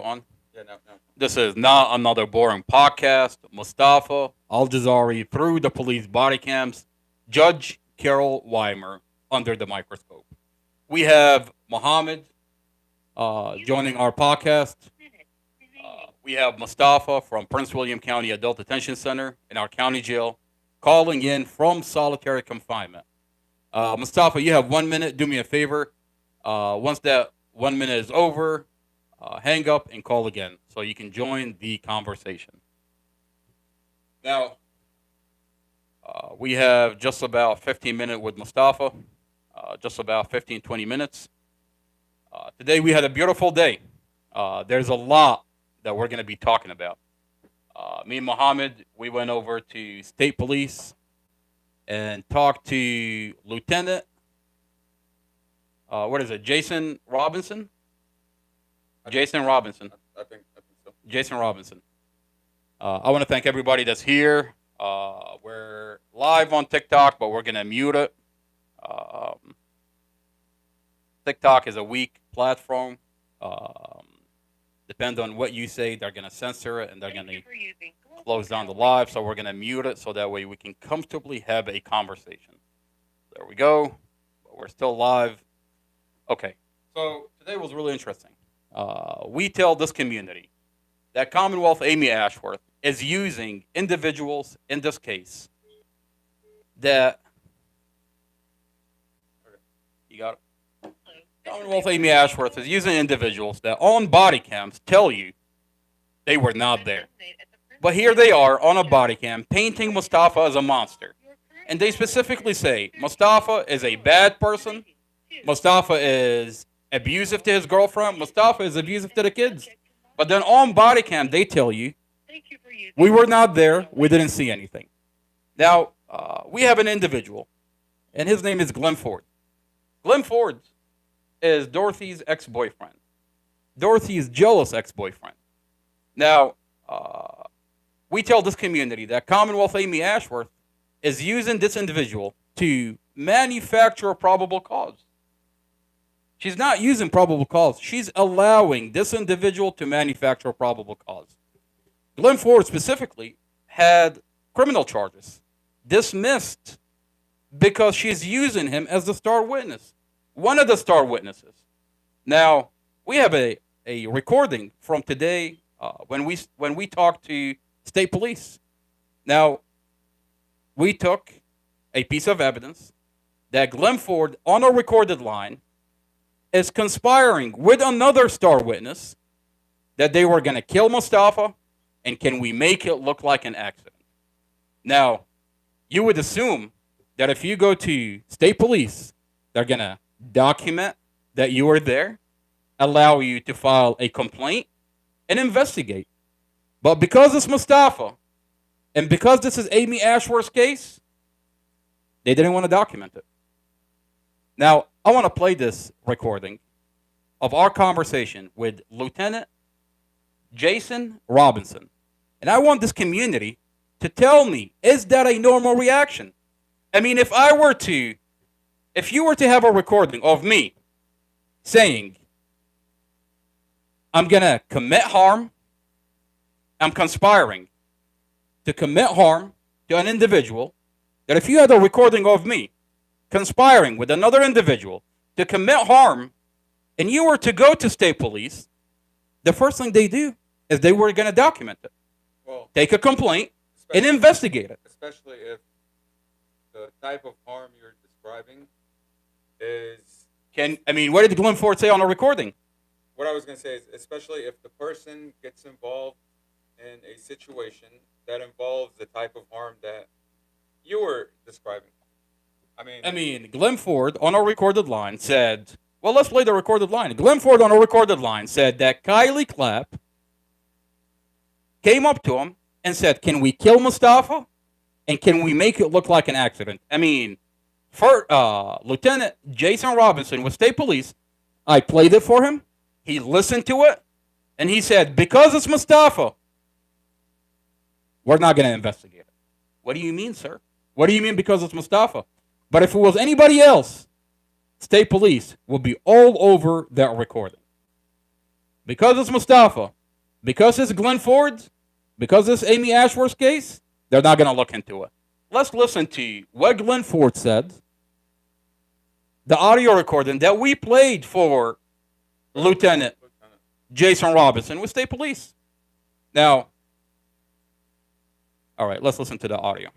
on? Yeah, no. This is not another boring podcast. Mustafa Al Jazari through the police body cams. Judge Carol Weimer under the microscope. We have Mohammed joining our podcast. We have Mustafa from Prince William County Adult Detention Center in our county jail calling in from solitary confinement. Mustafa, you have 1 minute. Do me a favor. Once that 1 minute is over, hang up and call again so you can join the conversation. Now, we have just about 15 minutes with Mustafa, just about 15, 20 minutes. Today we had a beautiful day. There's a lot that we're going to be talking about. Me and Mohammed, we went over to state police and talked to Lieutenant, what is it, Jason Robinson? Jason Robinson. I think so. Jason Robinson. I want to thank everybody that's here. We're live on TikTok, but we're going to mute it. Um, TikTok is a weak platform. Depends on what you say, they're going to censor it and they're going to close down the live. So we're going to mute it so that way we can comfortably have a conversation. There we go. We're still live. Okay. So today was really interesting. We tell this community that Commonwealth Amy Ashworth is using individuals in this case that you got it. Commonwealth Amy Ashworth is using individuals that on body cams tell you they were not there. But here they are on a body cam painting Mustafa as a monster. And they specifically say Mustafa is a bad person. Mustafa is abusive to his girlfriend. Mustafa is abusive to the kids. But then on body cam, they tell you, we were not there. We didn't see anything. Now, we have an individual, and his name is Glenn Ford. Glenn Ford is Dorothy's ex-boyfriend. Dorothy's jealous ex-boyfriend. Now, we tell this community that Commonwealth Amy Ashworth is using this individual to manufacture a probable cause. She's not using probable cause. She's allowing this individual to manufacture a probable cause. Glenn Ford specifically had criminal charges dismissed because she's using him as the star witness, one of the star witnesses. Now, we have a recording from today when we talked to state police. Now, we took a piece of evidence that Glenn Ford, on a recorded line, is conspiring with another star witness that they were going to kill Mustafa, and can we make it look like an accident? Now, you would assume that if you go to state police, they're going to document that you were there, allow you to file a complaint, and investigate. But because it's Mustafa, and because this is Amy Ashworth's case, they didn't want to document it. Now, I want to play this recording of our conversation with Lieutenant Jason Robinson. And I want this community to tell me, is that a normal reaction? I mean, if you were to have a recording of me saying, I'm going to commit harm, I'm conspiring to commit harm to an individual, that if you had a recording of me conspiring with another individual to commit harm, and you were to go to state police, the first thing they do is they were going to document it. Well, take a complaint and investigate it. Especially if the type of harm you're describing is. What did Glenn Ford say on a recording? What I was going to say is, especially if the person gets involved in a situation that involves the type of harm that you were describing. Glenn Ford on a recorded line said, well, let's play the recorded line. Glenn Ford on a recorded line said that Kylie Clapp came up to him and said, can we kill Mustafa? And can we make it look like an accident? Lieutenant Jason Robinson with state police, I played it for him. He listened to it. And he said, because it's Mustafa, we're not going to investigate it. What do you mean, sir? What do you mean because it's Mustafa? But if it was anybody else, state police will be all over that recording. because it's Mustafa, because it's Glenn Ford, because it's Amy Ashworth's case, they're not going to look into it. Let's listen to what Glenn Ford said, the audio recording that we played for Lieutenant Jason Robinson with State Police. Now, all right, let's listen to the audio.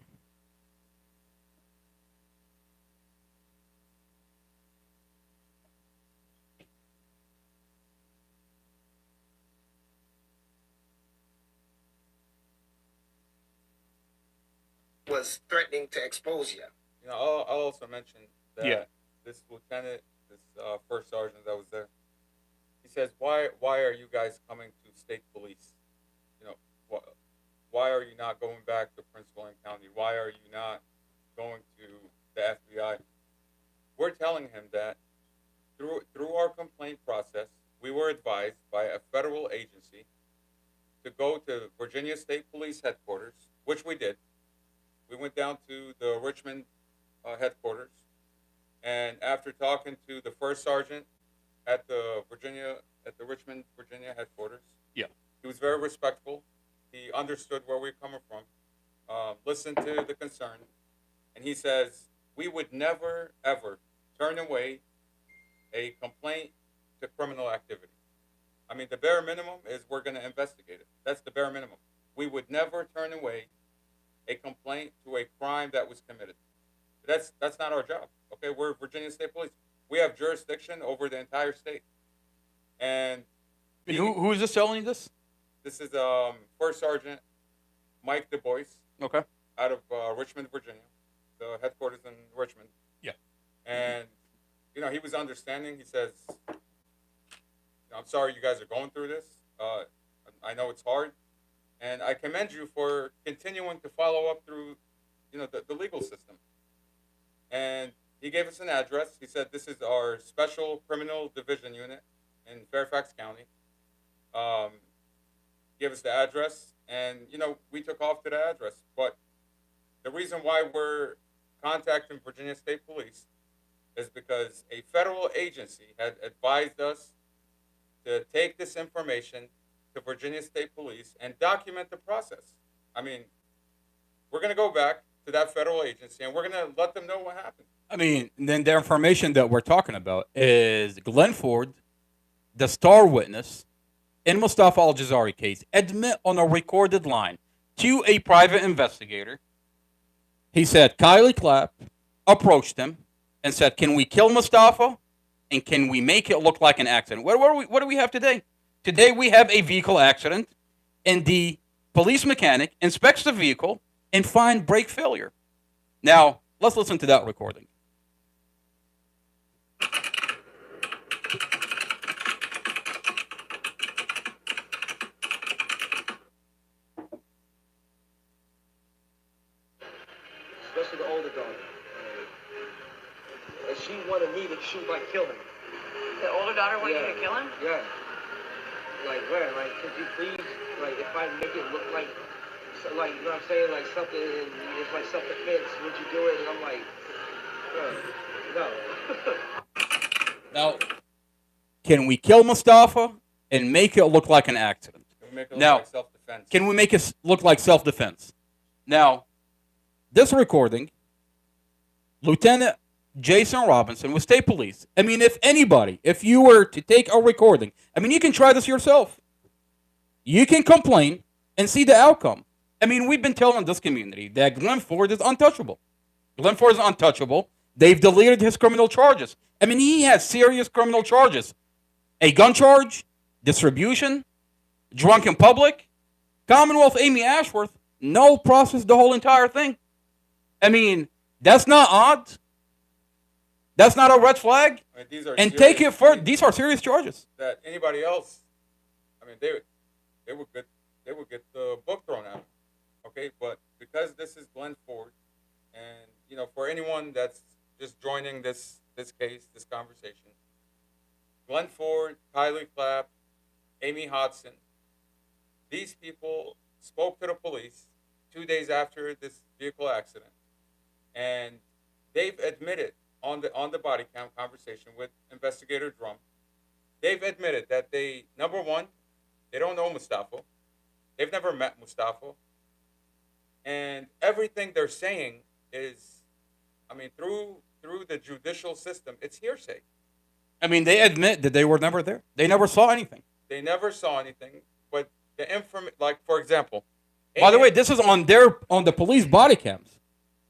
Was threatening to expose you. You know, I'll also mention that Yeah. this lieutenant, this first sergeant that was there, he says, why are you guys coming to state police? You know, why are you not going back to Prince William County? Why are you not going to the FBI? We're telling him that through our complaint process, we were advised by a federal agency to go to Virginia State Police headquarters, which we did. We went down to the Richmond headquarters, and after talking to the first sergeant at the Richmond, Virginia headquarters, Yeah. he was very respectful. He understood where we were coming from, listened to the concern, and he says we would never ever turn away a complaint to criminal activity. I mean, the bare minimum is we're going to investigate it. That's the bare minimum. We would never turn away a complaint to a crime that was committed. That's not our job. Okay, we're Virginia State Police. We have jurisdiction over the entire state. And Who is this telling you this? this is First Sergeant Mike Du Bois Okay. out of Richmond, Virginia, the headquarters in Richmond. Yeah. And you know, he was understanding. He says, "I'm sorry you guys are going through this. I know it's hard, and I commend you for continuing to follow up through, you know, the legal system." And he gave us an address. He said, "This is our Special Criminal Division Unit in Fairfax County." Gave us the address, and you know, we took off to the address. But the reason why we're contacting Virginia State Police is because a federal agency had advised us to take this information to Virginia State Police and document the process. I mean, we're going to go back to that federal agency and we're going to let them know what happened. I mean, then the information that we're talking about is Glenn Ford, the star witness in Mustafa Al Jazari case, admit on a recorded line to a private investigator. He said Kylie Clapp approached him and said, "Can we kill Mustafa? And can we make it look like an accident?" What do we have today? Today we have a vehicle accident, and the police mechanic inspects the vehicle and finds brake failure. Now, let's listen to that recording. Especially the older daughter. And she wanted me to shoot, like, kill him. The older daughter wanted you to kill him? Yeah. Like, where? Like, could you please, like, if I make it look like, so, like, you know what I'm saying? Like, something, it's like self-defense. Would you do it? And I'm like, no. Now, can we kill Mustafa and make it look like an accident? Can we make it look Now, like self-defense? Can we make it look like self-defense? Now, this recording, Lieutenant Jason Robinson with State Police. I mean, if you were to take a recording, I mean, you can try this yourself. You can complain and see the outcome. I mean, we've been telling this community that Glenn Ford is untouchable. Glenn Ford is untouchable. They've deleted his criminal charges. I mean, he has serious criminal charges. A gun charge, distribution, drunk in public. Commonwealth Amy Ashworth, no process the whole entire thing. I mean, that's not odd. That's not a red flag. I mean, these are And serious take it further. things These are serious charges. that anybody else, I mean, they would get the book thrown at them. Okay, but because this is Glenn Ford, and you know, for anyone that's just joining this case, this conversation, Glenn Ford, Kylie Clapp, Amy Hodson, these people spoke to the police 2 days after this vehicle accident, and they've admitted on the body cam conversation with Investigator Drum they've admitted that they, number one, they don't know Mustafa. They've never met Mustafa. And everything they're saying is, I mean, through the judicial system, it's hearsay. I mean, they admit that they were never there. They never saw anything. They never saw anything. But the like, for example, By the way, this is on the police body cams.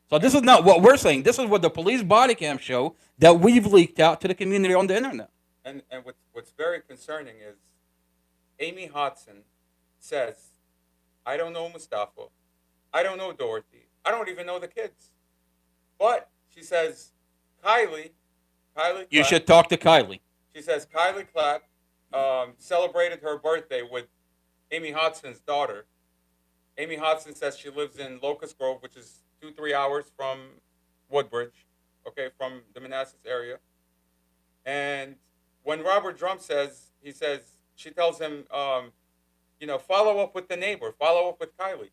So this is not what we're saying. This is what the police body cams show that we've leaked out to the community on the internet. and what's very concerning is Amy Hodson says, I don't know Mustafa. I don't know Dorothy. I don't even know the kids. But she says, Kylie You Clapp- should talk to Kylie. She says Kylie Clapp celebrated her birthday with Amy Hodson's daughter. Amy Hodson says she lives in Locust Grove, which is 2-3 hours from Woodbridge, okay, from the Manassas area. And when Robert Drum says, she tells him, follow up with the neighbor, follow up with Kylie.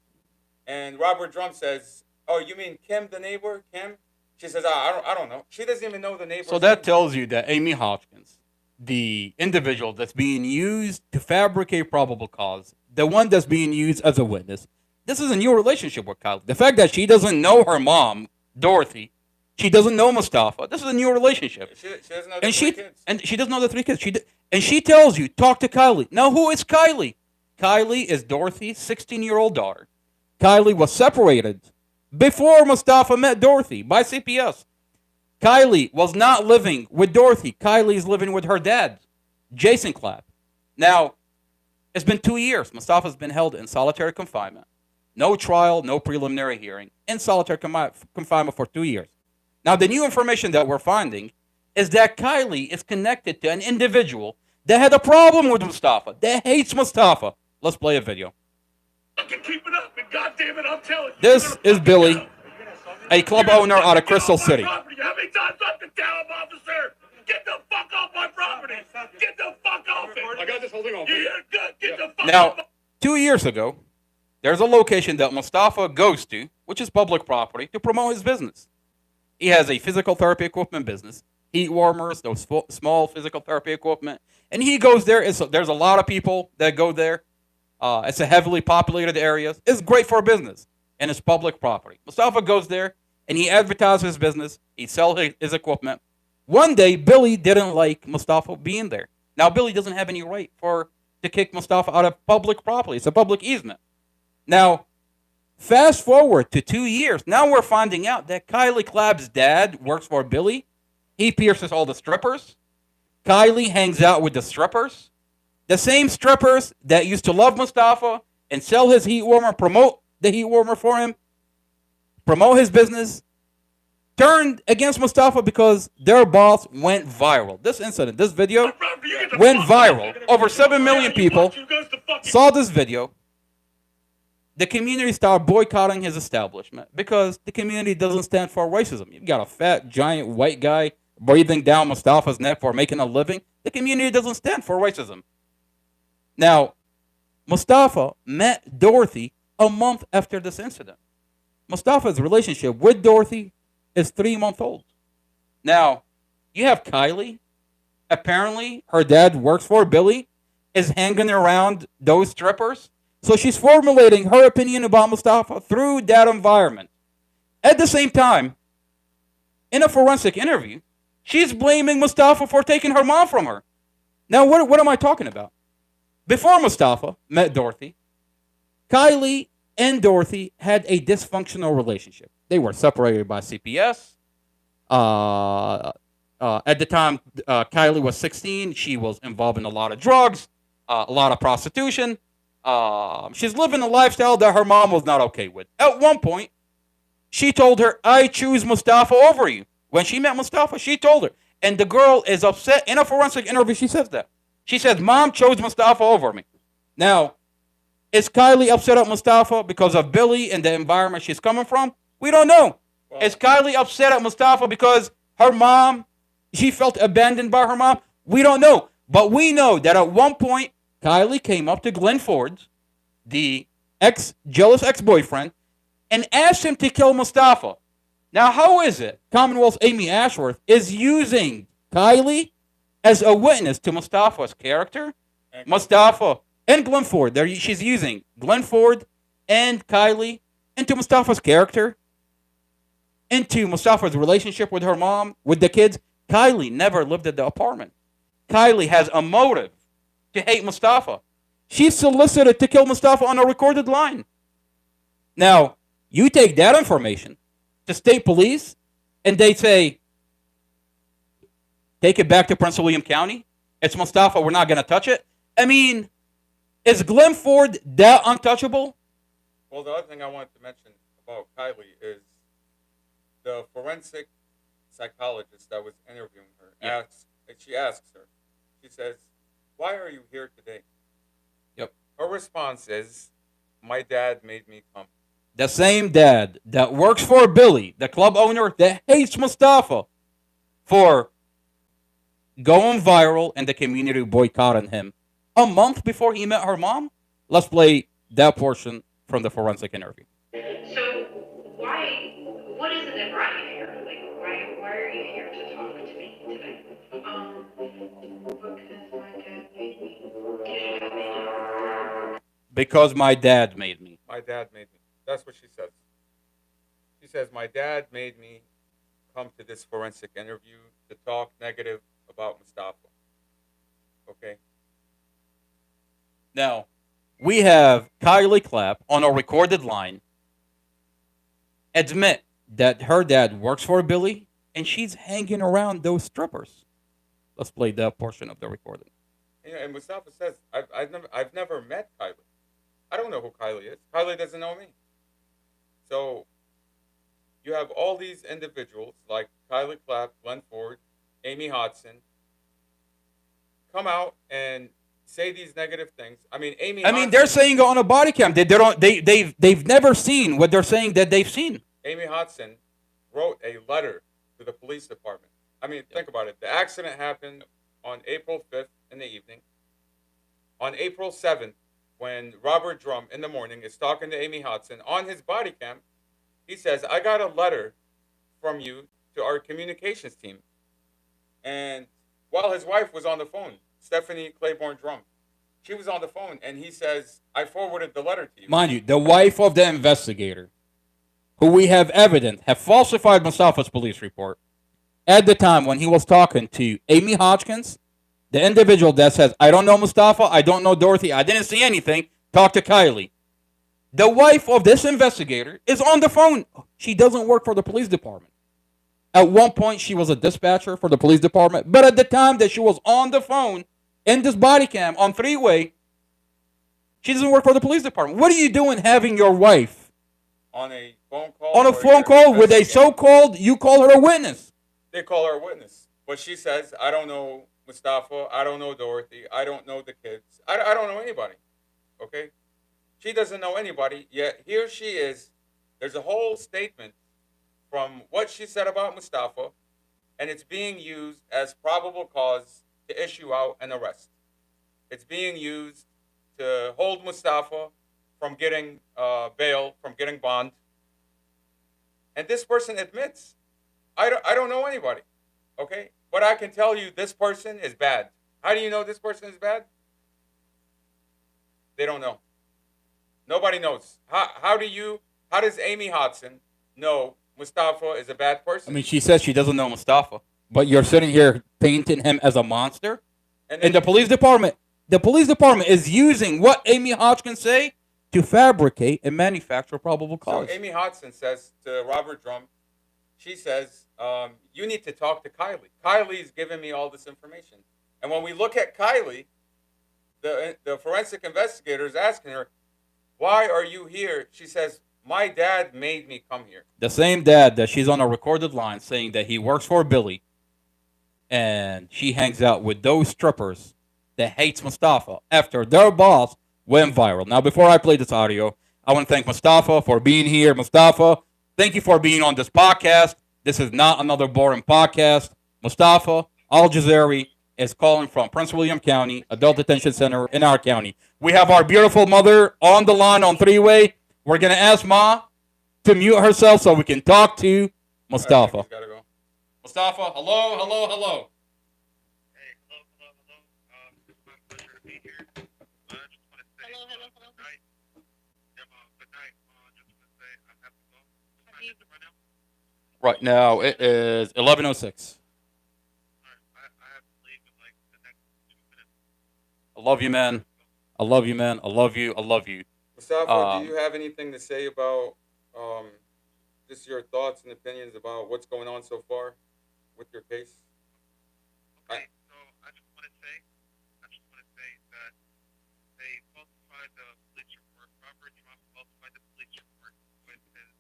And Robert Drum says, oh, you mean Kim, the neighbor? Kim? She says, I don't know. She doesn't even know the neighbor. So that tells you that Amy Hopkins, the individual that's being used to fabricate probable cause, the one that's being used as a witness, this is a new relationship with Kylie. The fact that she doesn't know her mom, Dorothy, she doesn't know Mustafa, this is a new relationship. She doesn't know the three kids. And she doesn't know the 3 kids. And she tells you, talk to Kylie. Now, who is Kylie? Kylie is Dorothy's 16-year-old daughter. Kylie was separated before Mustafa met Dorothy by CPS. Kylie was not living with Dorothy. Kylie is living with her dad, Jason Clapp. Now, it's been 2 years. Mustafa's been held in solitary confinement. No trial, no preliminary hearing. In solitary confinement for 2 years. Now, the new information that we're finding is that Kylie is connected to an individual that had a problem with Mustafa, that hates Mustafa. Let's play a video. Fucking keep it up, and goddamn it, I'm telling you. This is Billy, a club owner out of Crystal City. How many times I have to tell him, officer? Get the fuck off my property! Get the fuck off it! I got this holding on. Yeah, good. Get the fuck Now, off. 2 years ago, there's a location that Mustafa goes to, which is public property, to promote his business. He has a physical therapy equipment business, heat warmers, those small physical therapy equipment. And he goes there. There's a lot of people that go there. It's a heavily populated area. It's great for business, and it's public property. Mustafa goes there, and he advertises his business. He sells his equipment. One day, Billy didn't like Mustafa being there. Now, Billy doesn't have any right to kick Mustafa out of public property. It's a public easement. Now, fast forward to 2 years. Now we're finding out that Kylie Clapp's dad works for Billy. He pierces all the strippers. Kylie hangs out with the strippers. The same strippers that used to love Mustafa and sell his heat warmer, promote the heat warmer for him, promote his business, turned against Mustafa because their boss went viral. This incident, this video went viral. Over 7 million people saw this video. The community started boycotting his establishment because the community doesn't stand for racism. You've got a fat, giant white guy breathing down Mustafa's neck for making a living. The community doesn't stand for racism. Now, Mustafa met Dorothy a month after this incident. Mustafa's relationship with Dorothy is 3 months old. Now, you have Kylie. Apparently, her dad works for Billy, is hanging around those strippers. So she's formulating her opinion about Mustafa through that environment. At the same time, in a forensic interview, she's blaming Mustafa for taking her mom from her. Now, what am I talking about? Before Mustafa met Dorothy, Kylie and Dorothy had a dysfunctional relationship. They were separated by CPS. At the time, Kylie was 16. She was involved in a lot of drugs, a lot of prostitution. She's living a lifestyle that her mom was not okay with. At one point, she told her, I choose Mustafa over you. When she met Mustafa, she told her. And the girl is upset. In a forensic interview, she says that. She says, Mom chose Mustafa over me. Now, is Kylie upset at Mustafa because of Billy and the environment she's coming from? We don't know. Well, is Kylie upset at Mustafa because her mom, she felt abandoned by her mom? We don't know. But we know that at one point, Kylie came up to Glenn Ford, the jealous ex-boyfriend, and asked him to kill Mustafa. Now, how is it Commonwealth's Amy Ashworth is using Kylie as a witness to Mustafa's character. And Mustafa and Glenn Ford. She's using Glenn Ford and Kylie into Mustafa's character, into Mustafa's relationship with her mom, with the kids. Kylie never lived at the apartment. Kylie has a motive to hate Mustafa. She solicited to kill Mustafa on a recorded line. Now, you take that information to state police, and they say, take it back to Prince William County. It's Mustafa. We're not going to touch it. I mean, is Glenn Ford that untouchable? well, the other thing I wanted to mention about Kylie is the forensic psychologist that was interviewing her. Yeah. She asks her, she says, "Why are you here today?" Yep. Her response is, "My dad made me come." The same dad that works for Billy, the club owner that hates Mustafa for going viral and the community boycotting him a month before he met her mom. Let's play that portion from the forensic interview. So what is it that brought you here? Like, why are you here to talk to me today? Because my dad made me. My dad made me. That's what she says. She says, "My dad made me come to this forensic interview to talk negative about Mustafa." Okay? Now, we have Kylie Clapp on a recorded line admit that her dad works for Billy and she's hanging around those strippers. Let's play that portion of the recording. And Mustafa says, I've never met Kylie. I don't know who Kylie is. Kylie doesn't know me. So you have all these individuals like Kylie Clapp, Glenn Ford, Amy Hodson come out and say these negative things. I mean, They're saying on a body cam they've never seen what they're saying that they've seen. Amy Hodson wrote a letter to the police department. I mean, think about it. The accident happened on April 5th in the evening. On April 7th, when Robert Drum in the morning is talking to Amy Hodson on his body cam, he says, "I got a letter from you to our communications team." And while his wife was on the phone, Stephanie Claiborne Drum, she was on the phone, and he says, "I forwarded the letter to you." Mind you, the wife of the investigator, who we have evidence have falsified Mustafa's police report at the time when he was talking to Amy Hodgkins, the individual that says, "I don't know Mustafa, I don't know Dorothy, I didn't see anything, talk to Kylie." The wife of this investigator is on the phone. She doesn't work for the police department. At one point, she was a dispatcher for the police department, but at the time that she was on the phone in this body cam on three-way, she doesn't work for the police department. What are you doing having your wife on a phone call? on a phone call with a so-called, you call her a witness? They call her a witness. But she says, "I don't know Mustafa. I don't know Dorothy. I don't know the kids. I don't know anybody." Okay? She doesn't know anybody, yet here she is. There's a whole statement from what she said about Mustafa, and it's being used as probable cause to issue out an arrest. It's being used to hold Mustafa from getting bail, from getting bond. And this person admits, I don't know anybody, okay? But I can tell you this person is bad. How do you know this person is bad? They don't know. Nobody knows. How does Amy Hodson know Mustafa is a bad person? I mean, she says she doesn't know Mustafa, but you're sitting here painting him as a monster. And the police department is using what Amy Hodgkins say to fabricate and manufacture probable cause. So Amy Hodson says to Robert Drum, she says, "You need to talk to Kylie. Kylie's giving me all this information." And when we look at Kylie, the forensic investigator is asking her, "Why are you here?" She says, "My dad made me come here." The same dad that she's on a recorded line saying that he works for Billy and she hangs out with those strippers that hates Mustafa after their boss went viral. Now, before I play this audio, I want to thank Mustafa for being here. Mustafa, thank you for being on this podcast. This is not another boring podcast. Mustafa Al-Jazari is calling from Prince William County, Adult Detention Center in our county. We have our beautiful mother on the line on three-way. We're going to ask Ma to mute herself so we can talk to Mustafa. Gotta go. Mustafa, hello. Hey, hello. Right now it is 11:06. I have to leave in like the next 2 minutes. I love you, man. I love you, man. I love you. I love you. Mustafa, do you have anything to say about just your thoughts and opinions about what's going on so far with your case? Okay, so I just want to say that they falsified the police report. Robert Trump falsified the police report with his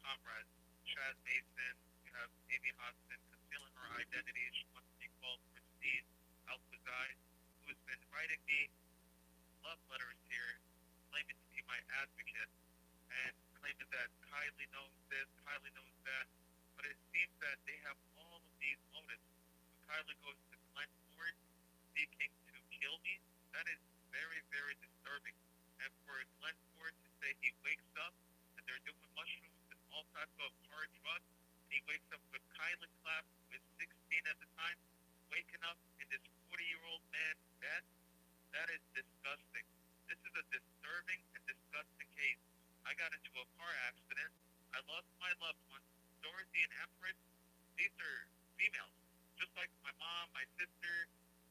comrades, Chad Mason. You have Amy Hobson concealing her identity. She wants to be called Christine Alpazai, who has been writing me love letters here, claiming to be my advocate and claiming that Kylie knows this, Kylie knows that. But it seems that they have all of these motives. When Kylie goes to Glenn Ford seeking to kill me, that is very, very disturbing. And for Glenn Ford to say he wakes up and they're doing mushrooms and all types of hard drugs, and he wakes up with Kylie Clapp, who is 16 at the time, waking up in this 40-year-old man's bed, that is disgusting. This is a disturbing and disgusting case. I got into a car accident. I lost my loved ones. Dorothy and Empress, these are females. Just like my mom, my sister,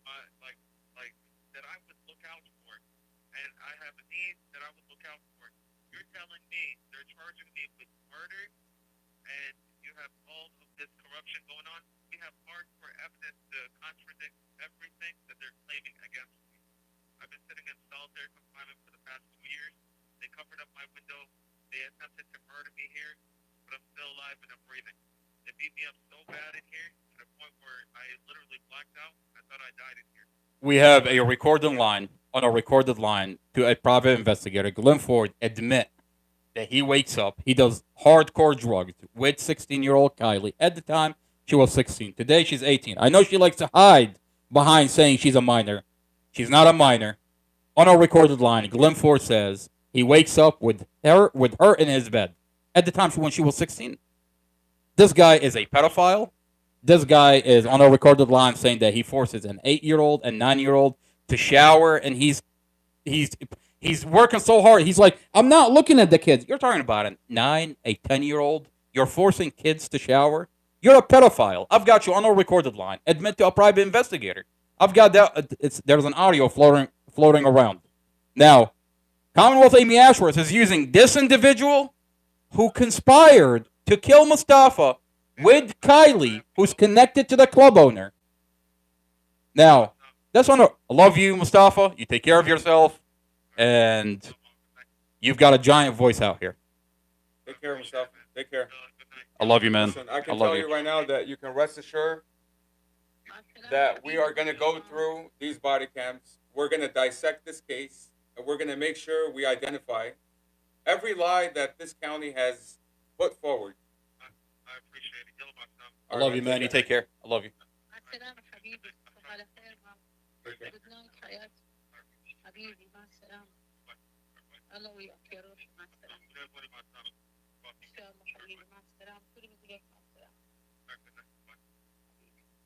like that I would look out for. And I have a niece that I would look out for. You're telling me they're charging me with murder and you have all of this corruption going on? We have hardcore evidence to contradict everything that they're claiming against me. I've been sitting in solitary confinement for the past 2 years. They covered up my window. They attempted to murder me here, but I'm still alive and I'm breathing. They beat me up so bad in here to the point where I literally blacked out. I thought I died in here. We have a recorded line on a recorded line to a private investigator. Glenn Ford admit that he wakes up, he does hardcore drugs with 16-year-old Kylie. At the time, she was 16. Today, she's 18. I know she likes to hide behind saying she's a minor. She's not a minor. On a recorded line, Glenn Ford says he wakes up with her in his bed. At the time when she was 16. This guy is a pedophile. This guy is on a recorded line saying that he forces an 8-year-old and 9-year-old to shower, and he's working so hard. He's like, I'm not looking at the kids. You're talking about a 9, a 10-year-old. You're forcing kids to shower. You're a pedophile. I've got you on a recorded line. Admit to a private investigator. I've got that. There's an audio floating around. Now, Commonwealth Amy Ashworth is using this individual who conspired to kill Mustafa with Kylie, who's connected to the club owner. Now, that's on. I love you, Mustafa. You take care of yourself, and you've got a giant voice out here. Take care, Mustafa. Take care. I love you, man. Listen, I can I love tell you right now that you can rest assured that we are going to go through these body cams. We're going to dissect this case, and we're going to make sure we identify every lie that this county has put forward. I appreciate it. Yellow box number. I love you, man. You take care. I love you. السلام حبيبي تصبح على خير جود نايت حياتي حبيبي مع السلامة الله وياك يا روحي مع السلامة إن شاء الله حبيبي مع السلامة كل مدريك مع السلامة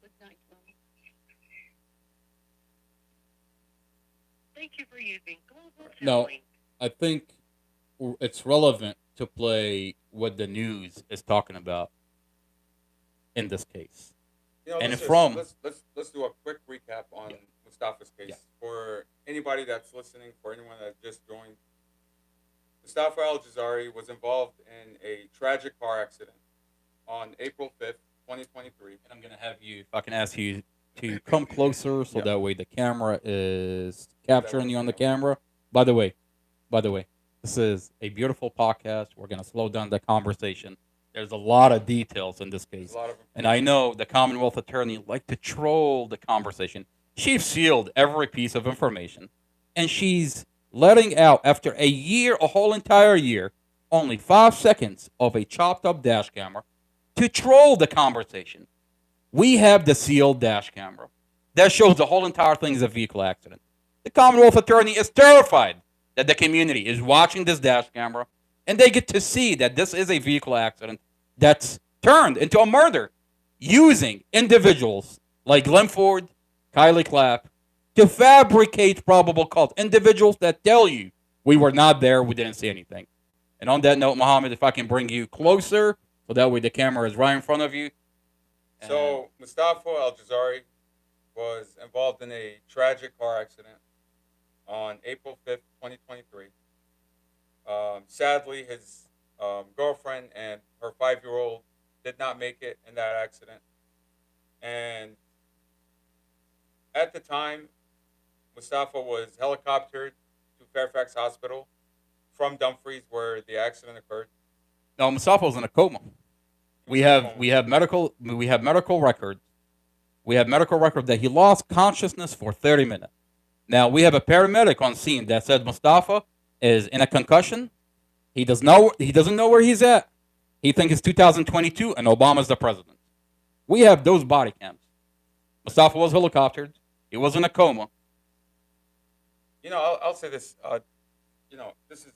جود نايت ماما. Thank you for using Global No. Telling. I think it's relevant to play what the news is talking about in this case. You know, And let's do a quick recap on Mustafa's case for anybody that's listening, for anyone that just joined. Mustafa Al-Jazari was involved in a tragic car accident on April 5th, 2023. And I'm going to have you, if I can ask you to come closer so that way the camera is capturing you on the camera. By the way, this is a beautiful podcast. We're going to slow down the conversation. There's a lot of details in this case. And I know the Commonwealth attorney liked to troll the conversation. She sealed every piece of information. And she's letting out, after a year, a whole entire year, only 5 seconds of a chopped up dash camera to troll the conversation. We have the sealed dash camera. That shows the whole entire thing is a vehicle accident. The Commonwealth attorney is terrified that the community is watching this dash camera and they get to see that this is a vehicle accident that's turned into a murder using individuals like Glenn Ford, Kylie Clapp, to fabricate probable cause. Individuals that tell you, we were not there, we didn't see anything. And on that note, Muhammad, if I can bring you closer, so that way the camera is right in front of you. So Mustafa Al-Jazari was involved in a tragic car accident on April 5th, 2023. Sadly, his girlfriend and her 5-year-old did not make it in that accident. And at the time, Mustafa was helicoptered to Fairfax Hospital from Dumfries, where the accident occurred. No, Mustafa was in a coma. We have medical records. We have medical record that he lost consciousness for 30 minutes. Now we have a paramedic on scene that said Mustafa is in a concussion. He doesn't know where he's at. He thinks it's 2022 and Obama's the president. We have those body cams. Mustafa was helicoptered. He was in a coma. I'll say this. This is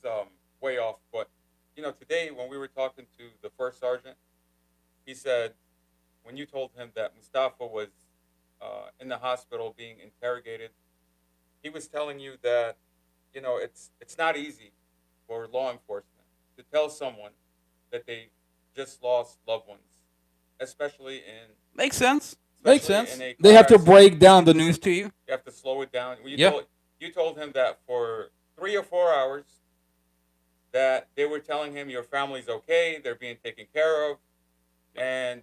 way off, but today when we were talking to the first sergeant, he said when you told him that Mustafa was in the hospital being interrogated, he was telling you that it's not easy for law enforcement to tell someone that they just lost loved ones, especially in Makes sense. Makes especially sense. in a They car have to accident. break down the news to you. You have to slow it down. Yeah. You told him that for 3 or 4 hours that they were telling him your family's okay, they're being taken care of, and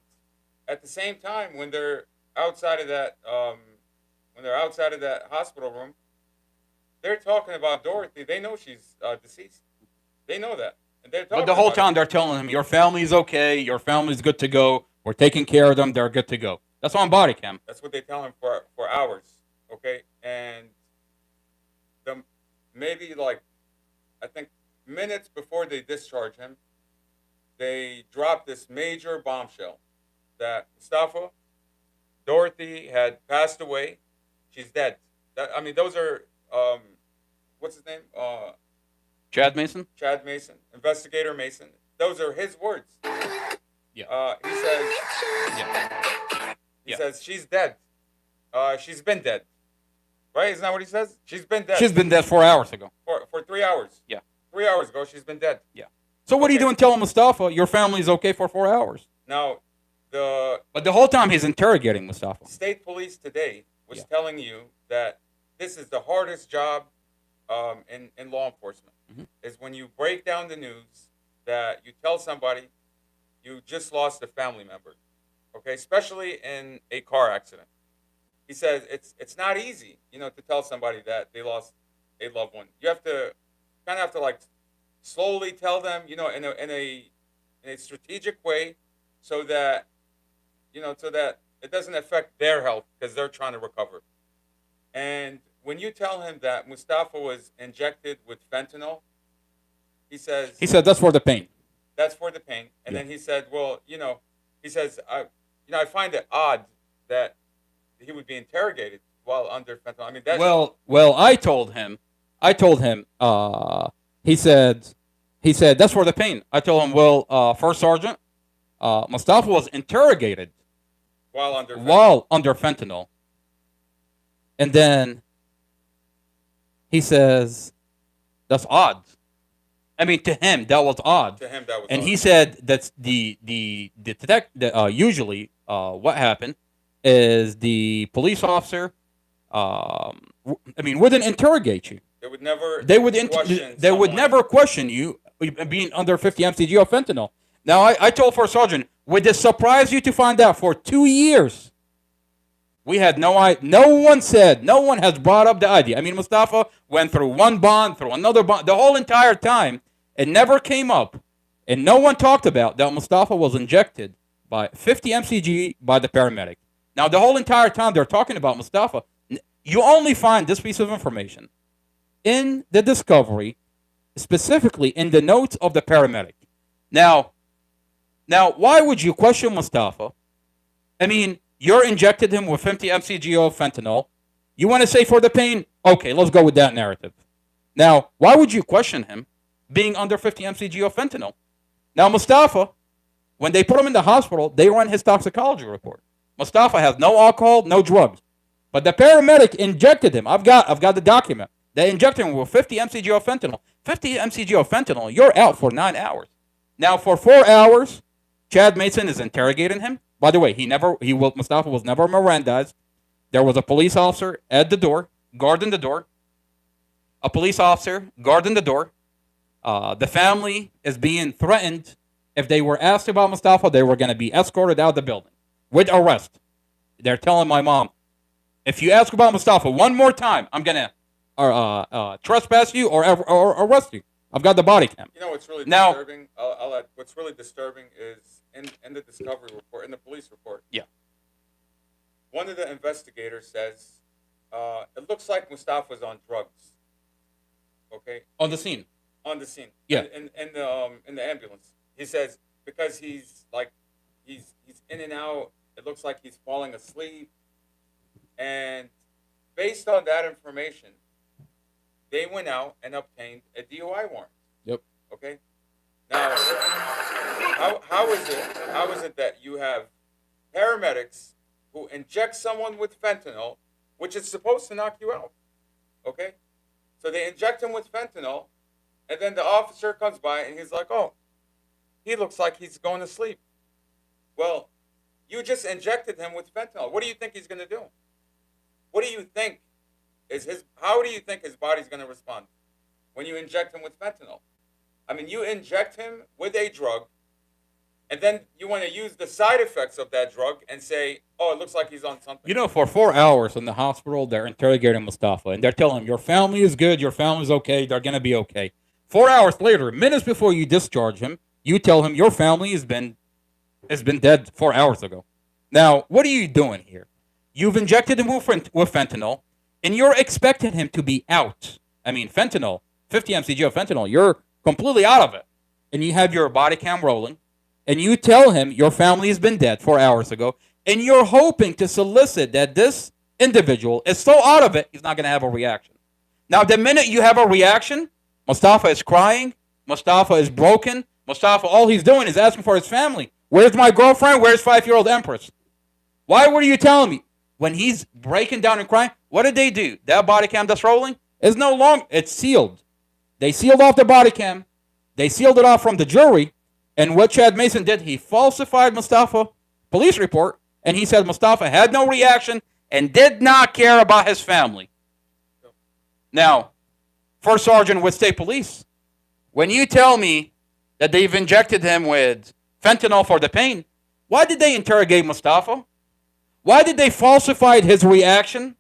at the same time when they're outside of that hospital room, they're talking about Dorothy. They know she's deceased. They know that, and they're talking. But the whole about time it. they're telling him your family's okay, your family's good to go. We're taking care of them. They're good to go. That's on body cam. That's what they tell him for hours, okay? And maybe I think minutes before they discharge him, they drop this major bombshell that Mustafa, Dorothy had passed away. She's dead. Those are what's his name? Chad Mason? Chad Mason, Investigator Mason. Those are his words. Yeah. He says. Yeah. He says she's dead. She's been dead. Right? Isn't that what he says? She's been dead. She's been dead 4 hours ago. for 3 hours. Yeah. 3 hours ago, she's been dead. Yeah. So what are you Okay. doing telling Mustafa your family's okay for 4 hours? Now, the But the whole time he's interrogating Mustafa. state police today was Yeah. telling you that this is the hardest job in law enforcement. Mhm. Is when you break down the news that you tell somebody you just lost a family member, okay, especially in a car accident. He says it's not easy, to tell somebody that they lost a loved one. You have to slowly tell them, in a strategic way, so that it doesn't affect their health because they're trying to recover. And when you tell him that Mustafa was injected with fentanyl, he says He said that's for the pain. that's for the pain. And Yeah. then he said, well, he says, I find it odd that he would be interrogated while under fentanyl. That's Well, I told him, he said, that's for the pain. I told him, First Sergeant, Mustafa was interrogated while under fentanyl. while under fentanyl. And then he says, that's odd. To him, that was odd. To him, that was And odd. he said that's usually what happened is the police officer, wouldn't interrogate you. They would never They would question they would someone. never question you being under 50 mcg of fentanyl. Now I told First Sergeant, would this surprise you to find out for 2 years? We had no one has brought up the idea. Mustafa went through one bond, through another bond, the whole entire time. It never came up, and no one talked about that Mustafa was injected by 50 mcg by the paramedic. Now the whole entire time they're talking about Mustafa, you only find this piece of information in the discovery, specifically in the notes of the paramedic. Now, why would you question Mustafa? You're injected him with 50 mcg of fentanyl. You want to say for the pain? Okay, let's go with that narrative. Now, why would you question him being under 50 mcg of fentanyl? Now, Mustafa, when they put him in the hospital, they run his toxicology report. Mustafa has no alcohol, no drugs. But the paramedic injected him. I've got the document. They injected him with 50 mcg of fentanyl. 50 mcg of fentanyl, you're out for 9 hours. Now, for 4 hours, Chad Mason is interrogating him. By the way, Mustafa was never Mirandized. There was a police officer at the door, guarding the door. A police officer guarding the door. The family is being threatened. If they were asked about Mustafa, they were going to be escorted out of the building with arrest. They're telling my mom, if you ask about Mustafa one more time, I'm going to trespass you or arrest you. I've got the body cam. You know what's really Now- disturbing? I'll add, what's really disturbing is in the discovery report, in the police report. Yeah. One of the investigators says it looks like Mustafa's on drugs. Okay, On the scene. on the scene. Yeah. In the ambulance, he says because he's in and out. It looks like he's falling asleep, and based on that information, they went out and obtained a DUI warrant. Yep. Okay. Now, how is it that you have paramedics who inject someone with fentanyl, which is supposed to knock you out? Okay. So they inject him with fentanyl, and then the officer comes by and he's like, "Oh, he looks like he's going to sleep." Well, you just injected him with fentanyl. What do you think he's going to do? What do you think how do you think his body's going to respond when you inject him with fentanyl? I mean, you inject him with a drug, and then you want to use the side effects of that drug and say, "Oh, it looks like he's on something." You know, for 4 hours in the hospital, they're interrogating Mustafa, and they're telling him, your family is good, your family's okay, they're going to be okay. 4 hours later, minutes before you discharge him, you tell him your family has been dead 4 hours ago. Now, what are you doing here? You've injected him with fentanyl, and you're expecting him to be out. I mean, fentanyl, 50 mcg of fentanyl, you're completely out of it. And you have your body cam rolling, and you tell him your family has been dead 4 hours ago, and you're hoping to solicit that this individual is so out of it, he's not going to have a reaction. Now, the minute you have a reaction, Mustafa is crying, Mustafa is broken, Mustafa, all he's doing is asking for his family. Where's my girlfriend? Where's 5-year-old Empress? Why were you telling me? When he's breaking down and crying, what did they do? That body cam that's rolling is no longer, it's sealed. They sealed off the body cam. They sealed it off from the jury. And what Chad Mason did, he falsified Mustafa police report, and he said Mustafa had no reaction and did not care about his family. Now, First Sergeant with State Police, when you tell me that they've injected him with fentanyl for the pain, why did they interrogate Mustafa? Why did they falsify his reaction?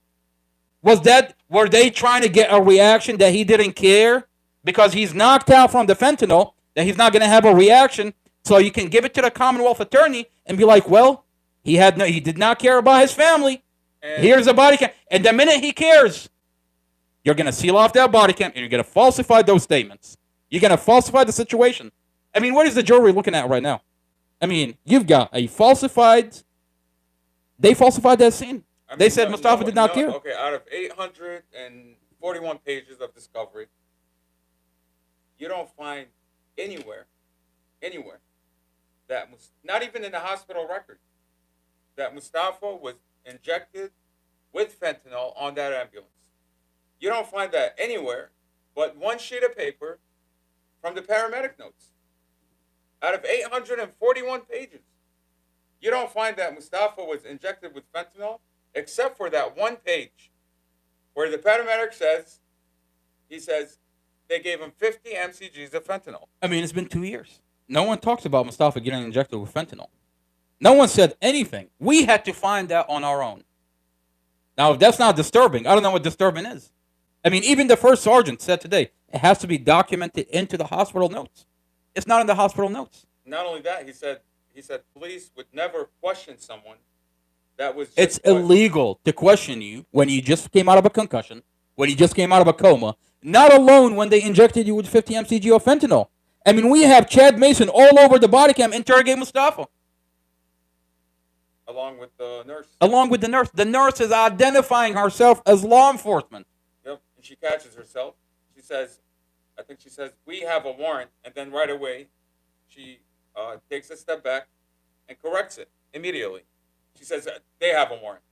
Were they trying to get a reaction that he didn't care because he's knocked out from the fentanyl, that he's not going to have a reaction, so you can give it to the Commonwealth attorney and be like, well, he did not care about his family. And Here's a body cam. And the minute he cares, you're going to seal off that body cam and you're going to falsify those statements. You're going to falsify the situation. I mean, what is the jury looking at right now? I mean, you've got they falsified that scene. I mean, They said Mustafa did not care. Okay, out of 841 pages of discovery, you don't find anywhere that not even in the hospital record that Mustafa was injected with fentanyl on that ambulance. You don't find that anywhere but one sheet of paper from the paramedic notes. Out of 841 pages, you don't find that Mustafa was injected with fentanyl except for that one page where the paramedic says they gave him 50 mcgs of fentanyl. I mean, it's been 2 years. No one talks about Mustafa getting injected with fentanyl. No one said anything. We had to find that on our own. Now, if that's not disturbing, I don't know what disturbing is. I mean, even the first sergeant said today, it has to be documented into the hospital notes. It's not in the hospital notes. Not only that, he said police would never question someone that was. It's illegal to question you when you just came out of a concussion, when you just came out of a coma, not alone when they injected you with 50 mcg of fentanyl. I mean, we have Chad Mason all over the body cam interrogating Mustafa. Along with the nurse. Along with the nurse. The nurse is identifying herself as law enforcement. Yep. And she catches herself. She says, we have a warrant. And then right away, she takes a step back and corrects it immediately. She says, they have a warrant.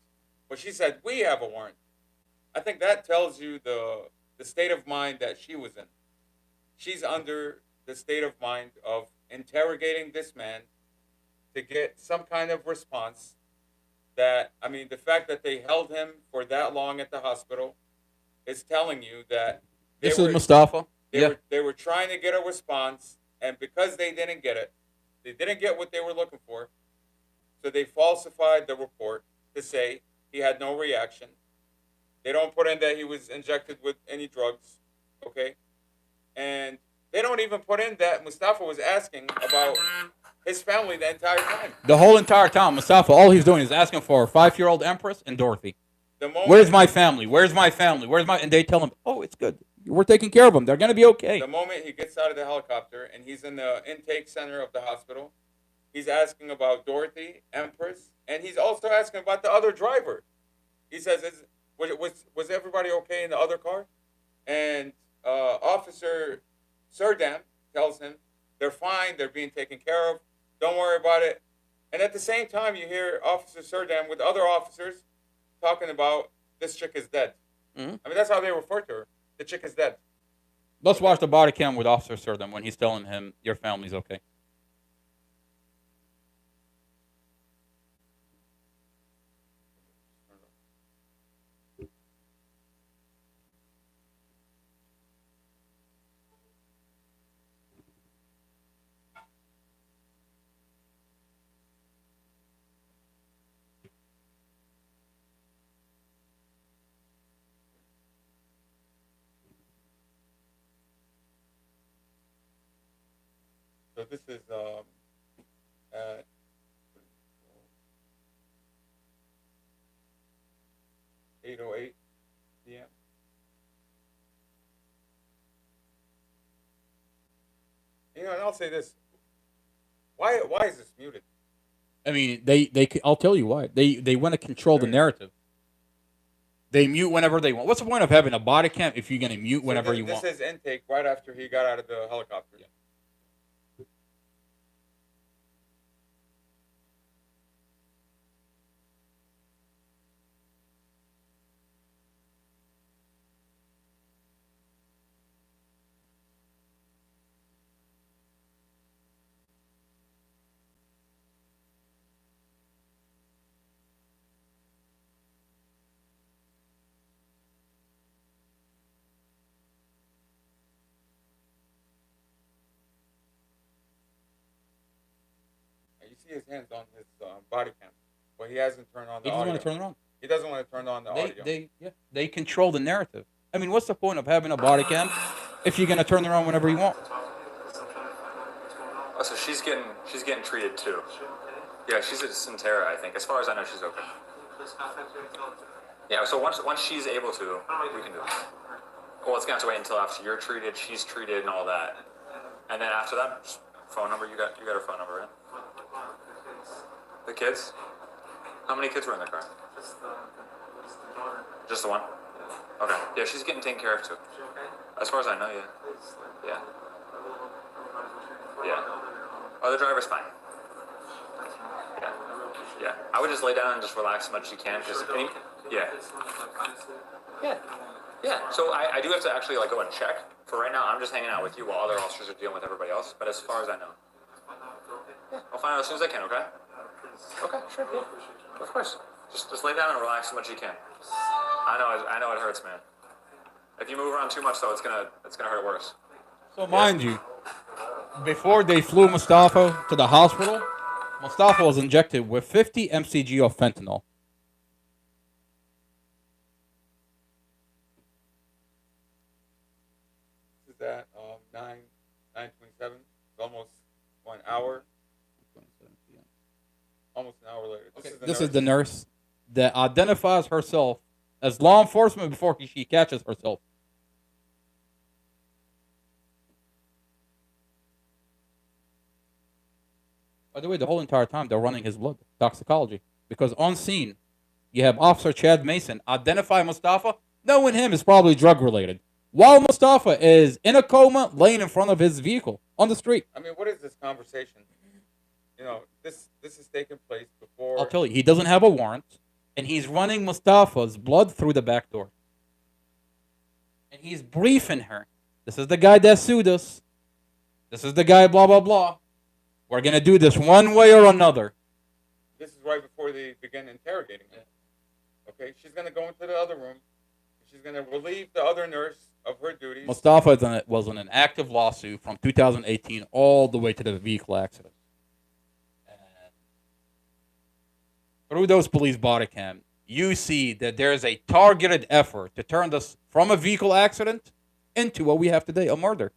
But she said, we have a warrant. I think that tells you the the state of mind that she was in. She's under the state of mind of interrogating this man to get some kind of response. That, I mean, the fact that they held him for that long at the hospital is telling you that This is Mustafa. they were trying to get a response, and because they didn't get it, they didn't get what they were looking for, so they falsified the report to say he had no reaction. They don't put in that he was injected with any drugs, okay? And they don't even put in that Mustafa was asking about his family the entire time. The whole entire time, Mustafa, all he's doing is asking for a 5-year-old Empress and Dorothy. The moment, Where's my family? Where's my family? Where's my... And they tell him, oh, it's good. We're taking care of them. They're going to be okay. the moment he gets out of the helicopter and he's in the intake center of the hospital, he's asking about Dorothy, Empress, and he's also asking about the other driver. He says, was everybody okay in the other car? And Officer Surdam tells him they're fine, they're being taken care of, don't worry about it. And at the same time, you hear Officer Surdam with other officers talking about this chick is dead. Mm-hmm. I mean, that's how they refer to her. The chick is dead. Let's watch the body cam with Officer Surdam when he's telling him your family's okay. So this is at 8:08 p.m. You know, and I'll say this: why is this muted? I mean, I'll tell you why. They want to control the narrative. They mute whenever they want. What's the point of having a body cam if you're going to mute whenever you want? This is intake right after he got out of the helicopter. Yeah. And you see his hands on his body cam, but he hasn't turned on the He doesn't audio. want to turn it on. He doesn't want to turn on the audio. They control the narrative. I mean, what's the point of having a body cam if you're going to turn it on whenever you want? Oh, so she's getting treated too. Yeah, she's at Centera, I think. As far as I know, she's okay. Yeah, so once she's able to, we can do it. Well, it's gonna have to wait until after you're treated, she's treated, and all that. And then after that, just phone number. You got her phone number, right? The kids? How many kids were in the car? Just the one? Okay. Yeah, she's getting taken care of too. As far as I know, yeah. Yeah. Yeah. Oh, the driver's fine. Yeah. Yeah. I would just lay down and just relax as much as you can. Yeah. Yeah. Yeah. So I do have to actually go and check. For right now, I'm just hanging out with you while other officers are dealing with everybody else. But as far as I know, yeah, I'll find out as soon as I can. Okay. Okay. Sure. Yeah. Of course. Just lay down and relax as much as you can. I know it hurts, man. If you move around too much, though, it's gonna hurt worse. So mind you, before they flew Mustafa to the hospital, Mustafa was injected with 50 mcg of fentanyl. This is at 9:27. It's almost 1 hour. Almost an hour later. This is the nurse that identifies herself as law enforcement before she catches herself. By the way, the whole entire time they're running his blood toxicology because on scene you have Officer Chad Mason identify Mustafa, knowing him is probably drug related, while Mustafa is in a coma, laying in front of his vehicle on the street. I mean, what is this conversation? You know, this is taking place before. I'll tell you, he doesn't have a warrant, and he's running Mustafa's blood through the back door. And he's briefing her. This is the guy that sued us. This is the guy, blah, blah, blah. We're going to do this one way or another. This is right before they begin interrogating him. Okay, she's going to go into the other room. She's going to relieve the other nurse of her duties. Mustafa was in an active lawsuit from 2018 all the way to the vehicle accident. And through those police body cam, you see that there's a targeted effort to turn this from a vehicle accident into what we have today, a murder.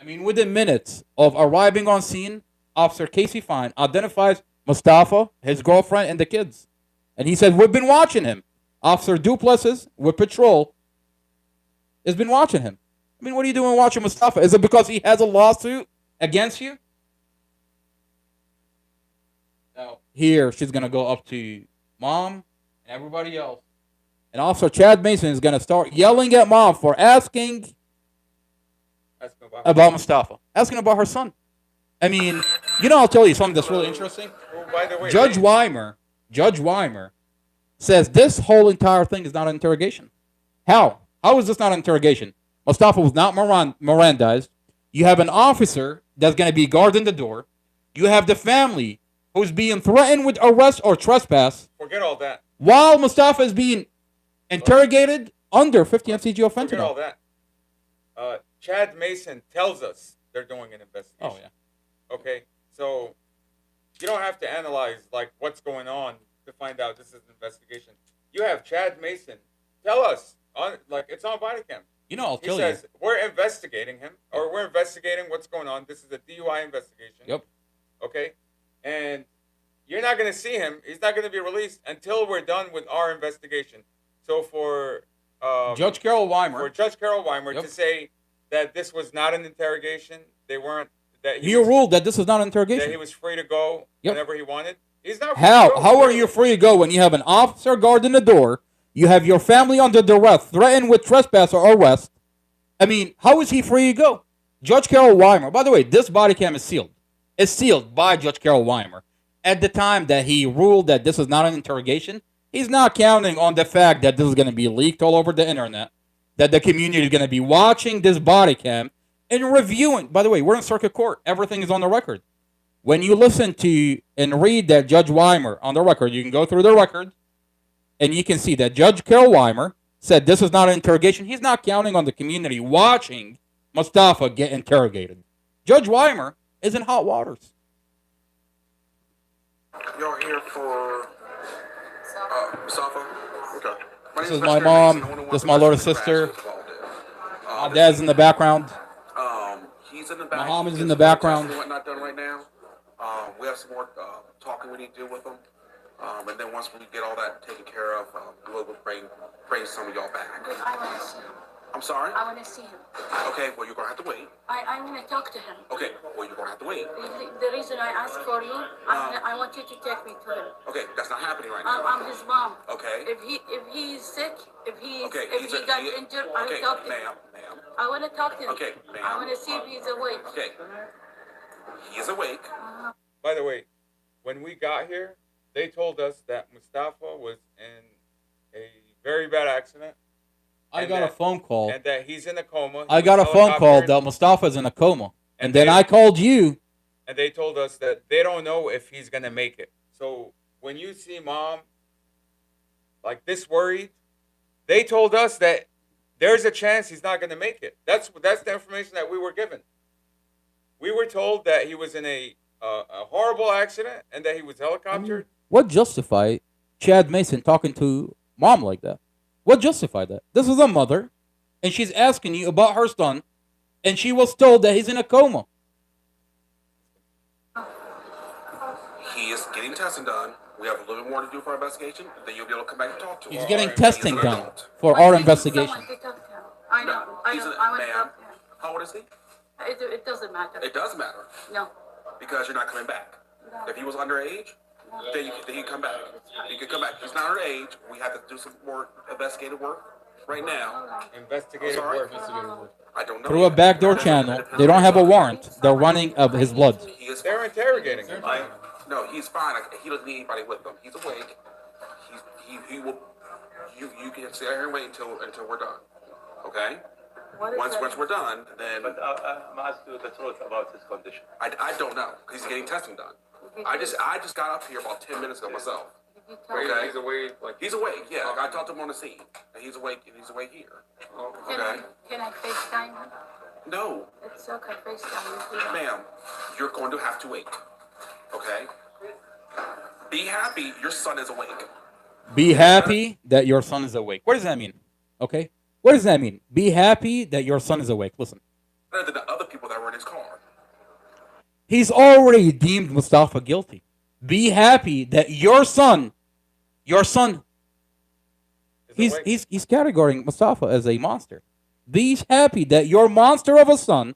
I mean, within minutes of arriving on scene, Officer Casey Fine identifies Mustafa, his girlfriend, and the kids. And he said, we've been watching him. Officer Duplessis with patrol has been watching him. I mean, what are you doing watching Mustafa? Is it because he has a lawsuit against you? Now, here, she's going to go up to Mom and everybody else. And Officer Chad Mason is going to start yelling at Mom for asking about Mustafa. Asking about her son. I mean, I'll tell you something that's really interesting. Oh, by the way, Judge Weimer says this whole entire thing is not an interrogation. How? How is this not an interrogation? Mustafa was not Mirandized. You have an officer that's going to be guarding the door. You have the family who's being threatened with arrest or trespass. Forget all that. While Mustafa is being interrogated under 50 MCGO fentanyl. Forget all that. Chad Mason tells us they're doing an investigation. Oh, yeah. Okay, so you don't have to analyze like what's going on to find out this is an investigation. You have Chad Mason tell us it's on body cam. I'll tell you. He says we're investigating him, or we're investigating what's going on. This is a DUI investigation. Yep. Okay, and you're not going to see him. He's not going to be released until we're done with our investigation. So for Judge Carol Weimer, yep, to say that this was not an interrogation, they weren't. That he ruled that this is not an interrogation. That he was free to go whenever he wanted. He's not. How are you free to go when you have an officer guarding the door? You have your family under duress, threatened with trespass or arrest. I mean, how is he free to go? Judge Carol Weimer. By the way, this body cam is sealed. It's sealed by Judge Carol Weimer. At the time that he ruled that this is not an interrogation, he's not counting on the fact that this is going to be leaked all over the internet, that the community is going to be watching this body cam and reviewing. By the way, we're in circuit court. Everything is on the record. When you listen to and read that Judge Weimer on the record, you can go through the record and you can see that Judge Carol Weimer said this is not an interrogation. He's not counting on the community watching Mustafa get interrogated. Judge Weimer is in hot waters. Y'all here for Mustafa? Okay. This is my mom. This is my little sister. My dad's in the background. He's in the back. Muhammad's in the background. Not done right now. We have some more talking we need to do with them. And then once we get all that taken care of, we'll bring some of y'all back. But I want to see him. I'm sorry? I want to see him. Okay, well, you're going to have to wait. I want to talk to him. Okay, well, you're going to have to wait. The reason I asked for you, I want you to take me to him. Okay, that's not happening right now. I'm his mom. Okay. If he's sick, if he got injured, I will okay, talk to him. ma'am. I want to talk to him. Okay, ma'am. I want to see if he's awake. Okay. He is awake. By the way, when we got here, they told us that Mustafa was in a very bad accident. I got a phone call. And that he's in a coma. I got a phone call that Mustafa's in a coma. And then I called you. And they told us that they don't know if he's going to make it. So when you see Mom like this worried, they told us that there's a chance he's not going to make it. That's the information that we were given. We were told that he was in a horrible accident and that he was helicoptered. What justified Chad Mason talking to Mom like that? What justified that? This is a mother, and she's asking you about her son, and she was told that he's in a coma. He is getting testing done. We have a little bit more to do for our investigation. Then you'll be able to come back and talk to him. He's getting testing done for our investigation. I know. I want to talk to him. How old is he? It doesn't matter. It does matter. No. Because you're not coming back. No. If he was underage, then he can come back. He can come back. He's not underage. We have to do some more investigative work right now. Investigative work. I don't know. Through a backdoor channel. They don't have a warrant. They're running of his blood. They're interrogating him. No, he's fine. He doesn't need anybody with him. He's awake. you can sit here and wait until we're done. Okay. What is Once that? we're done, then But I'm asking you the truth about his condition. I don't know. He's getting testing done. I just got up here about 10 minutes ago myself. Did you tell Wait, Okay. he's away. Like He's awake. Yeah, I talked to him on the scene. And he's awake. And he's awake here. Okay. Can I FaceTime him? No, It's okay, FaceTime you. ma'am, you're going to have to wait. Okay. Be happy. Your son is awake. Be happy that your son is awake. What does that mean? Okay? What does that mean? Be happy that your son is awake. Listen. Better than the other people that were in his car. He's already deemed Mustafa guilty. Be happy that your son, Is awake. he's categorizing Mustafa as a monster. Be happy that your monster of a son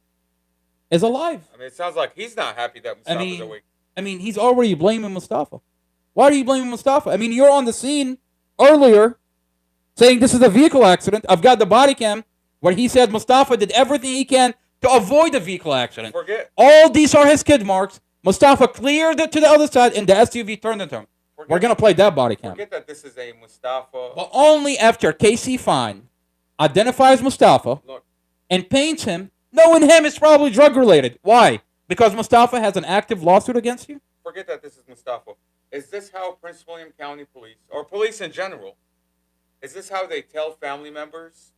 is alive. I mean, it sounds like he's not happy that Mustafa's awake. I mean, he's already blaming Mustafa. Why are you blaming Mustafa? I mean, you're on the scene earlier saying this is a vehicle accident. I've got the body cam where he said Mustafa did everything he can to avoid the vehicle accident. Forget. All these are his skid marks. Mustafa cleared it to the other side and the SUV turned into him. We're going to play that body cam. Forget that this is a Mustafa. But only after Casey Fine identifies Mustafa Look, and paints him, knowing him is probably drug related. Why? Because Mustafa has an active lawsuit against you? forget that this is Mustafa. Is this how Prince William County Police, or police in general, is this how they tell family members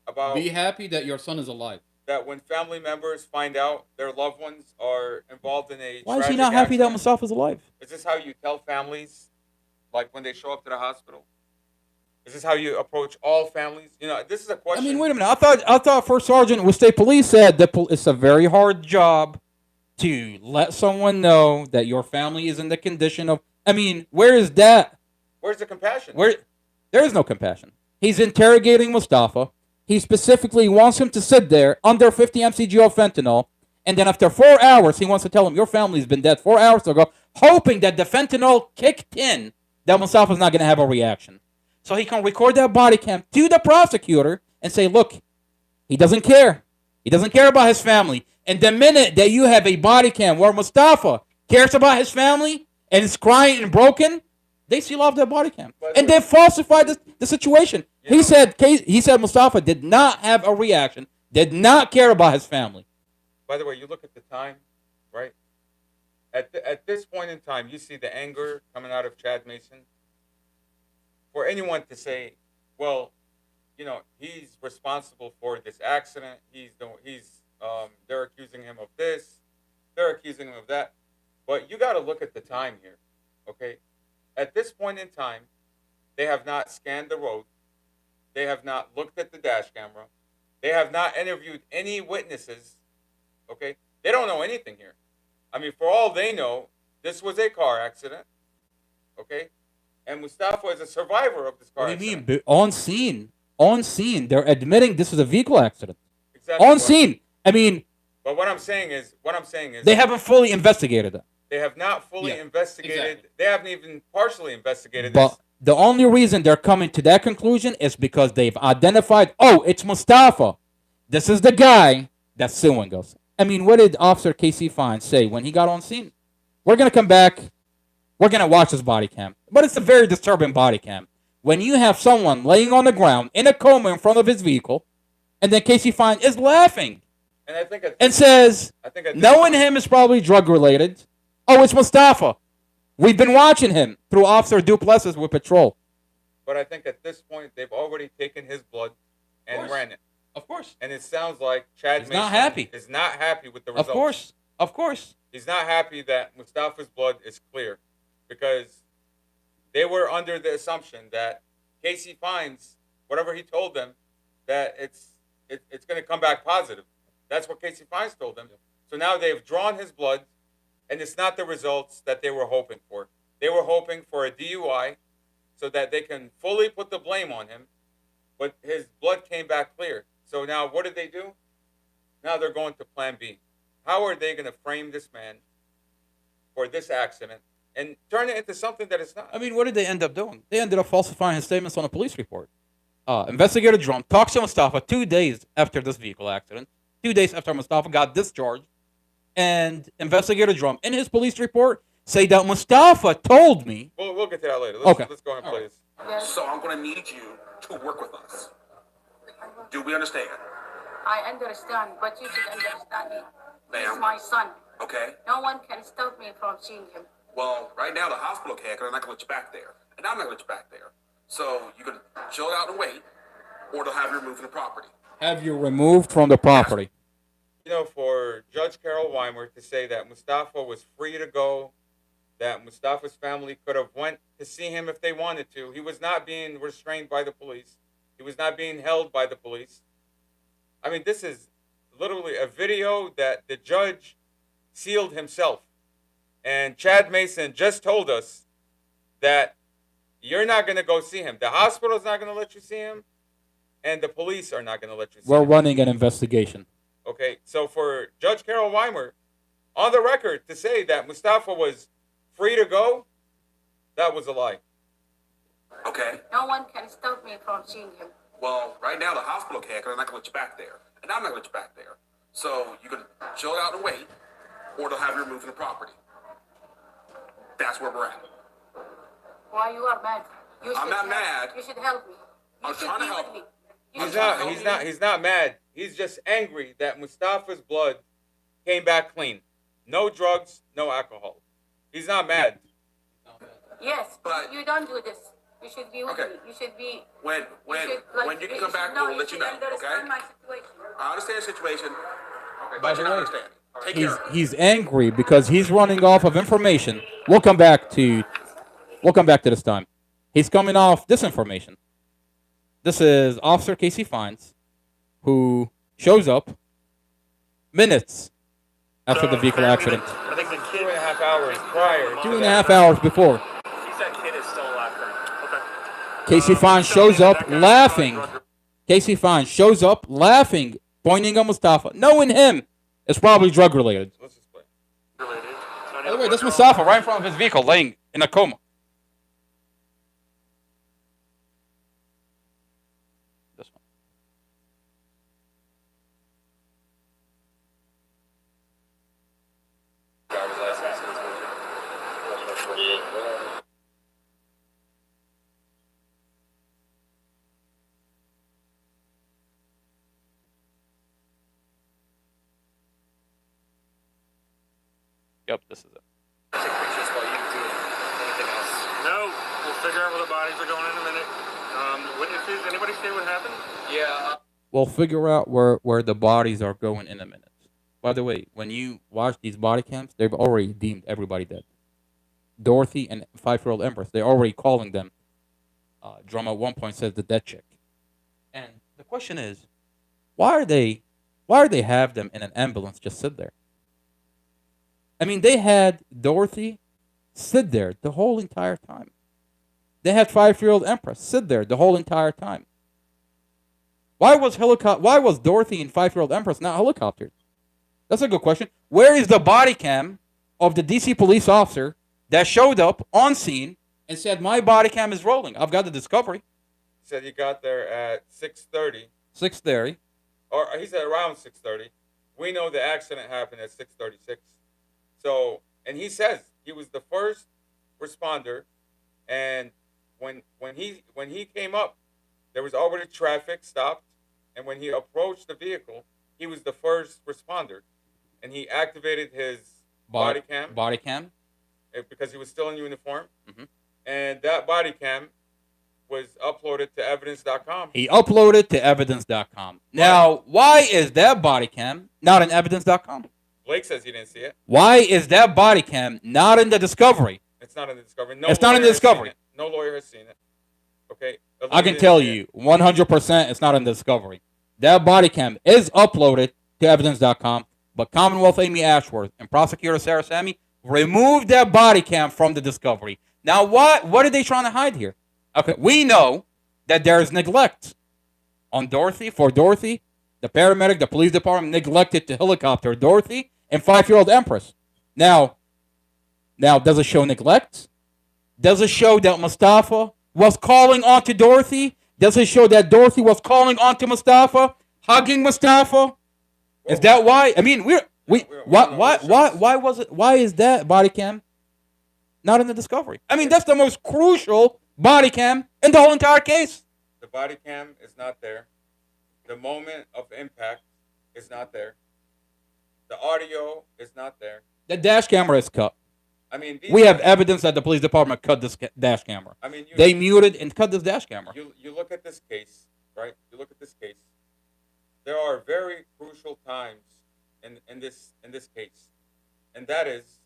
about Be happy that your son is alive. that when family members find out their loved ones are involved in a Why is he tragic not happy that accident? Mustafa's alive? Is this how you tell families, like when they show up to the hospital? Is this how you approach all families? You know, this is a I question. mean, wait a minute. I thought First Sergeant with State Police said that it's a very hard job to let someone know that your family is in the condition of. I mean, where is that? Where's the compassion? Where there is no compassion. He's interrogating Mustafa. He specifically wants him to sit there under 50 mcg of fentanyl, and then after 4 hours, he wants to tell him your family's been dead 4 hours ago, hoping that the fentanyl kicked in, that Mustafa's not going to have a reaction. So he can record that body cam to the prosecutor and say, look, he doesn't care. He doesn't care about his family. And the minute that you have a body cam where Mustafa cares about his family and is crying and broken, they seal off that body cam. And they falsified the situation. He said Mustafa did not have a reaction, did not care about his family. By the way, you look at the time, right? At this point in time, you see the anger coming out of Chad Mason. For anyone to say, well, you know, he's responsible for this accident. They're accusing him of this. They're accusing him of that. But you got to look at the time here, okay? At this point in time, they have not scanned the road. They have not looked at the dash camera. They have not interviewed any witnesses, okay? They don't know anything here. I mean, for all they know, this was a car accident, okay? And Mustafa is a survivor of this car What do you accident. mean? On scene, they're admitting this is a vehicle accident. Exactly On what- scene. I mean, But what I'm saying is, they haven't fully investigated it. they have not fully Yeah, investigated. exactly. They haven't even partially investigated But this. the only reason they're coming to that conclusion is because they've identified, oh, it's Mustafa. This is the guy that's suing us. I mean, what did Officer Casey Fine say when he got on scene? We're going to come back. We're going to watch this body cam. But it's a very disturbing body cam. When you have someone laying on the ground in a coma in front of his vehicle, and then Casey Fine is laughing And I think and says, I think at this knowing point- him is probably drug related. Oh, it's Mustafa. We've been watching him through Officer Duplessis with patrol. But I think at this point they've already taken his blood and course. ran it. Of course. And it sounds like Chad He's Mason not happy. is not happy with the results. Of course. Of course. He's not happy that Mustafa's blood is clear because they were under the assumption that Casey finds whatever he told them that it's going to come back positive. That's what Casey Fines told them. So now they've drawn his blood, and it's not the results that they were hoping for. They were hoping for a DUI so that they can fully put the blame on him, but his blood came back clear. So now what did they do? Now they're going to plan B. How are they going to frame this man for this accident and turn it into something that it's not? I mean, what did they end up doing? They ended up falsifying his statements on a police report. Investigator Drum talks to Mustafa 2 days after this vehicle accident, 2 days after Mustafa got discharged, and Investigator Drum, in his police report, say that Mustafa told me. We'll get to that later. Okay. Let's go ahead and play this. So I'm gonna need you to work with us. Do we understand? I understand, but you should understand me. He's Ma'am. my son. Okay. No one can stop me from seeing him. Well, right now the hospital can't, because they're not going to let you back there. And I'm not going to let you back there. So you can chill out and wait, or they'll have you removed from the property. Have you removed from the property? You know, for Judge Carol Weimer to say that Mustafa was free to go, that Mustafa's family could have went to see him if they wanted to. He was not being restrained by the police. He was not being held by the police. I mean, this is literally a video that the judge sealed himself. And Chad Mason just told us that you're not going to go see him. The hospital's not going to let you see him, and the police are not going to let you see We're him. running an investigation. Okay, so for Judge Carol Weimer, on the record, to say that Mustafa was free to go, that was a lie. Okay. No one can stop me from seeing him. Well, right now the hospital can't, because they're not going to let you back there. And I'm not going to let you back there. So you can chill out and wait, or they'll have you removed from the property. That's where we're at. Why you are mad? You I'm should not help- mad. You should help me. You I'm should trying to be help. with me. You He's should not. be He's with not. me. He's not mad. He's just angry that Mustafa's blood came back clean. No drugs, no alcohol. He's not mad. Yes, But- you don't do this. You should be with Okay. me. You should be. When you can come back, we'll let you know. should understand Okay. my situation. I understand the situation, By but the you're not way, understanding. Take care. He's angry because he's running off of information. We'll come back to this time. He's coming off this information. This is Officer Casey Fines, who shows up minutes after the vehicle accident. I think the kid. 2.5 hours prior. to 2.5 that. hours before. He said kid is still alive. Okay. Casey Fines shows up laughing. Casey Fines shows up laughing, pointing at Mustafa, knowing him is probably drug related. Let's just play. Related. By the way, this Mustafa right in front of his vehicle, laying in a coma. This one. Yep, this is it. No, we'll figure out where the bodies are going in a minute. Witnesses, anybody see what happened? Yeah. We'll figure out where the bodies are going in a minute. By the way, when you watch these body cams, they've already deemed everybody dead. Dorothy and 5-year-old Empress, they're already calling them. Drum at one point says the dead chick. And the question is, why do they have them in an ambulance just sit there? I mean, they had Dorothy sit there the whole entire time. They had 5-year-old Empress sit there the whole entire time. Why was Dorothy and 5-year-old Empress not helicoptered? That's a good question. Where is the body cam of the DC police officer that showed up on scene and said, my body cam is rolling? I've got the discovery. He said he got there at 6:30. 6:30. Or he said around 6:30. We know the accident happened at 6:36. So, and he says he was the first responder, and when he came up, there was already traffic stopped, and when he approached the vehicle, he was the first responder, and he activated his body cam Body cam. because he was still in uniform, Mhm. and that body cam was uploaded to evidence.com. He uploaded to evidence.com. Now, why is that body cam not in evidence.com? Blake says he didn't see it. Why is that body cam not in the discovery? It's not in the discovery. No, It's not in lawyer the has seen discovery. it. No lawyer has seen it. Okay. I can tell you 100% it's not in the discovery. That body cam is uploaded to evidence.com, but Commonwealth Amy Ashworth and Prosecutor Sarah Sammy removed that body cam from the discovery. Now, what are they trying to hide here? Okay, we know that there is neglect on Dorothy. For Dorothy, the paramedic, the police department neglected to helicopter Dorothy and 5-year-old Empress. Now, does it show neglect? Does it show that Mustafa was calling onto Dorothy? Does it show that Dorothy was calling onto Mustafa, hugging Mustafa? Is that why? I mean, why is that body cam not in the discovery? I mean, that's the most crucial body cam in the whole entire case. The body cam is not there. The moment of impact is not there. The audio is not there. The dash camera is cut. I mean, We have evidence that the police department cut this dash camera. I mean, They muted and cut this dash camera. you look at this case, right? You look at this case. There are very crucial times in this case, and that is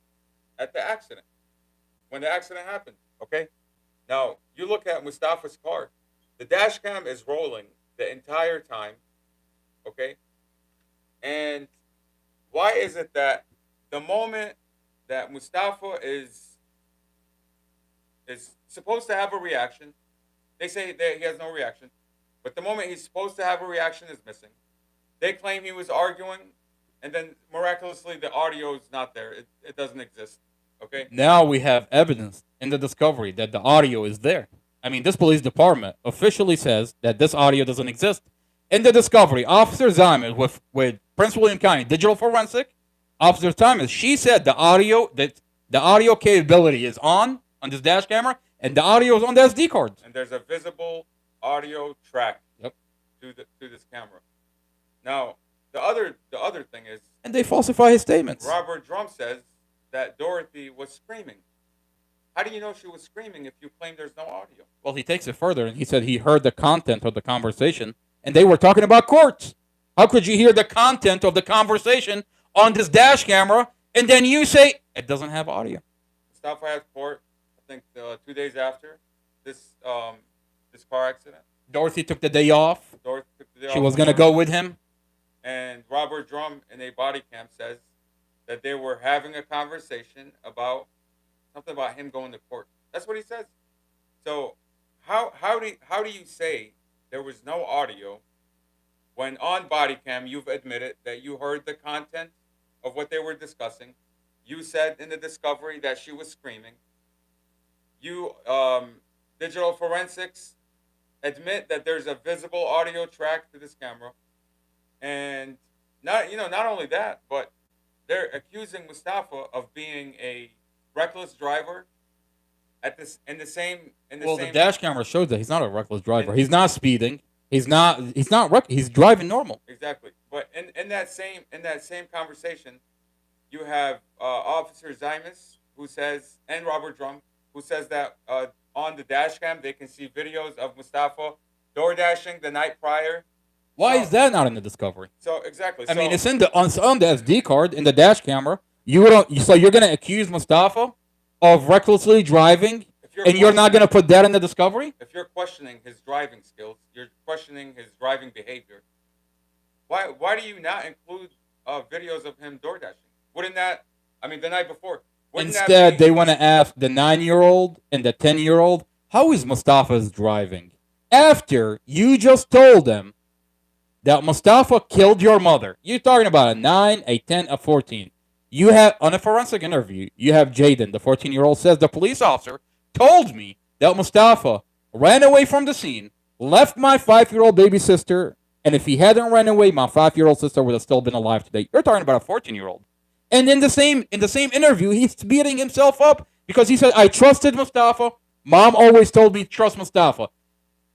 at the accident, when the accident happened. Okay, now you look at Mustafa's car. The dash cam is rolling the entire time. Okay, and why is it that the moment that Mustafa is supposed to have a reaction, they say that he has no reaction, but the moment he's supposed to have a reaction is missing. They claim he was arguing, and then miraculously the audio is not there. It doesn't exist. Okay. Now we have evidence in the discovery that the audio is there. I mean, this police department officially says that this audio doesn't exist. In the discovery, Officer Zyman with Prince William County Digital Forensic, Officer Zyman, she said the audio capability is on this dash camera, and the audio is on the SD cards. And there's a visible audio track. Yep. To this camera. Now, the other thing is, And they falsify his statements. Robert Drum says that Dorothy was screaming. How do you know she was screaming if you claim there's no audio? Well, he takes it further, and he said he heard the content of the conversation, and they were talking about courts. How could you hear the content of the conversation on this dash camera, and then you say it doesn't have audio? Mustafa had court, I think 2 days after this car accident. Dorothy took the day off. Dorothy took the day She off was from going to work. go with him. And Robert Drum in a body cam says that they were having a conversation about something about him going to court. That's what he says. So how do you say there was no audio when on body cam you've admitted that you heard the content of what they were discussing? You said in the discovery that she was screaming. You digital forensics admit that there's a visible audio track to this camera. And not only that, but they're accusing Mustafa of being a reckless driver The dash camera shows that he's not a reckless driver. He's not speeding. He's driving normal. Exactly. But in that same conversation, you have Officer Zymus who says, and Robert Drum, who says that on the dash cam they can see videos of Mustafa door dashing the night prior. Why is that not in the discovery? So exactly. I mean, it's on the SD card in the dash camera. So you're gonna accuse Mustafa of recklessly driving, and you're not gonna put that in the discovery? If you're questioning his driving skills, you're questioning his driving behavior. Why do you not include videos of him door dashing? Wouldn't that? I mean, the night before. Instead, they want to ask the 9-year-old and the 10-year-old, how is Mustafa's driving? After you just told them that Mustafa killed your mother. You're talking about a 9, a 10, a 14. You have, on a forensic interview, you have Jaden, the 14-year-old, says the police officer told me that Mustafa ran away from the scene, left my 5-year-old baby sister, and if he hadn't ran away, my 5-year-old sister would have still been alive today. You're talking about a 14-year-old. And in the same interview, he's beating himself up because he said, I trusted Mustafa. Mom always told me trust Mustafa.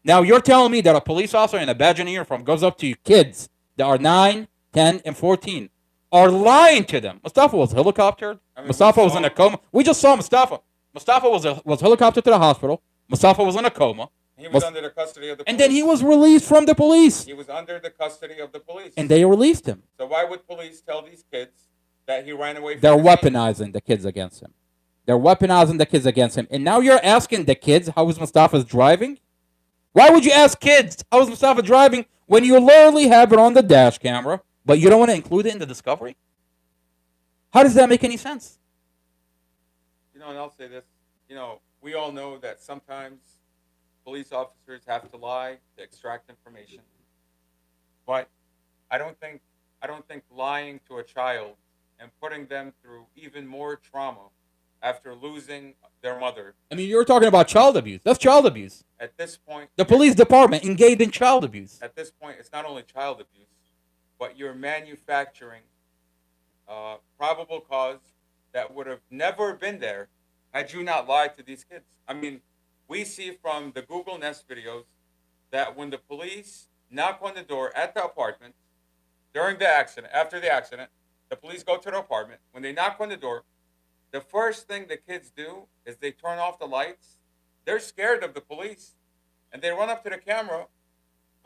Now you're telling me that a police officer in a badge and uniform goes up to kids that are 9, 10, and 14, are lying to them. Mustafa was helicoptered. Mustafa was in a coma. We just saw Mustafa. Mustafa was helicoptered to the hospital. Mustafa was in a coma. He was under the custody of the police. And then he was released from the police. He was under the custody of the police. And they released him. So why would police tell these kids that he ran away from They're the weaponizing the kids against him. They're weaponizing the kids against him. And now you're asking the kids how is Mustafa's driving? Why would you ask kids how is Mustafa driving when you literally have it on the dash camera, but you don't want to include it in the discovery? How does that make any sense? And I'll say this. We all know that sometimes police officers have to lie to extract information. But I don't think lying to a child and putting them through even more trauma after losing their mother. I mean, you're talking about child abuse. That's child abuse. At this point, the police department engaged in child abuse. At this point, it's not only child abuse, but you're manufacturing probable cause that would have never been there had you not lied to these kids. I mean, we see from the Google Nest videos that when the police knock on the door at the apartment during the accident, after the accident, the police go to the apartment. When they knock on the door, the first thing the kids do is they turn off the lights. They're scared of the police, and they run up to the camera,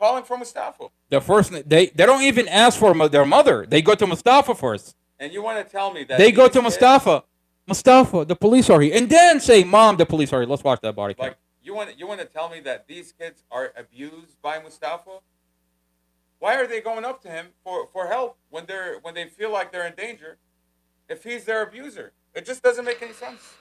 calling for Mustafa. The first they don't even ask for their mother. They go to Mustafa first. And you want to tell me that They go these to kids- Mustafa. Mustafa, the police are here, and then say, "Mom, the police are here." Let's watch that body cam. Like you want to tell me that these kids are abused by Mustafa? Why are they going up to him for help when they feel like they're in danger? If he's their abuser, it just doesn't make any sense.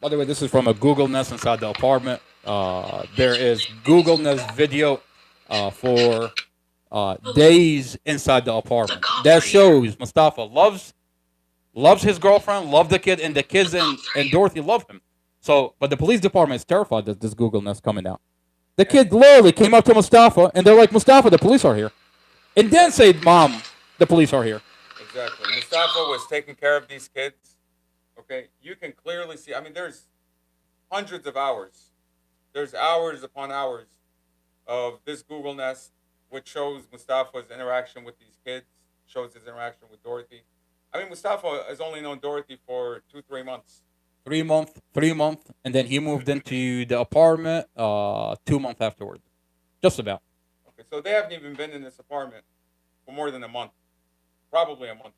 By the way, this is from a Google Nest inside the apartment. There is Google Nest video for days inside the apartment. That shows Mustafa loves his girlfriend, loves the kid, and the kids and Dorothy love him. So, but the police department is terrified that this Google Nest coming out. The kid literally came up to Mustafa, and they're like, "Mustafa, the police are here," and then said, "Mom, the police are here." Exactly. Mustafa was taking care of these kids. Okay, you can clearly see. I mean, there's hundreds of hours. There's hours upon hours of this Google Nest, which shows Mustafa's interaction with these kids, shows his interaction with Dorothy. I mean, Mustafa has only known Dorothy for 2-3 months. 3 month, and then he moved into the apartment 2 months afterwards, just about. Okay, so they haven't even been in this apartment for more than a month, probably a month,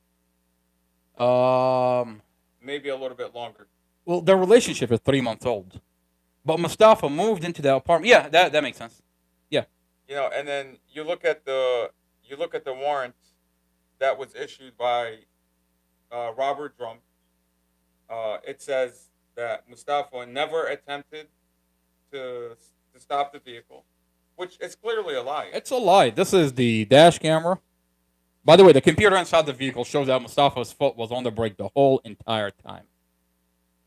maybe a little bit longer. Well, their relationship is 3 months old, but Mustafa moved into the apartment. Yeah, that makes sense. Yeah. You know, and then you look at the warrant that was issued by Robert Drum. It says that Mustafa never attempted to stop the vehicle, which is clearly a lie. It's a lie. This is the dash camera. By the way, the computer inside the vehicle shows that Mustafa's foot was on the brake the whole entire time.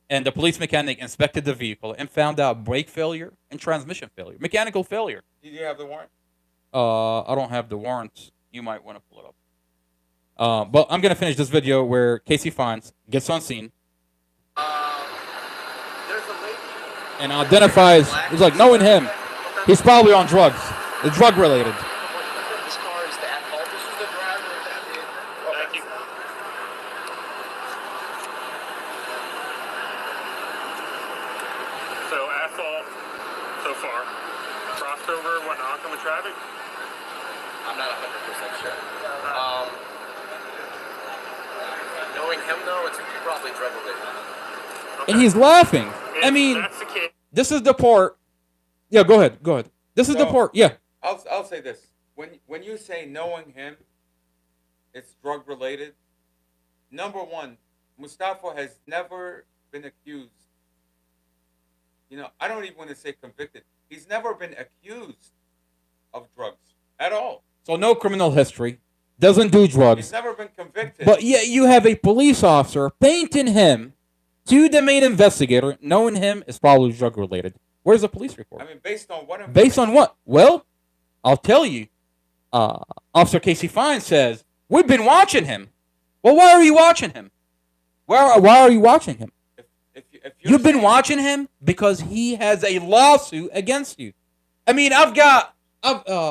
And the police mechanic inspected the vehicle and found out brake failure and transmission failure, mechanical failure. Did you have the warrant? I don't have the warrants. You might want to pull it up. But I'm going to finish this video where Casey Fines gets on scene and identifies, he's like, knowing him, he's probably on drugs. It's drug related. This car is the at-fault. This is the driver of that vehicle. Thank you. So asphalt so far. Crossed over, whatnot, on the traffic. I'm not 100% sure. Knowing him though, it's probably drug related. And he's laughing. I If mean, that's the case, this is the part. Yeah, go ahead. This is the So- part. Yeah. I'll say this: when you say knowing him, it's drug related. Number one, Mustafa has never been accused. You know, I don't even want to say convicted. He's never been accused of drugs at all. So no criminal history. Doesn't do drugs. He's never been convicted. But yet you have a police officer painting him to the main investigator, knowing him is probably drug related. Where's the police report? I mean, based on what? Based on what? Well, I'll tell you. Officer Casey Fine says, we've been watching him. Well, why are you watching him? Why are you watching him? If You've been watching him because he has a lawsuit against you. I mean,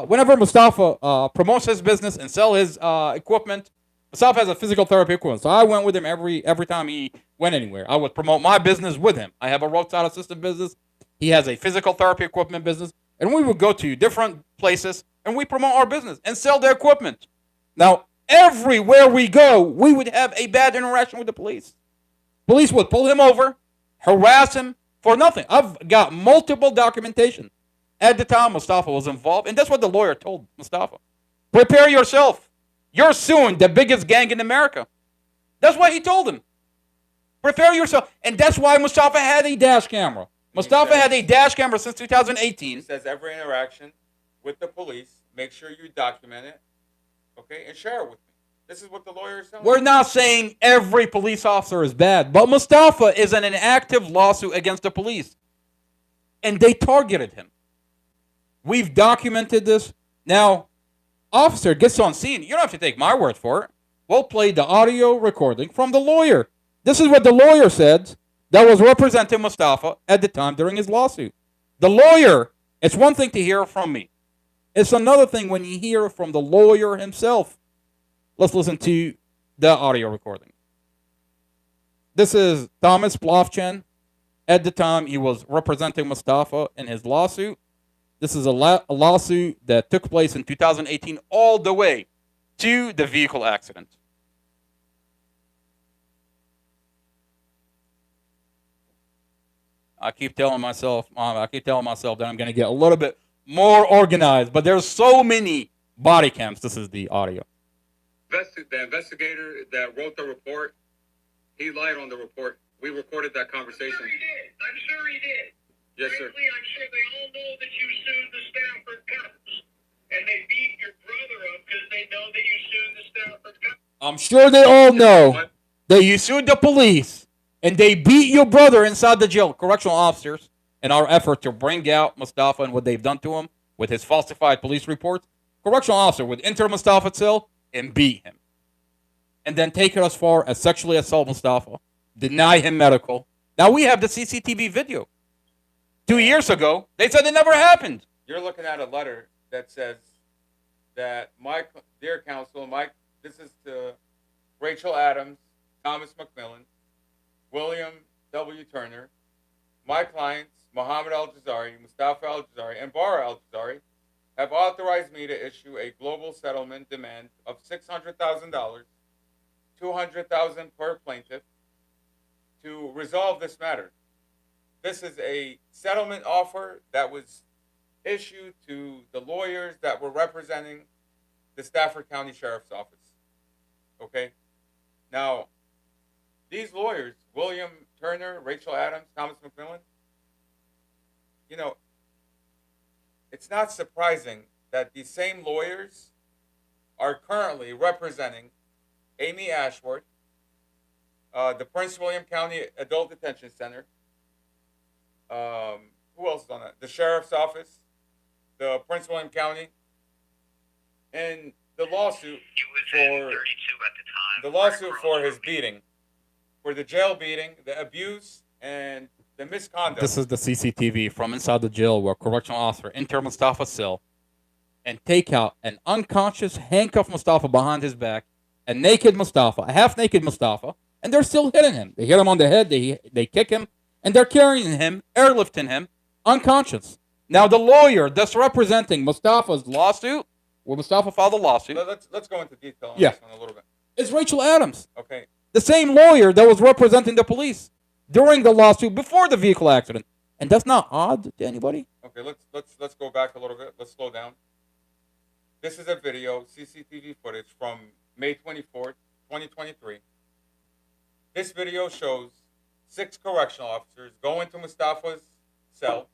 whenever Mustafa promotes his business and sell his equipment, Mustafa has a physical therapy equipment. So I went with him every time he went anywhere. I would promote my business with him. I have a roadside assistant business. He has a physical therapy equipment business. And we would go to different places and we promote our business and sell the equipment. Now, everywhere we go, we would have a bad interaction with the police. Police would pull him over, harass him for nothing. I've got multiple documentation. At the time, Mustafa was involved, and that's what the lawyer told Mustafa. Prepare yourself. You're suing the biggest gang in America. That's what he told him. Prepare yourself. And that's why Mustafa had a dash camera. Mustafa had a dash camera since He 2018. says every interaction with the police, make sure you document it, okay, and share it with me. This is what the lawyer is telling We're me. not saying every police officer is bad, but Mustafa is in an active lawsuit against the police. And they targeted him. We've documented this. Now, officer gets on scene. You don't have to take my word for it. We'll play the audio recording from the lawyer. This is what the lawyer said that was representing Mustafa at the time during his lawsuit. The lawyer, it's one thing to hear from me. It's another thing when you hear from the lawyer himself. Let's listen to the audio recording. This is Thomas Blovchan. At the time, he was representing Mustafa in his lawsuit. This is a lawsuit that took place in 2018 all the way to the vehicle accident. I keep telling myself that I'm going to get a little bit more organized, but there's so many body cams. This is the audio. The investigator that wrote the report, he lied on the report. We recorded that conversation. I'm sure he did. Yes, sir. Frankly, I'm sure they all know that you sued the Stafford cops. And they beat your brother up because they know that you sued the Stafford cops. I'm sure they all know that you sued the police and they beat your brother inside the jail. Correctional officers, in our effort to bring out Mustafa and what they've done to him with his falsified police reports, correctional officer would enter Mustafa's cell and beat him. And then take it as far as sexually assault Mustafa, deny him medical. Now we have the CCTV video. 2 years ago, they said it never happened. You're looking at a letter that says that my dear counsel, this is to Rachel Adams, Thomas McMillan, William W. Turner, my clients, Mohammed Al-Jazari, Mustafa Al-Jazari, and Bara Al-Jazari, have authorized me to issue a global settlement demand of $600,000, $200,000 per plaintiff, to resolve this matter. This is a settlement offer that was issued to the lawyers that were representing the Stafford County Sheriff's Office. Okay? Now, these lawyers, William Turner, Rachel Adams, Thomas McMillan, it's not surprising that these same lawyers are currently representing Amy Ashworth, the Prince William County Adult Detention Center. Who else is on that? The Sheriff's Office, the Prince William County, and the lawsuit for his beating, for the jail beating, the abuse, and the misconduct. This is the CCTV from inside the jail where correctional officer enter Mustafa's cell and take out an unconscious, handcuffed Mustafa behind his back, a naked Mustafa, a half-naked Mustafa, and they're still hitting him. They hit him on the head, they kick him, and they're carrying him, airlifting him, unconscious. Now, the lawyer that's representing Mustafa's lawsuit, where Mustafa filed a lawsuit. Let's go into detail on this one a little bit. It's Rachel Adams. Okay. The same lawyer that was representing the police during the lawsuit before the vehicle accident. And that's not odd to anybody. Okay, let's go back a little bit. Let's slow down. This is a video, CCTV footage from May 24th, 2023. This video shows 6 correctional officers go into Mustafa's cell,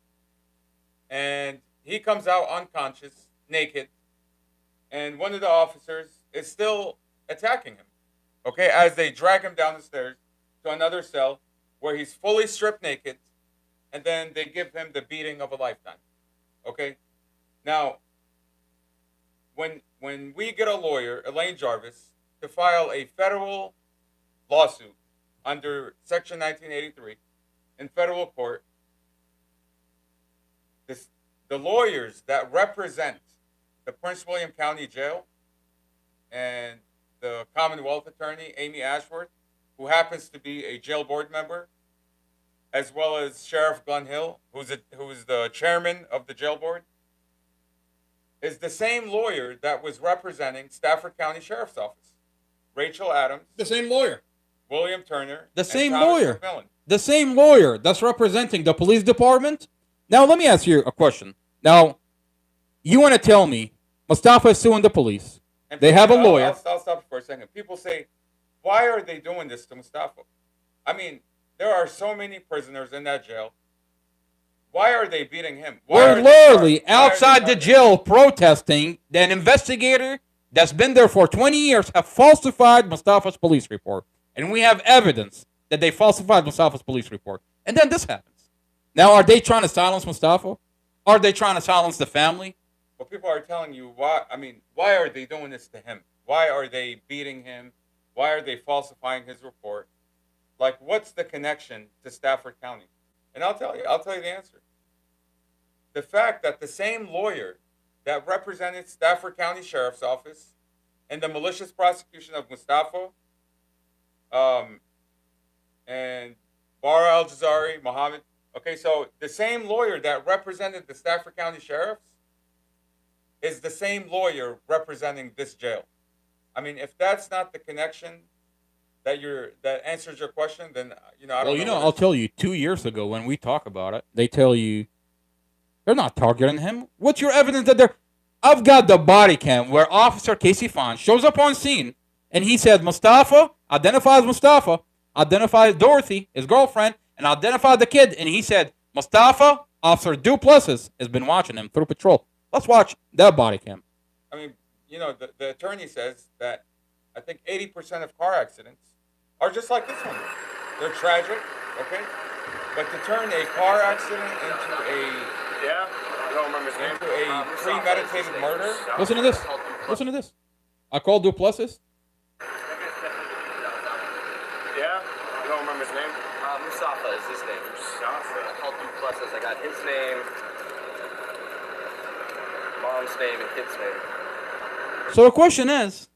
and he comes out unconscious, naked, and one of the officers is still attacking him, okay, as they drag him down the stairs to another cell where he's fully stripped naked, and then they give him the beating of a lifetime, okay? Now, when we get a lawyer, Elaine Jarvis, to file a federal lawsuit under Section 1983 in federal court, the lawyers that represent the Prince William County Jail and the Commonwealth Attorney, Amy Ashworth, who happens to be a jail board member, as well as Sheriff Glenn Hill, who is the chairman of the jail board, is the same lawyer that was representing Stafford County Sheriff's Office. Rachel Adams. The same lawyer. William Turner. The same Thomas lawyer. McMillan. The same lawyer that's representing the police department. Now, let me ask you a question. Now, you want to tell me Mustafa is suing the police. And they have a lawyer. I'll stop for a second. People say, why are they doing this to Mustafa? I mean, there are so many prisoners in that jail. Why are they beating him? We're literally outside the jail protesting that an investigator that's been there for 20 years have falsified Mustafa's police report. And we have evidence that they falsified Mustafa's police report. And then this happens. Now, are they trying to silence Mustafa? Are they trying to silence the family? Well, people are telling you why. I mean, why are they doing this to him? Why are they beating him? Why are they falsifying his report? Like, what's the connection to Stafford County? And I'll tell you the answer. The fact that the same lawyer that represented Stafford County Sheriff's Office in the malicious prosecution of Mustafa and Bara Al-Jazari, Mohammed. Okay, so the same lawyer that represented the Stafford County Sheriffs is the same lawyer representing this jail. I mean, if that's not the connection that answers your question, then I don't know. I'll tell you. 2 years ago, when we talk about it, they tell you they're not targeting him. What's your evidence that they're? I've got the body cam where Officer Casey Fine shows up on scene, and he said Mustafa identifies Dorothy, his girlfriend, and identified the kid, and he said Mustafa, Officer Duplessis has been watching him through patrol. Let's watch that body cam. I mean, the attorney says that I think 80% of car accidents are just like this one. They're tragic, okay? But to turn a car accident into I don't remember his name. Premeditated murder. Listen to this. Listen to this. I called Duplessis. Yeah, I don't remember his name. Mustafa is his name. I called Duplessis. I got his name, mom's name, and kid's name. So the question is,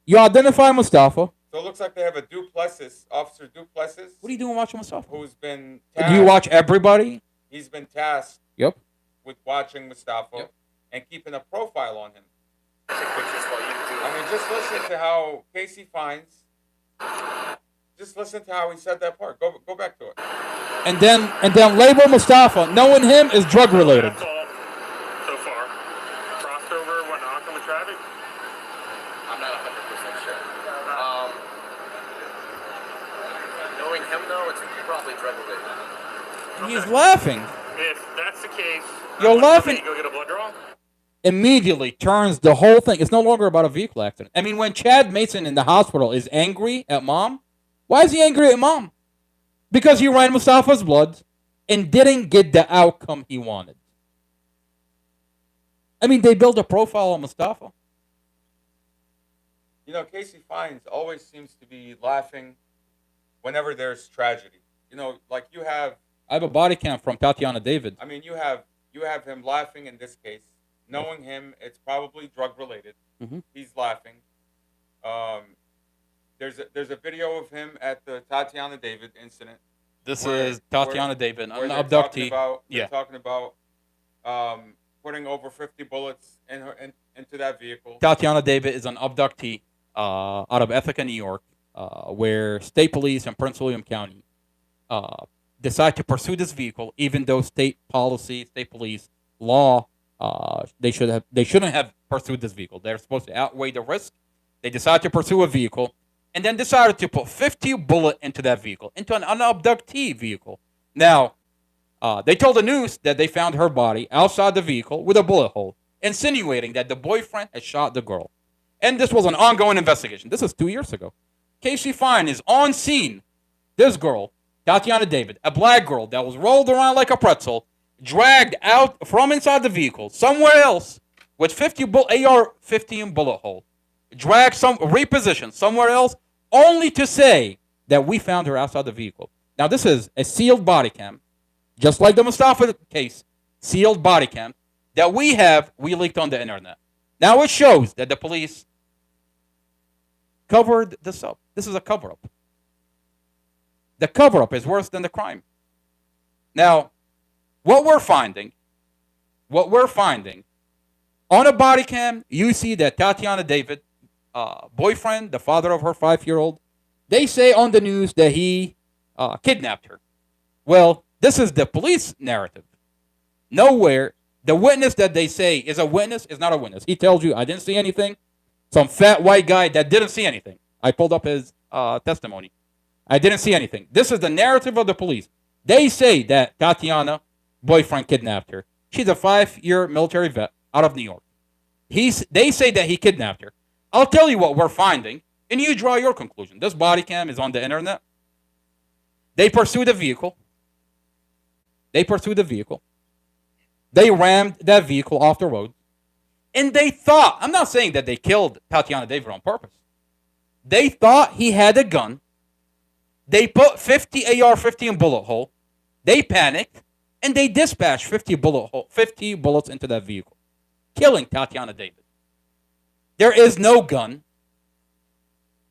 you identify Mustafa. So it looks like they have a Duplessis, Officer Duplessis. What are you doing watching Mustafa? Who's been tasked, do you watch everybody? He's been tasked with watching Mustafa and keeping a profile on him. I mean, just listen to how Casey finds. Just listen to how he said that part. Go back to it. And then label Mustafa, knowing him is drug related. That's all so far. Crossover, whatnot, on the traffic? I'm not 100% sure. Knowing him, though, it's probably drug related. He's laughing. If that's the case, you're laughing. Go get a blood draw? Immediately turns the whole thing. It's no longer about a vehicle accident. I mean, when Chad Mason in the hospital is angry at mom, why is he angry at mom? Because he ran Mustafa's blood and didn't get the outcome he wanted. I mean, they built a profile on Mustafa. Casey Fines always seems to be laughing whenever there's tragedy. Like you have. I have a body cam from Tatiana David. I mean, you have him laughing in this case. Knowing him, it's probably drug related. Mm-hmm. He's laughing. There's a video of him at the Tatiana David incident. This is Tatiana David, an they're abductee. They're talking about putting over 50 bullets into that vehicle. Tatiana David is an abductee out of Ithaca, New York, where state police in Prince William County decide to pursue this vehicle, even though state policy, state police law, they shouldn't have pursued this vehicle. They're supposed to outweigh the risk. They decide to pursue a vehicle, and then decided to put 50 bullets into that vehicle, into an abductee vehicle. Now, they told the news that they found her body outside the vehicle with a bullet hole, insinuating that the boyfriend had shot the girl. And this was an ongoing investigation. This is 2 years ago. Casey Fine is on scene. This girl, Tatiana David, a black girl that was rolled around like a pretzel, dragged out from inside the vehicle somewhere else with 50 AR-15 bullet hole, dragged repositioned somewhere else, only to say that we found her outside the vehicle. Now, this is a sealed body cam, just like the Mustafa case, sealed body cam that we leaked on the internet. Now it shows that the police covered this up. This is a cover-up. The cover-up is worse than the crime. Now, what we're finding on a body cam, you see that Tatiana David, boyfriend, the father of her 5-year-old, they say on the news that he kidnapped her. Well, this is the police narrative. Nowhere, the witness that they say is a witness is not a witness. He tells you, I didn't see anything. Some fat white guy that didn't see anything. I pulled up his testimony. I didn't see anything. This is the narrative of the police. They say that Tatiana, boyfriend, kidnapped her. She's a 5-year military vet out of New York. They say that he kidnapped her. I'll tell you what we're finding, and you draw your conclusion. This body cam is on the internet. They pursued the vehicle. They rammed that vehicle off the road. And they thought, I'm not saying that they killed Tatiana David on purpose. They thought he had a gun They put 50 AR-15 bullet hole. They panicked, and they dispatched 50 bullets into that vehicle, killing Tatiana David. There is no gun.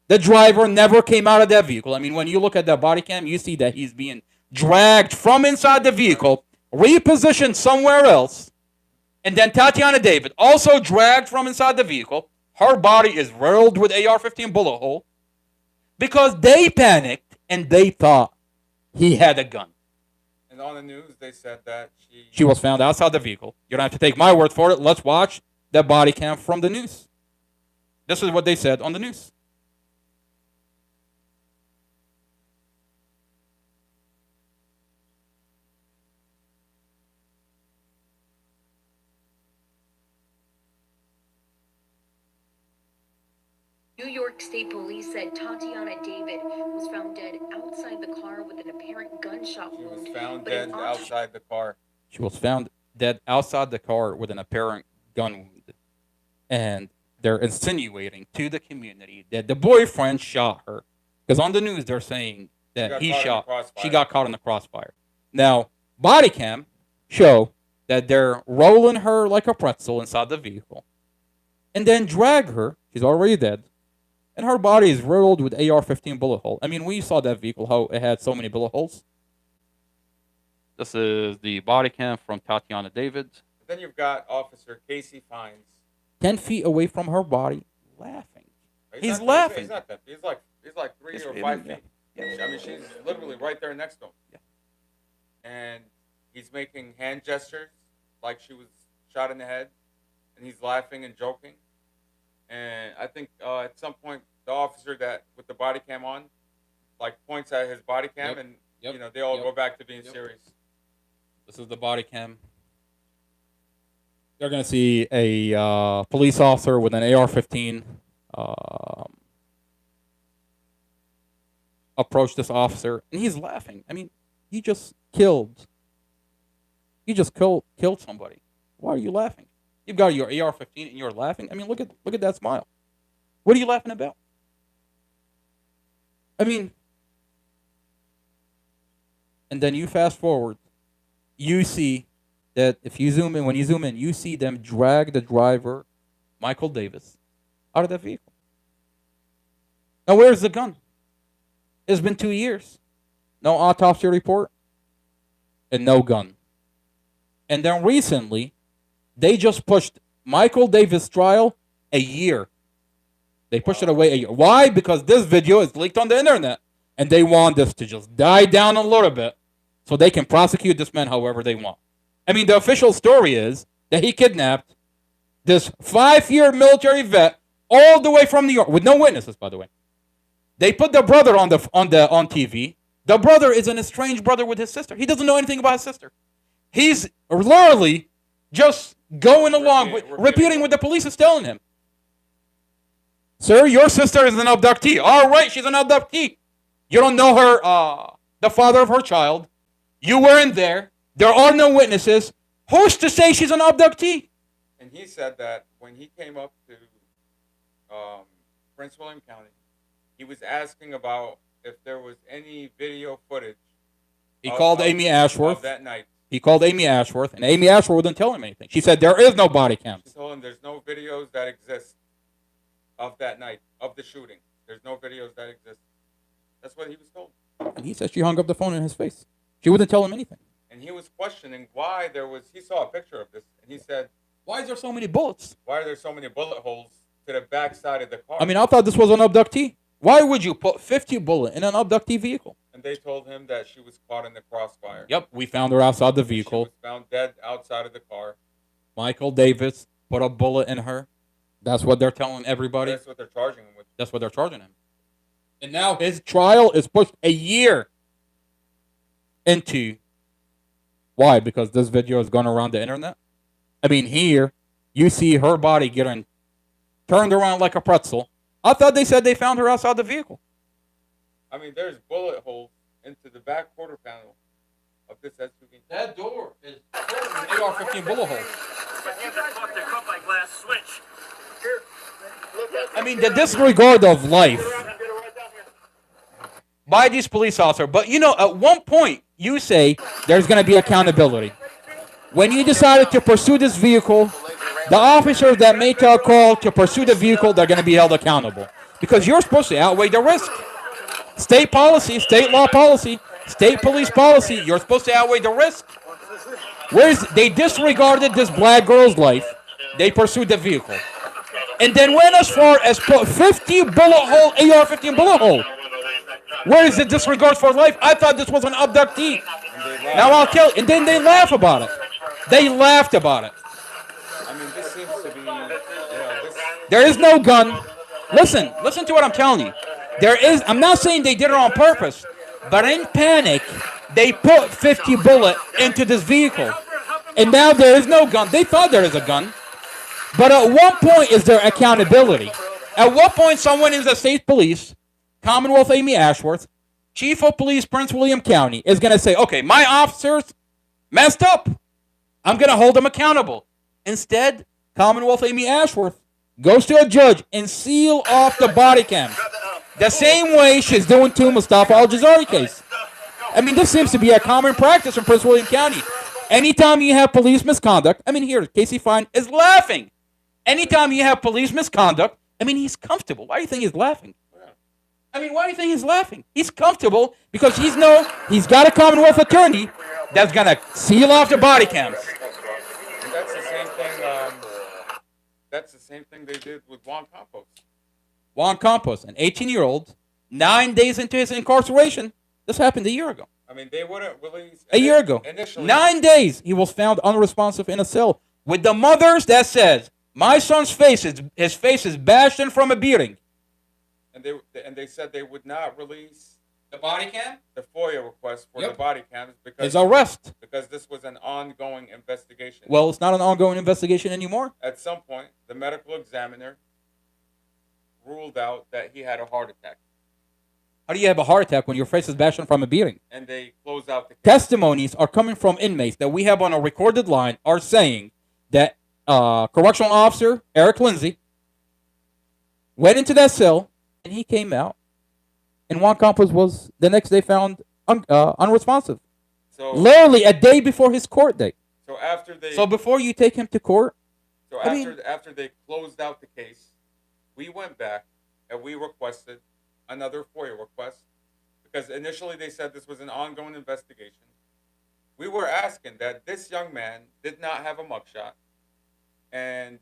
The driver never came out of that vehicle. I mean, when you look at that body cam, you see that he's being dragged from inside the vehicle, repositioned somewhere else, and then Tatiana David also dragged from inside the vehicle. Her body is riddled with AR-15 bullet hole because they panicked and they thought he had a gun. And on the news, they said that she was found outside the vehicle. You don't have to take my word for it. Let's watch the body cam from the news. This is what they said on the news. New York State Police said Tatiana David was found dead outside the car with an apparent gunshot wound. She was found dead outside the car. She was found dead outside the car with an apparent gun wound. And they're insinuating to the community that the boyfriend shot her. Because on the news, they're saying that she got caught in the crossfire. Now, body cam show that they're rolling her like a pretzel inside the vehicle. And then drag her. She's already dead. And her body is riddled with AR-15 bullet hole. I mean, we saw that vehicle, how it had so many bullet holes. This is the body cam from Tatiana David. Then you've got Officer Casey Fines. 10 feet away from her body, laughing. He's not, laughing. He's not that. He's like 3 or 5 feet. Yeah. I mean, she's literally right there next to him. Yeah. And he's making hand gestures like she was shot in the head. And he's laughing and joking. And I think at some point, the officer that with the body cam on, like points at his body cam, and you know they all go back to being serious. This is the body cam. They're gonna see a police officer with an AR-15 approach this officer, and he's laughing. I mean, he just killed somebody. Why are you laughing? You've got your AR-15 and you're laughing. I mean, look at that smile. What are you laughing about? I mean, and then you fast forward, you see that when you zoom in, you see them drag the driver, Michael Davis, out of that vehicle. Now, where's the gun? It's been 2 years. No autopsy report and no gun. And then recently, they just pushed Michael Davis' trial a year. They pushed it away a year. Why? Because this video is leaked on the internet. And they want this to just die down a little bit so they can prosecute this man however they want. I mean, the official story is that he kidnapped this 5-year military vet all the way from New York with no witnesses, by the way. They put the brother on TV. The brother is an estranged brother with his sister. He doesn't know anything about his sister. He's literally just going along, repeating what the police is telling him. Sir, your sister is an abductee. All right, she's an abductee. You don't know her, the father of her child. You weren't there. There are no witnesses. Who's to say she's an abductee? And he said that when he came up to Prince William County, he was asking about if there was any video footage. He called Amy Ashworth. Of that night. He called Amy Ashworth, and Amy Ashworth wouldn't tell him anything. She said there is no body cams. She told him there's no videos that exist of that night, of the shooting. There's no videos that exist. That's what he was told. And he said she hung up the phone in his face. She wouldn't tell him anything. And he was questioning why he saw a picture of this, and he said, why is there so many bullets? Why are there so many bullet holes to the backside of the car? I mean, I thought this was an abductee. Why would you put 50 bullets in an abductee vehicle? And they told him that she was caught in the crossfire. Yep, we found her outside the vehicle. She was found dead outside of the car. Michael Davis put a bullet in her. That's what they're telling everybody. That's what they're charging him with. That's what they're charging him. And now his trial is pushed a year into. Why? Because this video has gone around the internet. I mean, here you see her body getting turned around like a pretzel. I thought they said they found her outside the vehicle. I mean, there's bullet holes into the back quarter panel of this SUV. That door is full of AR-15 bullet holes. I mean, the disregard of life. by these police officers. But you know, at one point, you say there's going to be accountability. When you decided to pursue this vehicle, the officers that made a call to pursue the vehicle, they're going to be held accountable because you're supposed to outweigh the risk. State policy, state law policy, state police policy. You're supposed to outweigh the risk. They disregarded this black girl's life. They pursued the vehicle. And then went as far as put 50 bullet hole, AR-15 bullet hole. Where is the disregard for life? I thought this was an abductee. Now I'll tell you. And then they laugh about it. They laughed about it. I mean, this seems to be, There is no gun. Listen to what I'm telling you. I'm not saying they did it on purpose, but in panic, they put 50 bullets into this vehicle. And now there is no gun. They thought there is a gun. But at what point is there accountability? At what point someone in the state police, Commonwealth Amy Ashworth, Chief of Police Prince William County, is going to say, okay, my officers messed up. I'm going to hold them accountable. Instead, Commonwealth Amy Ashworth goes to a judge and seal off the body cam. The same way she's doing to Mustafa Al-Jazari case. I mean, this seems to be a common practice in Prince William County. Anytime you have police misconduct, I mean, here, Casey Fine is laughing. Anytime you have police misconduct, I mean, he's comfortable. Why do you think he's laughing? I mean, why do you think he's laughing? He's comfortable because he's got a Commonwealth attorney that's going to seal off the body cams. And that's the same thing. That's the same thing they did with Juan Campos. Juan Campos, an 18-year-old, 9 days into his incarceration. This happened a year ago. I mean, they wouldn't release. A year ago. Initially. 9 days, he was found unresponsive in a cell with the mothers that says, my son's face is bashed in from a beating. And they said they would not release the body cam, the FOIA request for the body cams because his arrest. Because this was an ongoing investigation. Well, it's not an ongoing investigation anymore. At some point, the medical examiner ruled out that he had a heart attack. How do you have a heart attack when your face is bashed in from a beating? And they closed out the case. Testimonies are coming from inmates that we have on a recorded line are saying that correctional officer Eric Lindsay went into that cell and he came out, and Juan Campos was the next day found unresponsive. So literally a day before his court date. So before you take him to court. So after they closed out the case, we went back and we requested another FOIA request because initially they said this was an ongoing investigation. We were asking that this young man did not have a mugshot, and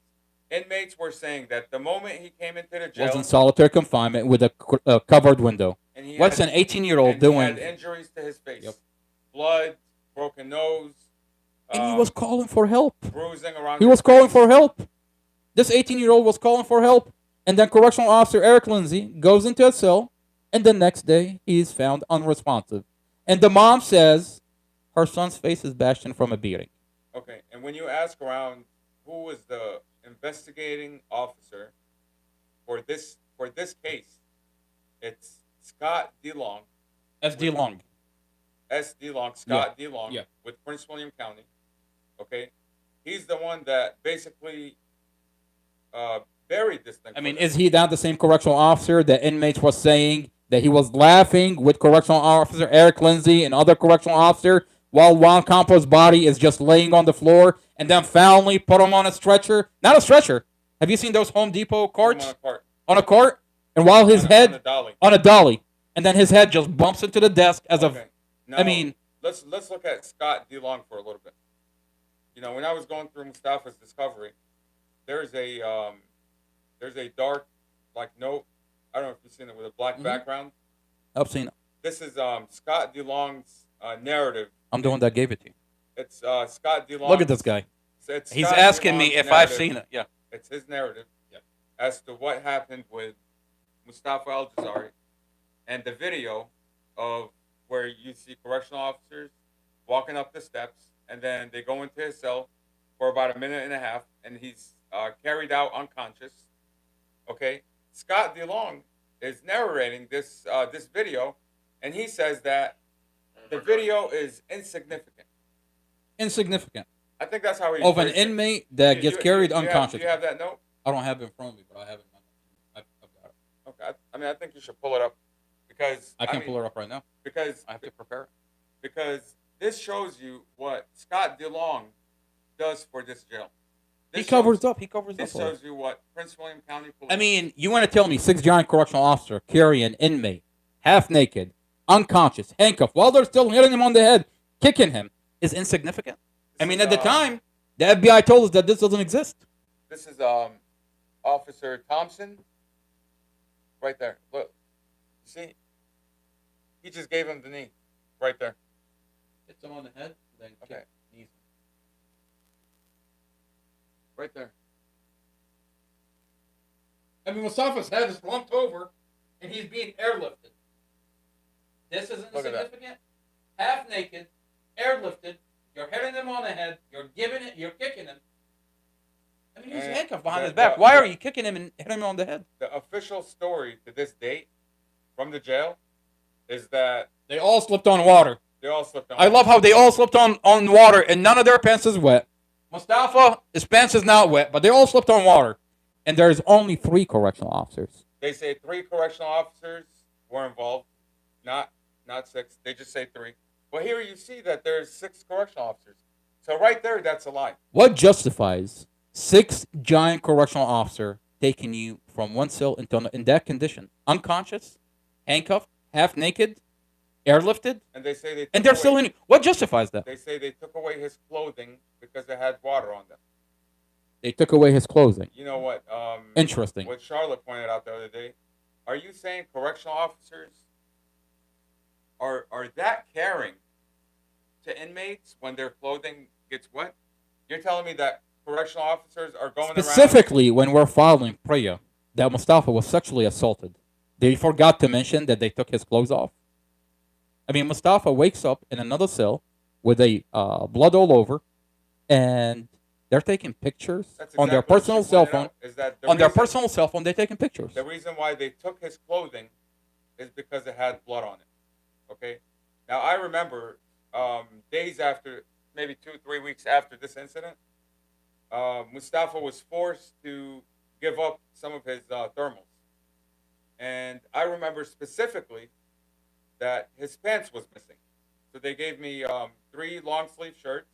inmates were saying that the moment he came into the jail, Was in solitary confinement with a covered window. What's an 18-year-old doing? He had injuries to his face, blood, broken nose, and he was calling for help. Bruising around. He was calling for help. This 18-year-old was calling for help. And then correctional officer Eric Lindsay goes into a cell, and the next day he is found unresponsive. And the mom says her son's face is bashed in from a beating. Okay, and when you ask around who was the investigating officer for this case, it's Scott DeLong. S.D. Long. S.D. Long, Scott DeLong with Prince William County. Okay, he's the one that basically buried this thing. I mean, is he not the same correctional officer that inmates was saying that he was laughing with correctional officer Eric Lindsay and other correctional officer while Juan Campos' body is just laying on the floor, and then finally put him on a stretcher? Not a stretcher. Have you seen those Home Depot carts? On a cart. And while his head on a dolly, and then his head just bumps into the desk as of. Now, I mean, let's look at Scott DeLong for a little bit. You know, when I was going through Mustafa's discovery, there's a dark, like, note. I don't know if you've seen it with a black background. I've seen it. This is Scott DeLong's narrative. I'm the one that gave it to you. It's Scott DeLong. Look at this guy. He's asking me if I've seen it. Yeah. It's his narrative as to what happened with Mustafa Al-Jazari, and the video of where you see correctional officers walking up the steps, and then they go into his cell for about a minute and a half, and he's carried out unconscious. Okay, Scott DeLong is narrating this video, and he says that the video is insignificant. Insignificant. I think that's how he of an inmate that gets carried unconscious. Do you have that note? I don't have it in front of me, but I have it. I've got it. Okay, I mean, I think you should pull it up Because I can't mean, pull her up right now. Because I have to prepare it. Because this shows you what Scott DeLong does for this jail. He covers up. He covers This up. shows you what Prince William County Police. I mean, you want to tell me 6 giant correctional officer carry an inmate, half naked, unconscious, handcuffed, while they're still hitting him on the head, kicking him, is insignificant? I mean, at the time, the FBI told us that this doesn't exist. This is Officer Thompson. Right there. Look. See? He just gave him the knee. Right there. Hits him on the head, then okay. Knees. Right there. I mean, Mustafa's head is slumped over, and he's being airlifted. This isn't insignificant. Half naked, airlifted. You're hitting him on the head. You're kicking him. I mean, he's handcuffed behind his back. Why are you kicking him and hitting him on the head? The official story to this date from the jail is that they all slipped on water. They all slipped on water. I love how they all slipped on water, and none of their pants is wet. Mustafa, his pants is not wet, but they all slipped on water. And there's only 3 correctional officers. They say 3 correctional officers were involved, not 6. They just say 3. But here you see that there's 6 correctional officers. So right there, that's a lie. What justifies 6 giant correctional officer taking you from one cell in that condition, unconscious, handcuffed, half naked, airlifted, and they say they're still in? What justifies that? They say they took away his clothing because it had water on them. They took away his clothing. You know what? Interesting. What Charlotte pointed out the other day. Are you saying correctional officers are that caring to inmates when their clothing gets wet? You're telling me that correctional officers are going specifically when we're filing PREA that Mustafa was sexually assaulted. They forgot to mention that they took his clothes off. I mean, Mustafa wakes up in another cell with a blood all over, and they're taking pictures on their personal cell phone. On their personal cell phone, they're taking pictures. The reason why they took his clothing is because it had blood on it. Okay? Now, I remember days after, maybe 2-3 weeks after this incident, Mustafa was forced to give up some of his thermals. And I remember specifically that his pants was missing. So they gave me 3 long sleeve shirts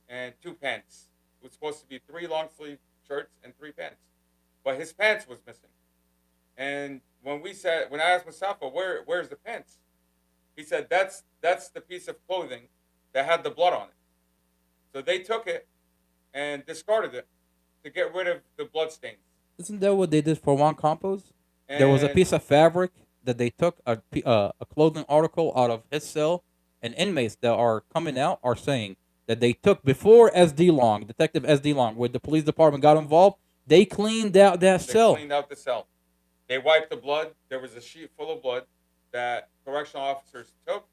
and 2 pants. It was supposed to be 3 long sleeve shirts and 3 pants. But his pants was missing. And when I asked Mustafa, where's the pants? He said, that's the piece of clothing that had the blood on it. So they took it and discarded it to get rid of the blood stains. Isn't that what they did for Juan Campos? There was a piece of fabric that they took, a clothing article out of his cell, and inmates that are coming out are saying that they took, before SD Long, Detective SD Long, with the police department got involved, they cleaned out that cell. They cleaned out the cell. They wiped the blood. There was a sheet full of blood that correctional officers took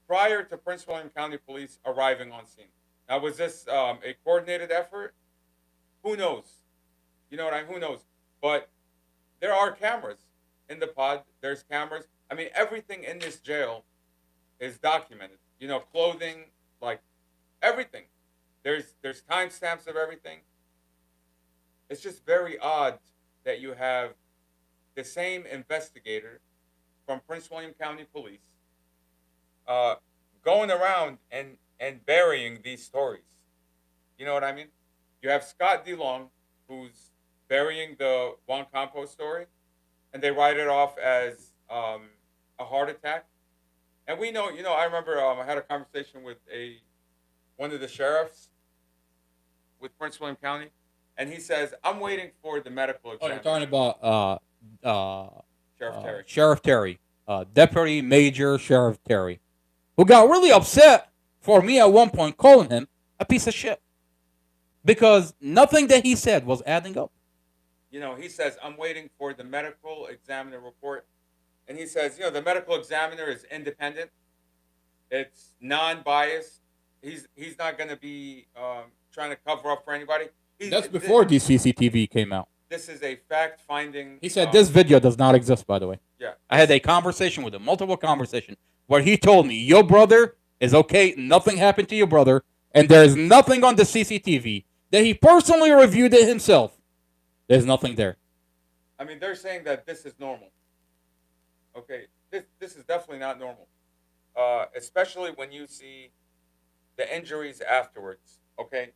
prior to Prince William County Police arriving on scene. Now, was this a coordinated effort? Who knows? You know what I mean? Who knows? But there are cameras in the pod. There's cameras. I mean, everything in this jail is documented. You know, clothing, like everything. There's timestamps of everything. It's just very odd that you have the same investigator from Prince William County Police going around and burying these stories. You know what I mean? You have Scott DeLong, who's burying the Juan Campos story, and they write it off as a heart attack. And we know, I remember I had a conversation with one of the sheriffs with Prince William County, and he says, I'm waiting for the medical exam. Oh, you're talking about Sheriff Terry. Sheriff Terry, Deputy Major Sheriff Terry, who got really upset for me at one point calling him a piece of shit because nothing that he said was adding up. He says, I'm waiting for the medical examiner report. And he says, the medical examiner is independent. It's non-biased. He's not going to be trying to cover up for anybody. That's before the CCTV came out. This is a fact-finding. He said this video does not exist, by the way. Yeah. I had a conversation with him, multiple conversation, where he told me, your brother is okay, nothing happened to your brother, and there's nothing on the CCTV that he personally reviewed it himself. There's nothing there. I mean, they're saying that this is normal. Okay, this is definitely not normal. Especially when you see the injuries afterwards. Okay,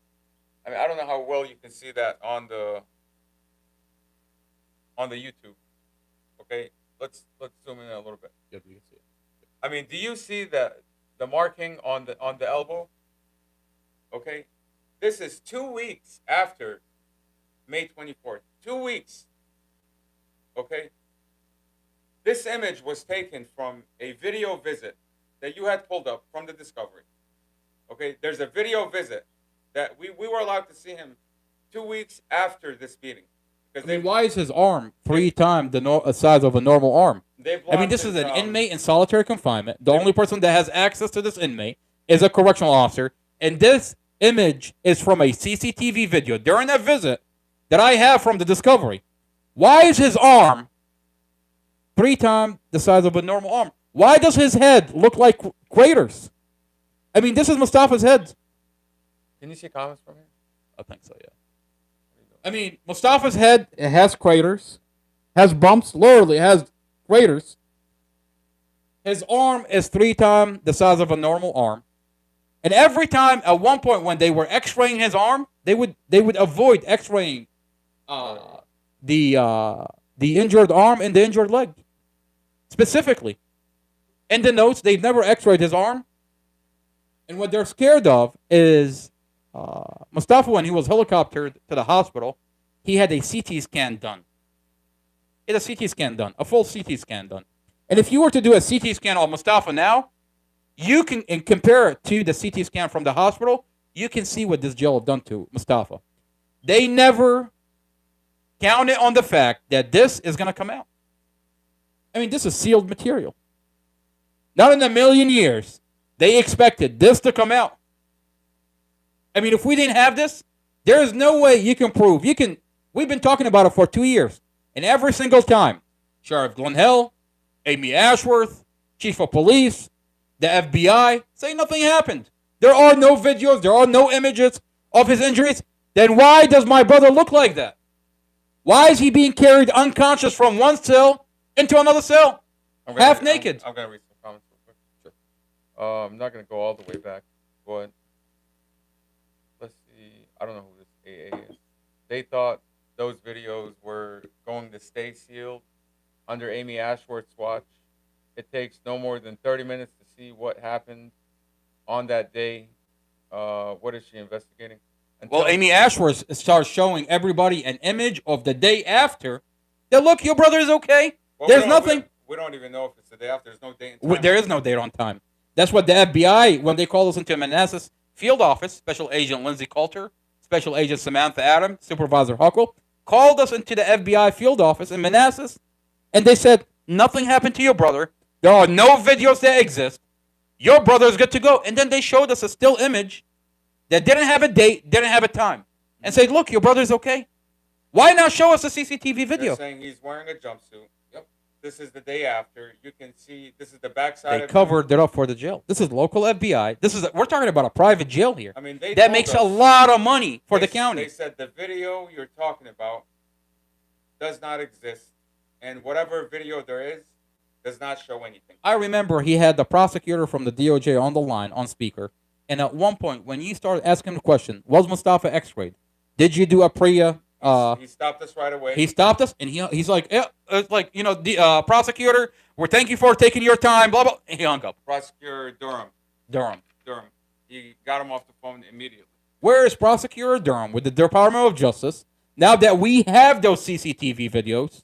I mean I don't know how well you can see that on the YouTube. Okay, let's zoom in a little bit. Yep, you can see it. I mean, do you see the marking on the elbow? Okay, this is 2 weeks after May 24th. 2 weeks. Okay. This image was taken from a video visit that you had pulled up from the Discovery. Okay, there's a video visit that we were allowed to see him 2 weeks after this beating. I mean, why is his arm 3 times the size of a normal arm? I mean, this is an inmate in solitary confinement. The only person that has access to this inmate is a correctional officer. And this image is from a CCTV video during that visit that I have from the Discovery. Why is his arm 3 times the size of a normal arm? Why does his head look like craters? I mean, this is Mustafa's head. Can you see comments from here? I think so, yeah. I mean, Mustafa's head, it has craters, has bumps, literally has craters. His arm is 3 times the size of a normal arm. And every time, at one point when they were x-raying his arm, they would avoid x-raying the injured arm and the injured leg. Specifically. In the notes, they've never x-rayed his arm. And what they're scared of is Mustafa, when he was helicoptered to the hospital, he had a CT scan done. He had a CT scan done, a full CT scan done. And if you were to do a CT scan on Mustafa now, you can and compare it to the CT scan from the hospital, you can see what this jail have done to Mustafa. They never counted on the fact that this is going to come out. I mean, this is sealed material. Not in a million years. They expected this to come out. I mean, if we didn't have this, there is no way you can prove. We've been talking about it for 2 years. And every single time, Sheriff Glenn Hill, Amy Ashworth, Chief of Police, the FBI, say nothing happened. There are no videos, there are no images of his injuries. Then why does my brother look like that? Why is he being carried unconscious from one cell into another cell? Half naked. I'm going to read some comments real quick. Sure. I'm not going to go all the way back, but let's see. I don't know who this AA is. They thought those videos were going to stay sealed under Amy Ashworth's watch. It takes no more than 30 minutes to see what happened on that day. What is she investigating? Well, Amy Ashworth starts showing everybody an image of the day after. That look, your brother is okay. Well, There's nothing. We don't even know if it's the day after. There's no date and time. There is no date on time. That's what the FBI, when they called us into Manassas field office, Special Agent Lindsay Coulter, Special Agent Samantha Adams, Supervisor Huckle, called us into the FBI field office in Manassas, and they said, nothing happened to your brother. There are no videos that exist. Your brother's good to go. And then they showed us a still image that didn't have a date, didn't have a time, and said, look, your brother's okay. Why not show us a CCTV video? They're saying he's wearing a jumpsuit. Yep. This is the day after. You can see, this is the backside They of covered it up for the jail. This is local FBI. We're talking about a private jail here. I mean, that makes a lot of money for the county. They said the video you're talking about does not exist, and whatever video there is does not show anything. I remember he had the prosecutor from the DOJ on the line, on speaker, and at one point, when you started asking the question, was Mustafa x-rayed? Did you do a PREA? He stopped us right away. He stopped us, and he's like, yeah, it's like, you know, the prosecutor, we're thank you for taking your time, blah, blah. And he hung up. Prosecutor Durham. He got him off the phone immediately. Where is Prosecutor Durham with the Department of Justice, now that we have those CCTV videos,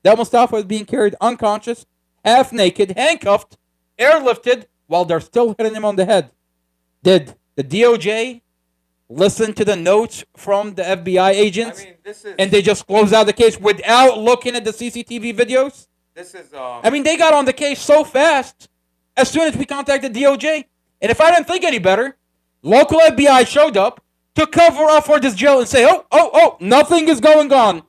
that Mustafa is being carried unconscious, half naked, handcuffed, airlifted, while they're still hitting him on the head? Did the DOJ listen to the notes from the FBI agents? I mean, and they just closed out the case without looking at the CCTV videos? I mean, they got on the case so fast as soon as we contacted DOJ. And if I didn't think any better, local FBI showed up to cover up for this jail and say, oh, nothing is going on.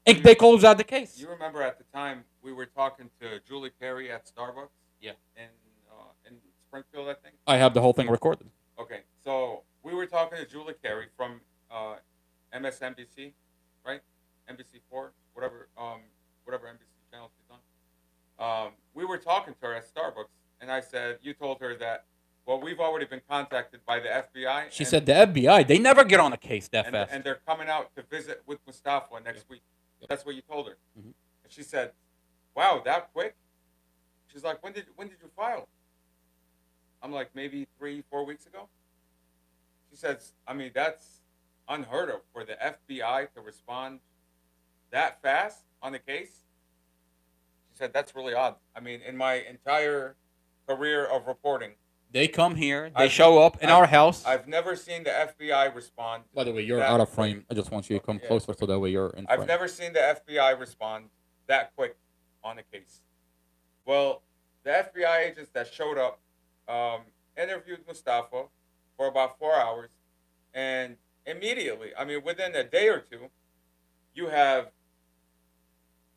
And they closed out the case. You remember at the time we were talking to Julie Carey at Starbucks? Yeah. In Springfield, I think? I have the whole thing recorded. Okay, so we were talking to Julie Carey from MSNBC, right? NBC4, whatever NBC channel she's on. we were talking to her at Starbucks, and I said, you told her that, well, we've already been contacted by the FBI. She said the FBI, they never get on a case that fast. And they're coming out to visit with Mustafa next week. That's what you told her. Mhm. And she said, wow, that quick? She's like, when did you file? I'm like, maybe 3-4 weeks ago. She says, I mean, that's unheard of for the FBI to respond that fast on the case. She said, that's really odd. I mean, in my entire career of reporting, They come here, they show up in our house. I've never seen the FBI respond. By the way, you're that out of quick. frame. I just want you to come closer so that way you're in frame. I've never seen the FBI respond that quick on a case. Well, the FBI agents that showed up interviewed Mustafa for about 4 hours, and immediately, I mean, within a day or two, you have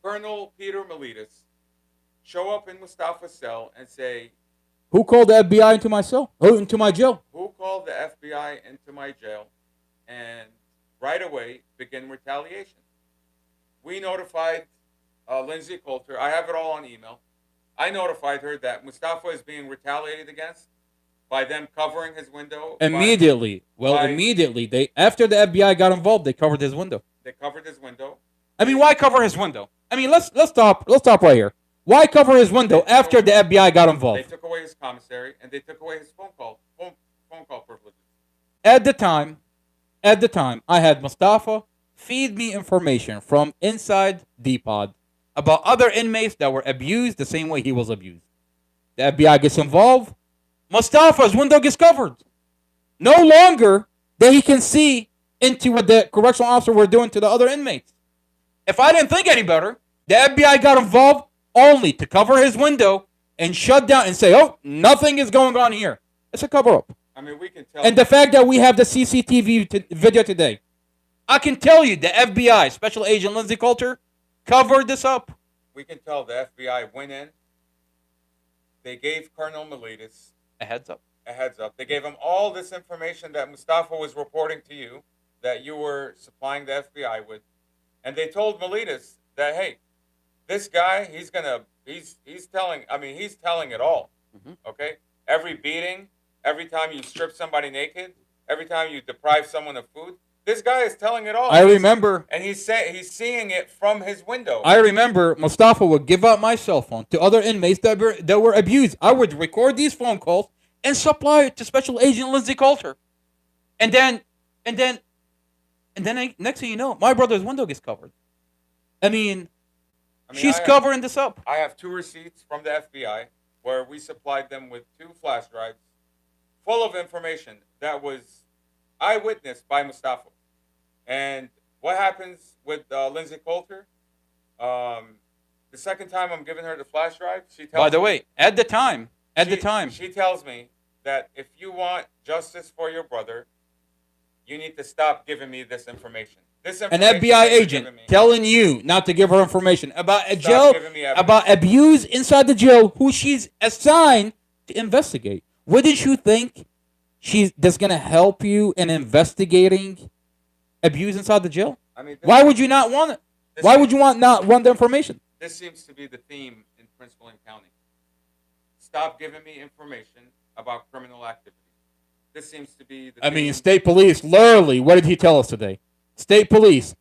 Colonel Peter Miletus show up in Mustafa's cell and say, Who called the FBI into my cell? Oh, into my jail? who called the FBI into my jail, and right away begin retaliation. We notified Lindsay Coulter. I have it all on email. I notified her that Mustafa is being retaliated against by them covering his window. Immediately. Immediately. They after the FBI got involved, they covered his window. They covered his window. I mean, why cover his window? I mean, let's stop right here. Why cover his window after the FBI got They involved? took away his commissary, and they took away his phone call privileges. At the time, I had Mustafa feed me information from inside D-Pod about other inmates that were abused the same way he was abused. The FBI gets involved. Mustafa's window gets covered. No longer that he can see into what the correctional officer were doing to the other inmates. If I didn't think any better, the FBI got involved only to cover his window and shut down and say, oh, nothing is going on here. It's a cover-up. I mean, we can tell. And the fact that we have the CCTV video today, I can tell you the FBI, Special Agent Lindsay Coulter, covered this up. We can tell the FBI went in. They gave Colonel Miletus A heads up. They gave him all this information that Mustafa was reporting to you, that you were supplying the FBI with. And they told Miletus that, hey, this guy, he's telling it all. Mhm. Okay? Every beating, every time you strip somebody naked, every time you deprive someone of food, this guy is telling it all. I remember. And he's seeing it from his window. I remember Mustafa would give out my cell phone to other inmates that were abused. I would record these phone calls and supply it to Special Agent Lindsay Coulter. And then next thing you know, my brother's window gets covered. I mean she's covering this up. I have 2 receipts from the FBI where we supplied them with 2 flash drives full of information that was eyewitnessed by Mustafa. And what happens with Lindsay Coulter? The second time I'm giving her the flash drive, she tells By the me, way, at the time, she tells me that if you want justice for your brother, you need to stop giving me this information. An FBI agent telling you not to give her information about a Stop jail, giving me evidence. about abuse inside the jail, who she's assigned to investigate. Wouldn't you think that's gonna help you in investigating abuse inside the jail? I mean, Why would you not want it? Why would you not want the information? This seems to be the theme in Prince William County. Stop giving me information about criminal activity. This seems to be the theme. State police, literally, what did he tell us today? State police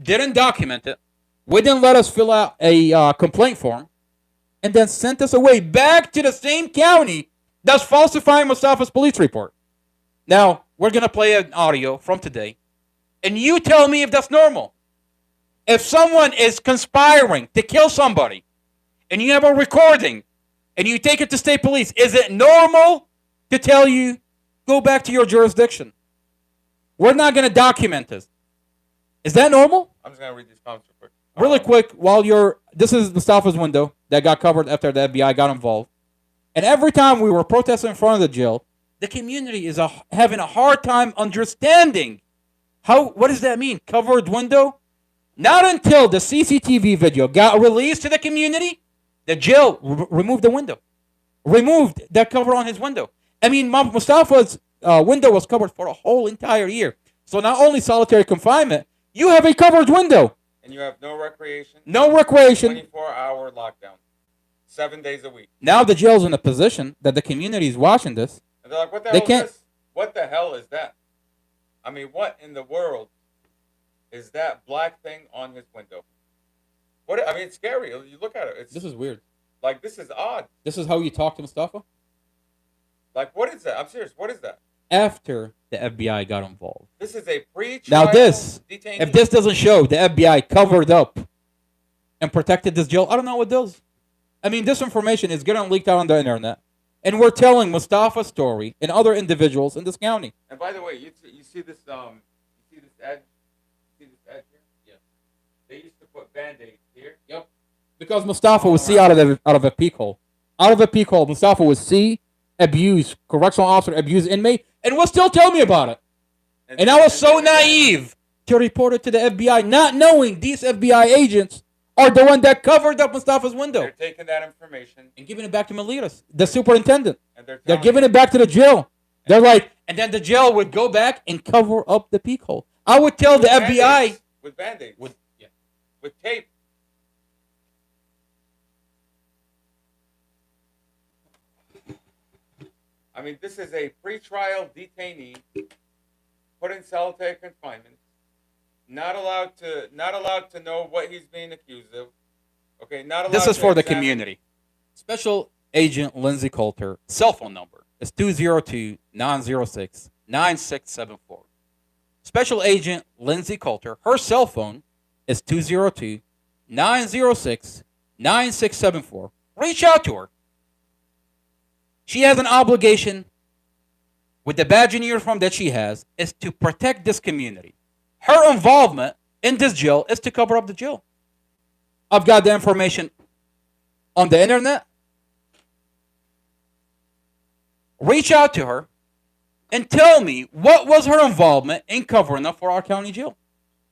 didn't document it, wouldn't let us fill out a complaint form, and then sent us away back to the same county that's falsifying Mustafa's police report. Now, we're going to play an audio from today, and you tell me if that's normal. If someone is conspiring to kill somebody, and you have a recording, and you take it to state police, is it normal to tell you, go back to your jurisdiction? We're not going to document this. Is that normal? I'm just going to read these comments real quick. Really quick, this is Mustafa's window that got covered after the FBI got involved. And every time we were protesting in front of the jail, the community is having a hard time understanding what does that mean? Covered window? Not until the CCTV video got released to the community, the jail removed the window. Removed that cover on his window. I mean, Mustafa's window was covered for a whole entire year. So not only solitary confinement, you have a covered window. And you have no recreation. No recreation. 24-hour lockdown. 7 days a week. Now the jail's in a position that the community is watching this. And they're like, what the They hell can't- is this? What the hell is that? I mean, what in the world is that black thing on his window? What? I mean, it's scary. You look at it. It's This is weird. like, this is odd. This is how you talk to Mustafa? Like, what is that? I'm serious. What is that? After the FBI got involved. This is a pre-trial Now this, detainee. if this doesn't show the FBI covered up and protected this jail, I don't know what does. I mean, this information is getting leaked out on the internet. And we're telling Mustafa's story and other individuals in this county. And by the way, you see this ad? You see this ad here? Yeah. They used to put Band-Aids here. Yep. Because Mustafa would see out of a peak hole. Out of a peak hole, Mustafa would see, abuse, correctional officer, abuse inmate, and will still tell me about it. And I was so naive to report it to the FBI, not knowing these FBI agents are the one that covered up Mustafa's window. They're taking that information and giving it back to Melitas, the superintendent. and they're They're giving it back to the jail. They're like, and then the jail would go back and cover up the peak hole. I would tell the FBI. With Band-Aids. With tape. I mean, this is a pre-trial detainee put in solitary confinement, not allowed to know what he's being accused of. Okay, not allowed. This is to for the examine- community. Special Agent Lindsay Coulter, cell phone number is 202-906-9674. Special Agent Lindsay Coulter, her cell phone is 202-906-9674. Reach out to her. She has an obligation with the badge and uniform that she has is to protect this community. Her involvement in this jail is to cover up the jail. I've got the information on the internet. Reach out to her and tell me what was her involvement in covering up for our county jail.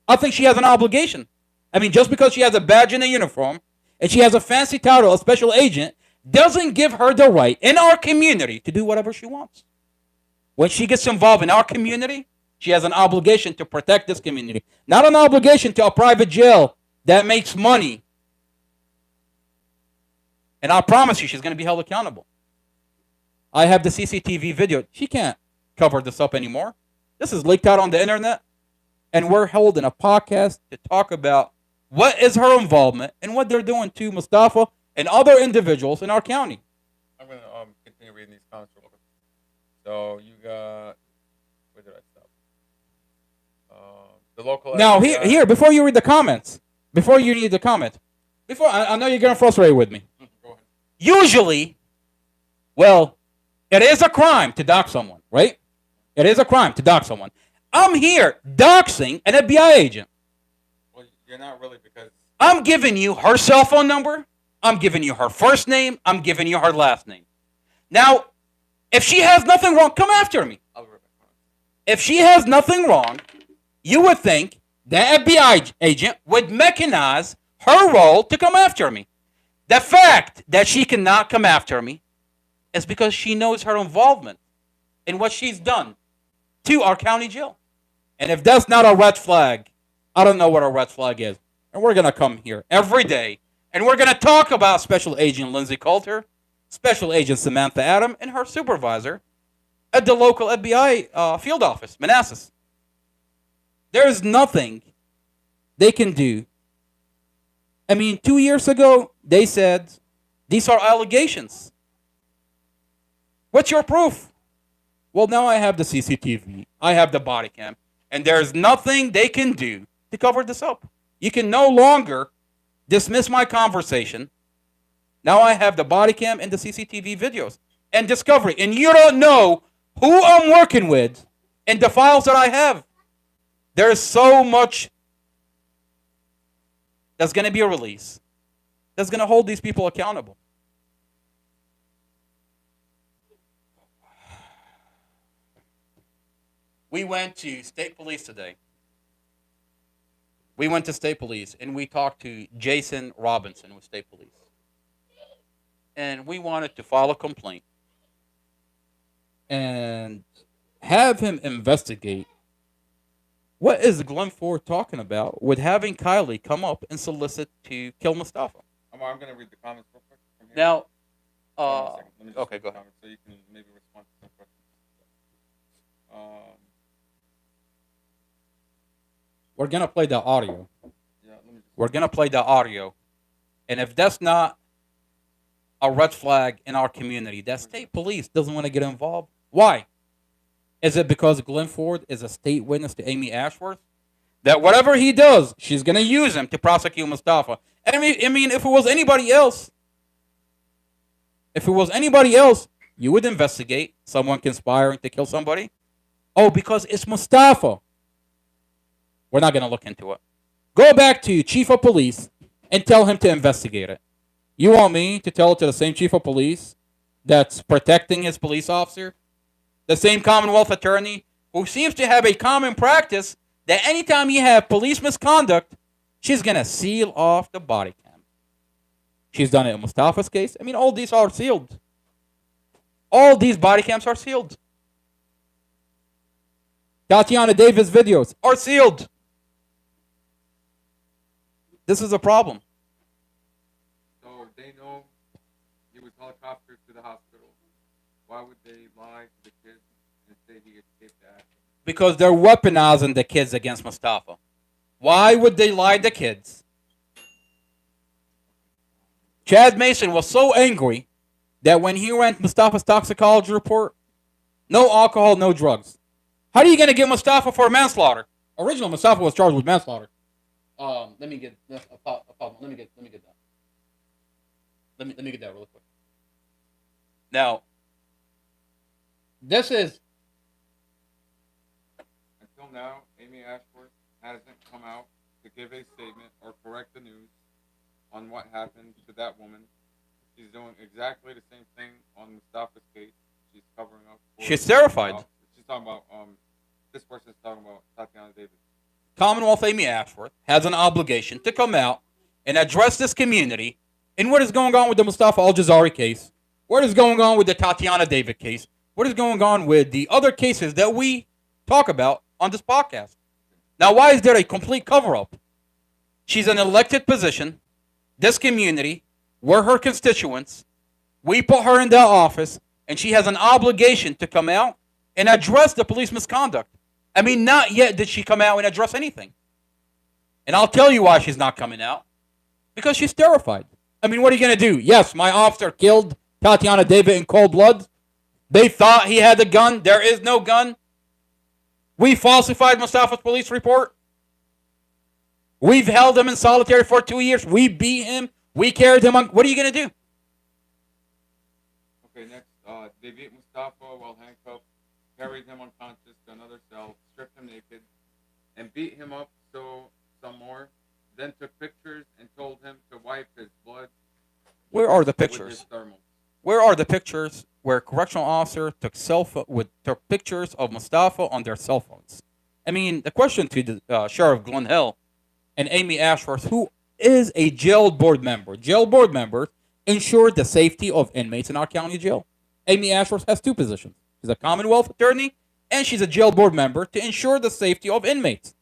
I think she has an obligation. I mean, just because she has a badge and a uniform and she has a fancy title, a special agent, doesn't give her the right in our community to do whatever she wants. When she gets involved in our community, she has an obligation to protect this community, not an obligation to a private jail that makes money. And I promise you, she's going to be held accountable. I have the CCTV video. She can't cover this up anymore. This is leaked out on the internet. And we're holding a podcast to talk about what is her involvement and what they're doing to Mustafa and other individuals in our county. I'm going to continue reading these comments real quick. So you got, where did I stop? The local. Now, FBI here, before you read the comments, before you read the comment, I know you're getting frustrated with me. Go ahead. Usually, well, it is a crime to dox someone, right? It is a crime to dox someone. I'm here doxing an FBI agent. Well, you're not really, because I'm giving you her cell phone number. I'm giving you her first name. I'm giving you her last name. Now, if she has nothing wrong, come after me. I'll be right back. If she has nothing wrong, you would think the FBI agent would mechanize her role to come after me. The fact that she cannot come after me is because she knows her involvement in what she's done to our county jail. And if that's not a red flag, I don't know what a red flag is. And we're going to come here every day, and we're going to talk about Special Agent Lindsay Coulter, Special Agent Samantha Adam, and her supervisor at the local FBI field office, Manassas. There's nothing they can do. I mean, 2 years ago, they said, these are allegations. What's your proof? Well, now I have the CCTV. I have the body cam. And there's nothing they can do to cover this up. You can no longer dismiss my conversation. Now I have the body cam and the CCTV videos and discovery. And you don't know who I'm working with and the files that I have. There's so much that's going to be a release that's going to hold these people accountable. We went to state police today. We went to state police and we talked to Jason Robinson with state police. And we wanted to file a complaint and have him investigate what is Glenn Ford talking about with having Kylie come up and solicit to kill Mustafa. I'm going to read the comments real quick from here. Now, Hold on a second. Let me just okay, read go the ahead. comments so you can maybe respond to some questions. We're gonna play the audio. Yeah, let me just. We're gonna play the audio, and if that's not a red flag in our community, that state police doesn't want to get involved. Why? Is it because Glenn Ford is a state witness to Amy Ashworth? That whatever he does, she's gonna use him to prosecute Mustafa. And I mean, if it was anybody else, you would investigate someone conspiring to kill somebody. Oh, because it's Mustafa. We're not gonna look into it. Go back to chief of police and tell him to investigate it. You want me to tell it to the same chief of police that's protecting his police officer? The same Commonwealth attorney who seems to have a common practice that anytime you have police misconduct, she's going to seal off the body cam. She's done it in Mustafa's case. I mean, all these are sealed. All these body cams are sealed. Tatiana Davis videos are sealed. This is a problem. So they know he was helicoptered to the hospital. Why would they lie to the kids and say he escaped the accident? Because they're weaponizing the kids against Mustafa. Why would they lie to kids? Chad Mason was so angry that when he ran Mustafa's toxicology report, no alcohol, no drugs. How are you going to get Mustafa for manslaughter? Original Mustafa was charged with manslaughter. Let me get that. Let me get that. Let me get that really quick. Now, this is. Until now, Amy Ashworth hasn't come out to give a statement or correct the news on what happened to that woman. She's doing exactly the same thing on Mustafa's case. She's covering up. She's terrified. She's talking about this person's talking about Tatiana Davis. Commonwealth Amy Ashworth has an obligation to come out and address this community in what is going on with the Mustafa Al-Jazari case, what is going on with the Tatiana David case, what is going on with the other cases that we talk about on this podcast. Now, why is there a complete cover-up? She's an elected position. This community, we're her constituents. We put her in that office, and she has an obligation to come out and address the police misconduct. I mean, not yet did she come out and address anything. And I'll tell you why she's not coming out. Because she's terrified. I mean, what are you going to do? Yes, my officer killed Tatiana David in cold blood. They thought he had a gun. There is no gun. We falsified Mustafa's police report. We've held him in solitary for 2 years. We beat him. We carried him on. What are you going to do? Okay, next. They beat Mustafa while handcuffed, carried him unconscious to another cell, stripped him naked, and beat him up some more. Then took pictures and told him to wipe his blood. Where are the with pictures? his thermal. Where are the pictures where correctional officer took pictures of Mustafa on their cell phones? I mean, the question to the Sheriff Glenn Hill and Amy Ashworth, who is a jail board member. Jail board members ensure the safety of inmates in our county jail. Amy Ashworth has two positions. She's a Commonwealth attorney, and she's a jail board member to ensure the safety of inmates.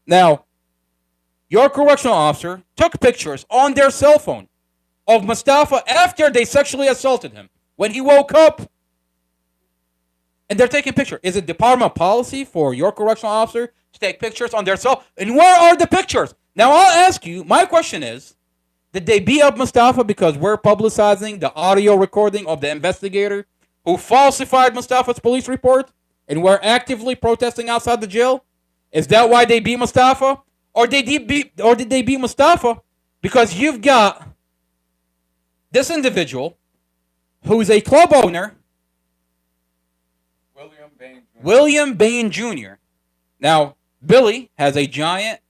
Now, your correctional officer took pictures on their cell phone of Mustafa after they sexually assaulted him. When he woke up, and they're taking pictures. Is it department policy for your correctional officer to take pictures on their cell? And where are the pictures? Now, I'll ask you, my question is, did they beat up Mustafa because we're publicizing the audio recording of the investigator who falsified Mustafa's police report and we're actively protesting outside the jail? Is that why they beat Mustafa? Or did they beat Mustafa because you've got this individual who's a club owner, William Bain Jr. Now, Billy has a giant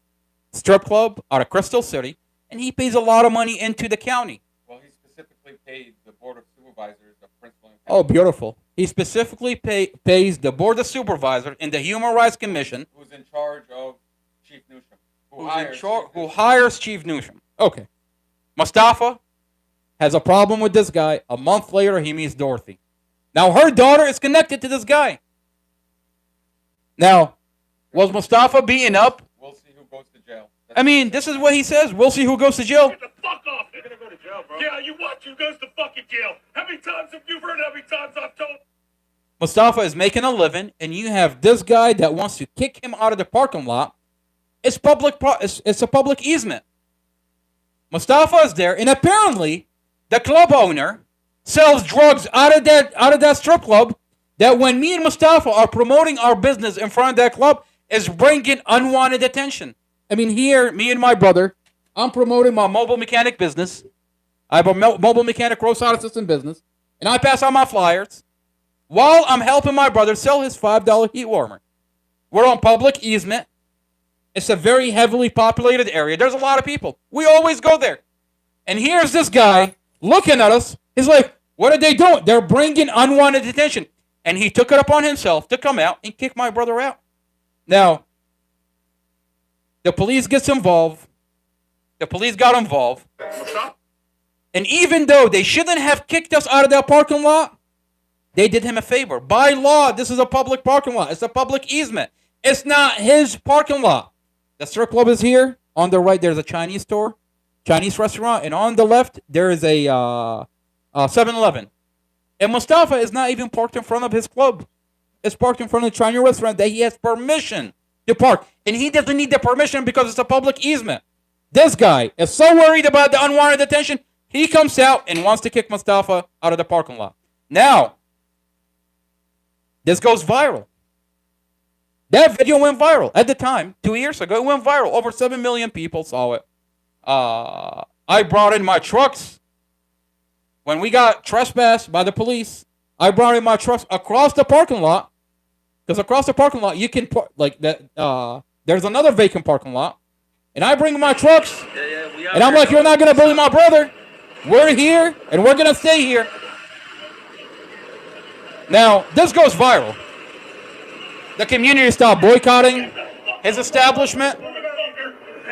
strip club out of Crystal City, and he pays a lot of money into the county. Well, he specifically paid the Board of Supervisors of Prince William County. Oh, beautiful. He specifically pays the Board of Supervisors in the Human Rights Commission. Who's in charge of Chief Newsom. Who hires Chief Newsom. Okay. Mustafa has a problem with this guy. A month later, he meets Dorothy. Now, her daughter is connected to this guy. Now, was Mustafa beaten up? We'll see who goes to jail. I mean, this is what he says. We'll see who goes to jail. Get the fuck off! You're gonna go to jail, bro. Yeah, you watch who goes to fucking jail. How many times have you heard? How many times I've told? Mustafa is making a living, and you have this guy that wants to kick him out of the parking lot. It's public. It's a public easement. Mustafa is there, and apparently, the club owner sells drugs out of that strip club. That when me and Mustafa are promoting our business in front of that club, is bringing unwanted attention. I mean, here, me and my brother, I'm promoting my mobile mechanic business. I have a mobile mechanic roadside assistant business, and I pass out my flyers while I'm helping my brother sell his $5 heat warmer. We're on public easement. It's a very heavily populated area. There's a lot of people. We always go there. And here's this guy looking at us. He's like, what are they doing? They're bringing unwanted attention. And he took it upon himself to come out and kick my brother out. Now, the police gets involved. The police got involved. And even though they shouldn't have kicked us out of that parking lot, they did him a favor. By law, this is a public parking lot. It's a public easement. It's not his parking lot. The strip club is here. On the right, there's a Chinese store, Chinese restaurant. And on the left, there is a 7-Eleven. And Mustafa is not even parked in front of his club. It's parked in front of the Chinese restaurant that he has permission to park. And he doesn't need the permission because it's a public easement. This guy is so worried about the unwanted attention, he comes out and wants to kick Mustafa out of the parking lot. Now, this goes viral. That video went viral at the time, 2 years ago. It went viral. Over 7 million people saw it. I brought in my trucks. When we got trespassed by the police, I brought in my trucks across the parking lot. Because across the parking lot, you can park, like that. There's another vacant parking lot. And I bring my trucks. And I'm like, you're not going to bully my brother. We're here, and we're going to stay here. Now, this goes viral. The community started boycotting his establishment.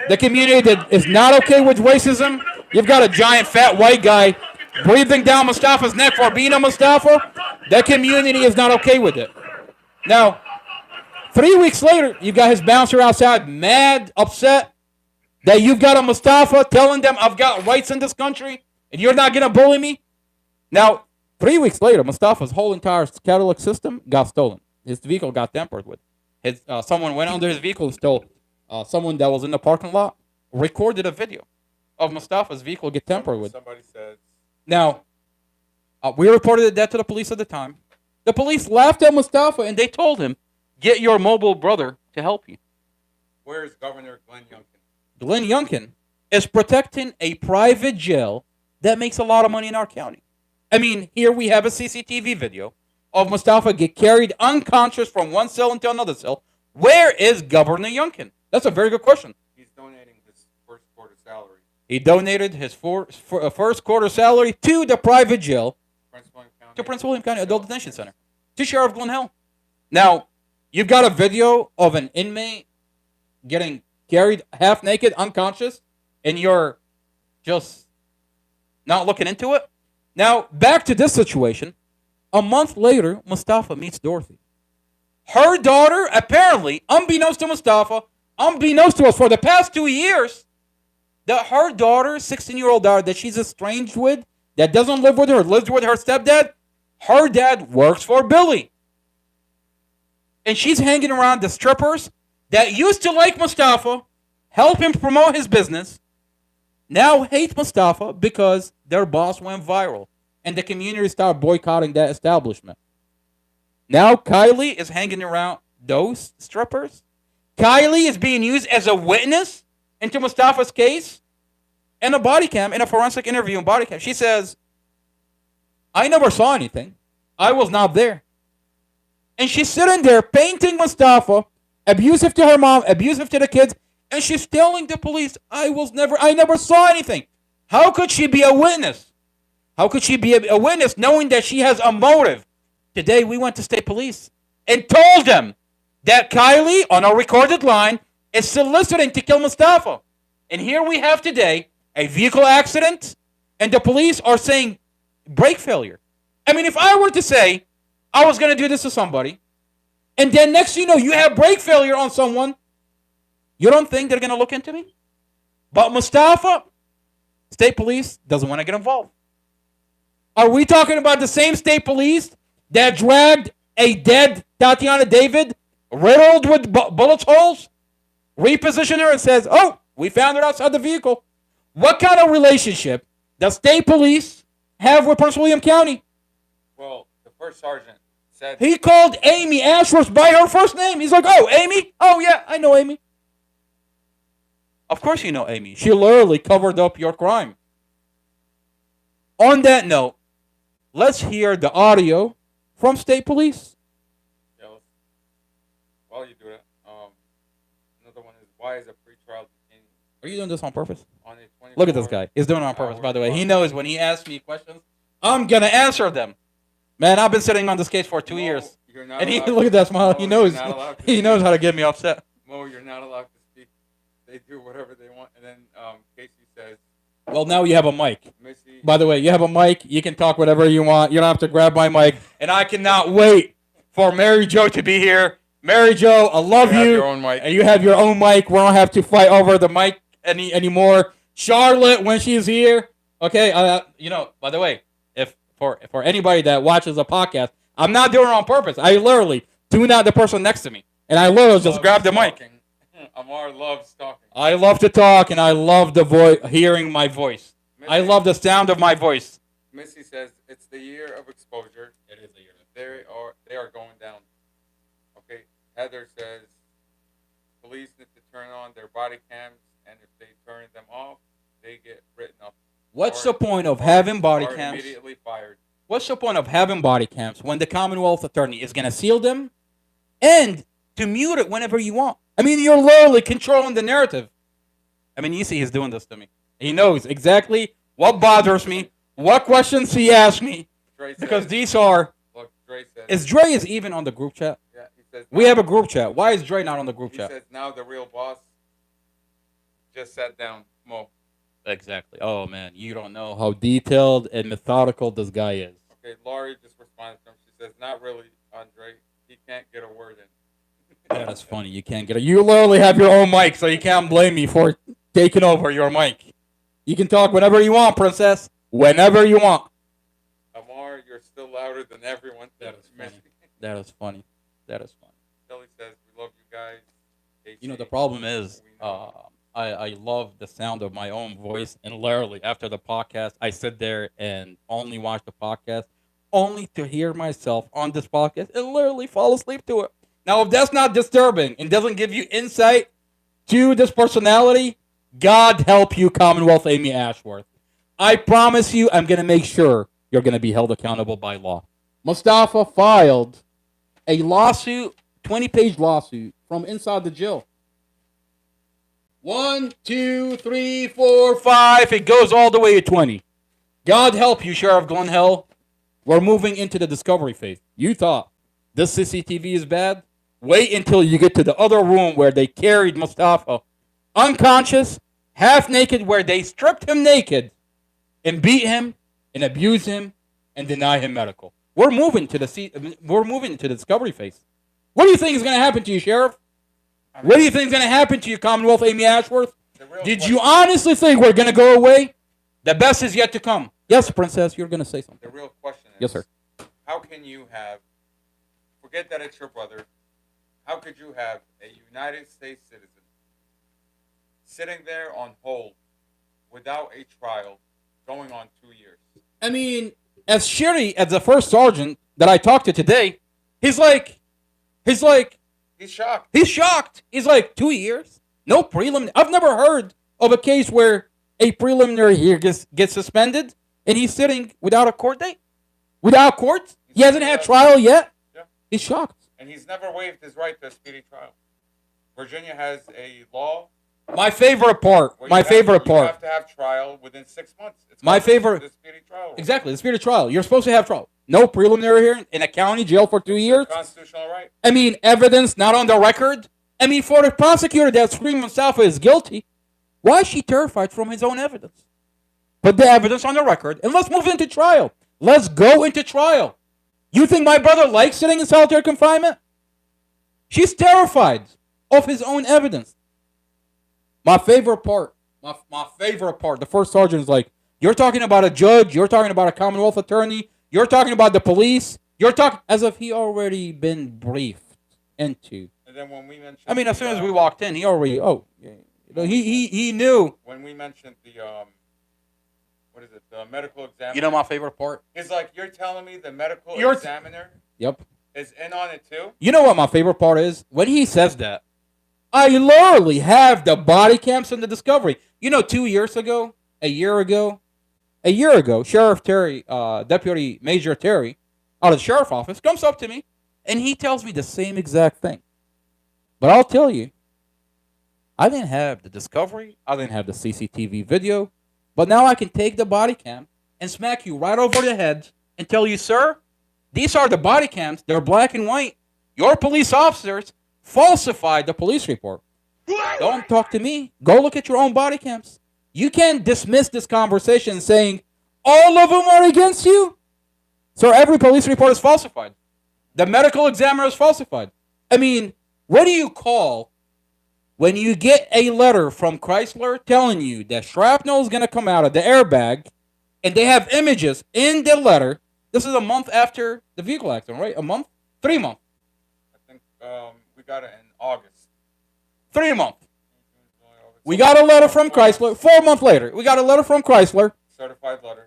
The community that is not okay with racism. You've got a giant fat white guy breathing down Mustafa's neck for being a Mustafa. That community is not okay with it. Now, 3 weeks later, you got his bouncer outside, mad, upset, that you've got a Mustafa telling them I've got rights in this country, and you're not going to bully me? Now, 3 weeks later, Mustafa's whole entire Cadillac system got stolen. His vehicle got tampered with. Someone went under his vehicle and stole. Someone that was in the parking lot recorded a video of Mustafa's vehicle get tampered with. Somebody said. Now, we reported that to the police at the time. The police laughed at Mustafa and they told him, get your mobile brother to help you. Where is Governor Glenn Youngkin? Glenn Youngkin is protecting a private jail that makes a lot of money in our county. I mean, here we have a CCTV video of Mustafa get carried unconscious from one cell into another cell. Where is Governor Youngkin? That's a very good question. He's donating his first quarter salary. He donated his first quarter salary to the private jail, Prince William County Adult Detention Center, to Sheriff Glenn Hill. Now, you've got a video of an inmate getting carried half naked, unconscious, and you're just not looking into it. Now, back to this situation. A month later, Mustafa meets Dorothy. Her daughter, apparently, unbeknownst to Mustafa, unbeknownst to us for the past 2 years, that her daughter, 16-year-old daughter that she's estranged with, that doesn't live with her, lives with her stepdad, her dad works for Billy. And she's hanging around the strippers that used to like Mustafa, help him promote his business, now hate Mustafa because their boss went viral. And the community started boycotting that establishment. Now Kylie is hanging around those strippers. Kylie is being used as a witness into Mustafa's case. In a body cam, in a forensic interview in body cam, she says, I never saw anything. I was not there. And she's sitting there painting Mustafa, abusive to her mom, abusive to the kids, and she's telling the police, I never saw anything. How could she be a witness? How could she be a witness knowing that she has a motive? Today, we went to state police and told them that Kylie, on a recorded line, is soliciting to kill Mustafa. And here we have today a vehicle accident, and the police are saying brake failure. I mean, if I were to say I was going to do this to somebody, and then next thing you know, you have brake failure on someone, you don't think they're going to look into me? But Mustafa, State police doesn't want to get involved. Are we talking about the same state police that dragged a dead Tatiana David, riddled with bullet holes, repositioned her and says, oh, we found her outside the vehicle? What kind of relationship does state police have with Prince William County? Well, the first sergeant said He called Amy Ashworth by her first name. He's like, oh, Amy? Oh, yeah, I know Amy. Of course you know Amy. She literally covered up your crime. On that note, let's hear the audio from state police. Yeah, while you do that, another one is, why is a pretrial detainee Are you doing this on purpose? on a 24 Look at this guy. He's doing it on purpose, by the way. He knows when he asks me questions, I'm going to answer them. Man, I've been sitting on this case for 2 years. You're not And he, allowed look at that smile. Mo, He knows. you're not allowed to He knows how to get me upset. Mo, you're not allowed to speak. They do whatever they want. And then Casey says, Well, now you have a mic. Missy, By the way, you have a mic. You can talk whatever you want. You don't have to grab my mic. And I cannot wait for Mary Jo to be here. Mary Jo, I love You have you. your own mic. And you have your own mic. We don't have to fight over the mic anymore. Charlotte, when she's here. Okay, by the way, if for anybody that watches a podcast, I'm not doing it on purpose. I literally tune out the person next to me. And I literally just grab the mic. Amar loves talking. I love to talk, and I love the hearing my voice. I love the sound of my voice. Missy says it's the year of exposure. It is the year. They are going down. Okay. Heather says police need to turn on their body cams, and if they turn them off, they get written up. What's the point of having body Or cams? immediately fired. What's the point of having body cams when the Commonwealth Attorney is going to seal them and to mute it whenever you want? I mean, you're literally controlling the narrative. I mean, you see he's doing this to me. He knows exactly what bothers me, what questions he asks me, Dre because says, these are... Look, Dre says. Is Dre even on the group chat? Yeah, he says. We have a group chat. Why is Dre not on the group He chat? says now the real boss just sat down. Mo. Exactly. Oh, man, you don't know how detailed and methodical this guy is. Okay, Laurie just responded to him. She says, not really, Andre. He can't get a word in. That's funny. You can't get it. You literally have your own mic, so you can't blame me for taking over your mic. You can talk whenever you want, princess. Whenever you want. Amar, you're still louder than everyone. That is funny. That is funny. That is funny. Kelly says, we love you guys. Casey, You know, the problem is, we know. I love the sound of my own voice, and literally after the podcast, I sit there and only watch the podcast, only to hear myself on this podcast and literally fall asleep to it. Now, if that's not disturbing and doesn't give you insight to this personality, God help you, Commonwealth Amy Ashworth. I promise you, I'm going to make sure you're going to be held accountable by law. Mustafa filed a lawsuit, 20-page lawsuit, from inside the jail. 1, 2, 3, 4, 5. It goes all the way to 20. God help you, Sheriff Glenn Hill. We're moving into the discovery phase. You thought this CCTV is bad? Wait until you get to the other room where they carried Mustafa unconscious, half naked, where they stripped him naked and beat him and abuse him and deny him medical. We're moving to the discovery phase. What do you think is going to happen to you, Sheriff? What do you think is going to happen to you, Commonwealth Amy Ashworth? Did you honestly think we're going to go away? The best is yet to come. Yes, Princess, you're going to say something. The real question is, Yes, sir. how can you have, forget that it's your brother, how could you have a United States citizen sitting there on hold without a trial going on 2 years? I mean, as shitty as the first sergeant that I talked to today, he's shocked. He's shocked. He's like, 2 years? No preliminary. I've never heard of a case where a preliminary here gets suspended and he's sitting without a court date? Without court? He hasn't had trial yet? Yeah. He's shocked. And he's never waived his right to a speedy trial. Virginia has a law. My favorite part. where My you favorite have, you part. have to have trial within 6 months. It's My called favorite. The speedy trial. Exactly, the spirit of trial. You're supposed to have trial. No preliminary hearing in a county jail for 2 years. Constitutional right. I mean, evidence not on the record. I mean, for the prosecutor that screamed Mustafa is guilty, why is she terrified from his own evidence? Put the evidence on the record, and let's move into trial. Let's go into trial. You think my brother likes sitting in solitary confinement? She's terrified of his own evidence. My favorite part My favorite part. The first sergeant is like, "You're talking about a judge. You're talking about a Commonwealth attorney. You're talking about the police. You're talking as if he already been briefed into." And then when we mentioned, I mean, as soon as we walked in, he already he knew. When we mentioned the what is it, the medical examiner? You know my favorite part? It's like you're telling me the medical You're examiner Yep. is in on it too. You know what my favorite part is? When he says that, I literally have the body cams and the discovery. You know, 2 years ago, a year ago, Sheriff Terry, Deputy Major Terry, out of the sheriff office, comes up to me, and he tells me the same exact thing. But I'll tell you, I didn't have the discovery. I didn't have the CCTV video. But now I can take the body cam and smack you right over the head and tell you, sir, these are the body cams. They're black and white. Your police officers falsified the police report. Don't talk to me. Go look at your own body cams. You can't dismiss this conversation saying all of them are against you. So every police report is falsified. The medical examiner is falsified. I mean, what do you call when you get a letter from Chrysler telling you that shrapnel is going to come out of the airbag and they have images in the letter? This is a month after the vehicle accident, right? A month? 3 months. I think we got it in August. 3 months. We got a letter from Chrysler. 4 months later, we got a letter from Chrysler.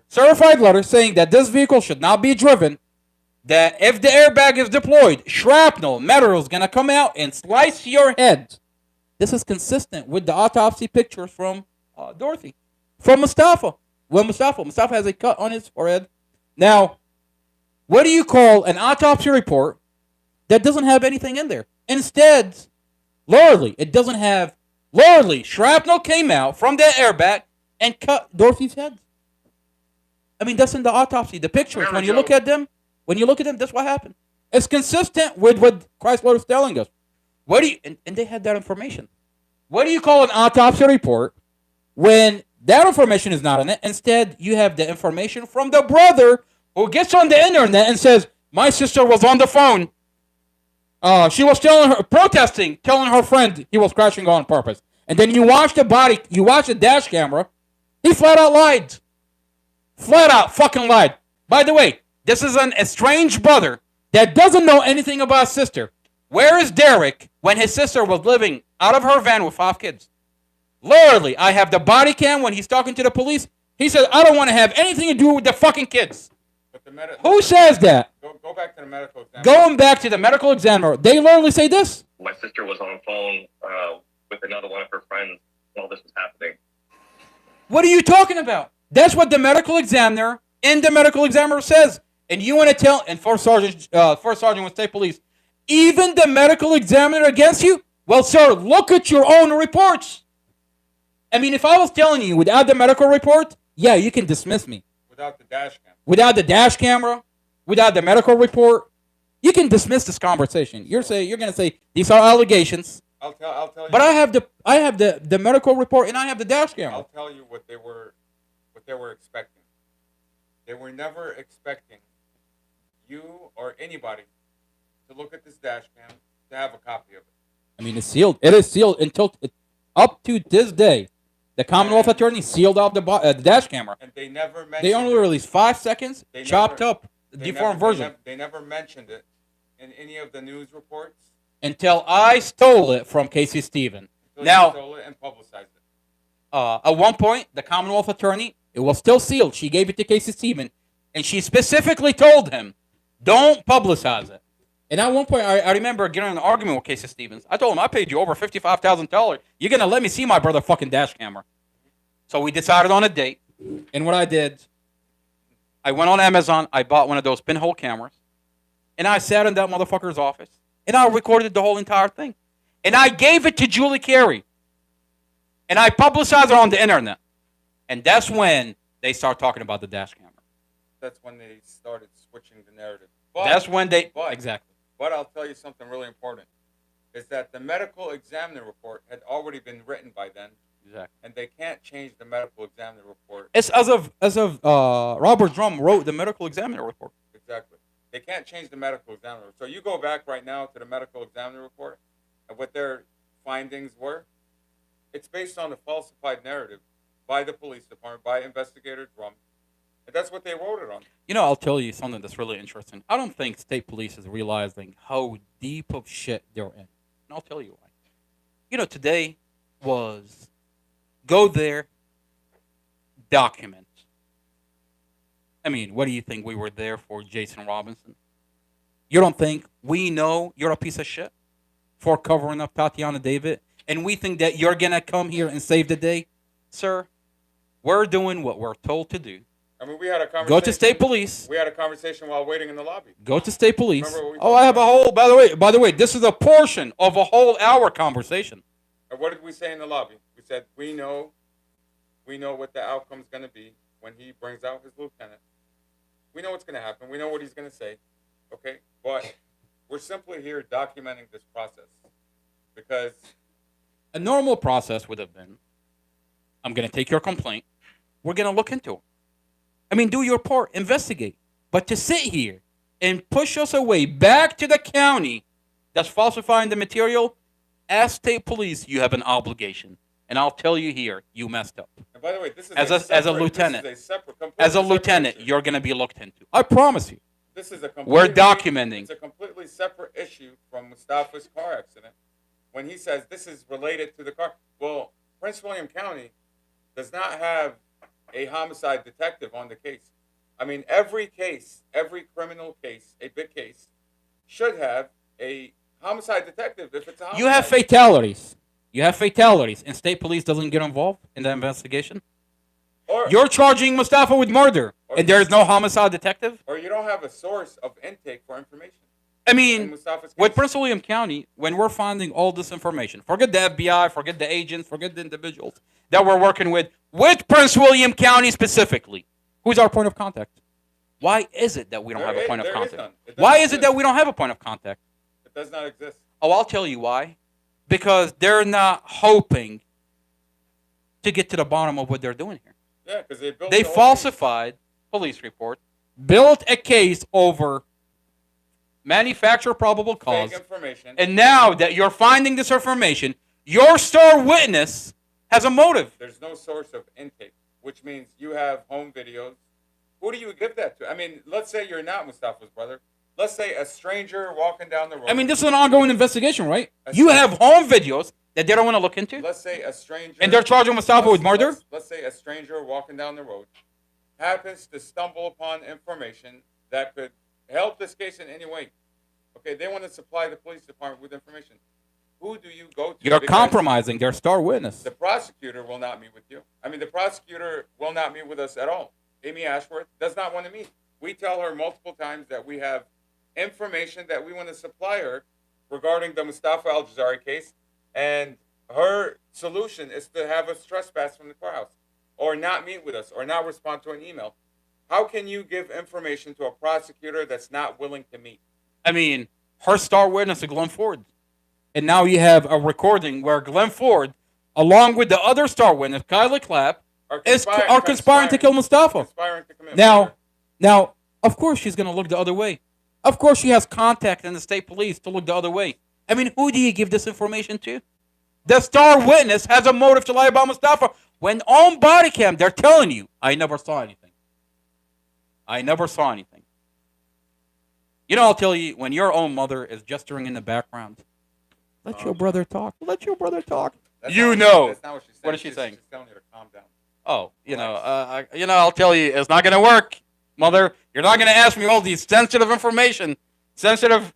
Certified letter saying that this vehicle should not be driven. That if the airbag is deployed, shrapnel, metal is going to come out and slice your head. This is consistent with the autopsy pictures from Dorothy. From Mustafa. Well, Mustafa has a cut on his forehead. Now, what do you call an autopsy report that doesn't have anything in there? Instead, literally, it doesn't have, shrapnel came out from the airbag and cut Dorothy's head. I mean, that's in the autopsy. The pictures, when you look at them, that's what happened. It's consistent with what Chrysler is telling us. What do you, and they had that information. What do you call an autopsy report when that information is not in it? Instead, you have the information from the brother who gets on the internet and says, my sister was on the phone. She was protesting, telling her friend he was crashing on purpose. And then you watch the dash camera. He flat out lied. Flat out fucking lied. By the way, this is an estranged brother that doesn't know anything about his sister. Where is Derek when his sister was living out of her van with 5 kids? Literally, I have the body cam when he's talking to the police. He says, I don't want to have anything to do with the fucking kids. Who says that? Go back to the medical examiner. Going back to the medical examiner, they literally say this. My sister was on the phone with another one of her friends when all this was happening. What are you talking about? That's what the medical examiner says. And you want to tell, and first sergeant with state police, even the medical examiner against you? Well, sir, look at your own reports. I mean, if I was telling you without the medical report, yeah, you can dismiss me. Without the dash cam. Without the dash camera, without the medical report, you can dismiss this conversation. You're going to say these are allegations. I'll tell you. But I have the medical report and I have the dash camera. I'll tell you what they were expecting. They were never expecting you or anybody to look at this dash cam to have a copy of it. I mean, it's sealed. It is sealed until up to this day. The Commonwealth attorney sealed off the dash camera. And they never mentioned. They only released 5 seconds, chopped up, deformed version. They never mentioned it in any of the news reports until I stole it from Casey Stevens. Now, stole it and publicized it. At one point, the Commonwealth attorney, it was still sealed. She gave it to Casey Stevens, and she specifically told him, "Don't publicize it." And at one point, I remember getting in an argument with Casey Stevens. I told him, I paid you over $55,000. You're going to let me see my brother fucking dash camera. So we decided on a date. And what I did, I went on Amazon. I bought one of those pinhole cameras. And I sat in that motherfucker's office. And I recorded the whole entire thing. And I gave it to Julie Carey. And I publicized it on the internet. And that's when they start talking about the dash camera. That's when they started switching the narrative. Exactly. But I'll tell you something really important, is that the medical examiner report had already been written by then. Exactly. And they can't change the medical examiner report. It's as of Robert Drum wrote the medical examiner report. Exactly. They can't change the medical examiner. So you go back right now to the medical examiner report and what their findings were. It's based on a falsified narrative by the police department, by investigator Drum, and that's what they wrote it on. You know, I'll tell you something that's really interesting. I don't think state police is realizing how deep of shit they're in. And I'll tell you why. You know, today was go there, document. I mean, what do you think we were there for, Jason Robinson? You don't think we know you're a piece of shit for covering up Tatiana David? And we think that you're going to come here and save the day? Sir, we're doing what we're told to do. I mean, we had a conversation. Go to state police. We had a conversation while waiting in the lobby. Go to state police. Oh, I have a whole, by the way, this is a portion of a whole hour conversation. And what did we say in the lobby? We said, we know what the outcome's going to be when he brings out his lieutenant. We know what's going to happen. We know what he's going to say. Okay? But we're simply here documenting this process. Because a normal process would have been, I'm going to take your complaint. We're going to look into it. I mean, do your part. Investigate. But to sit here and push us away back to the county that's falsifying the material, as state police, you have an obligation. And I'll tell you here, you messed up. And by the way, this is as a lieutenant. As a lieutenant, you're going to be looked into. I promise you. This is we're documenting. It's a completely separate issue from Mustafa's car accident. When he says this is related to the car, well, Prince William County does not have a homicide detective on the case. I mean, every case, every criminal case, a big case, should have a homicide detective if it's a homicide. You have fatalities. You have fatalities, and state police doesn't get involved in the investigation? You're charging Mustafa with murder, and there's no homicide detective? Or you don't have a source of intake for information. I mean, with Prince William County, when we're finding all this information, forget the FBI, forget the agents, forget the individuals that we're working with Prince William County specifically, who's our point of contact? Why is it that we don't have a point of contact? Why is it that we don't have a point of contact? It does not exist. Oh, I'll tell you why. Because they're not hoping to get to the bottom of what they're doing here. Yeah, because they falsified police report, built a case over manufacture probable cause, fake information. And now that you're finding this information, your star witness has a motive. There's no source of intake, which means you have home videos. Who do you give that to? I mean, let's say you're not Mustafa's brother. Let's say a stranger walking down the road. I mean, this is an ongoing investigation, right? You have home videos that they don't want to look into. Let's say a stranger. And they're charging Mustafa with murder? Let's say a stranger walking down the road happens to stumble upon information that could help this case in any way. Okay, they want to supply the police department with information. Who do you go to? You're compromising their star witness. The prosecutor will not meet with you. I mean, the prosecutor will not meet with us at all. Amy Ashworth does not want to meet. We tell her multiple times that we have information that we want to supply her regarding the Mustafa Al-Jazari case, and her solution is to have us trespass from the courthouse or not meet with us or not respond to an email. How can you give information to a prosecutor that's not willing to meet? I mean, her star witness is Glenn Ford. And now you have a recording where Glenn Ford, along with the other star witness, Kyla Clapp, are conspiring to kill Mustafa. Now, of course she's going to look the other way. Of course she has contact in the state police to look the other way. I mean, who do you give this information to? The star witness has a motive to lie about Mustafa. When on body cam, they're telling you, I never saw anything. I never saw anything. You know, I'll tell you, when your own mother is gesturing in the background, let your brother talk. Let your brother talk. That's you not know. That's not what she's saying. What is she saying? She's telling you to calm down. Oh, I'll tell you, it's not going to work, mother. You're not going to ask me all these sensitive information, sensitive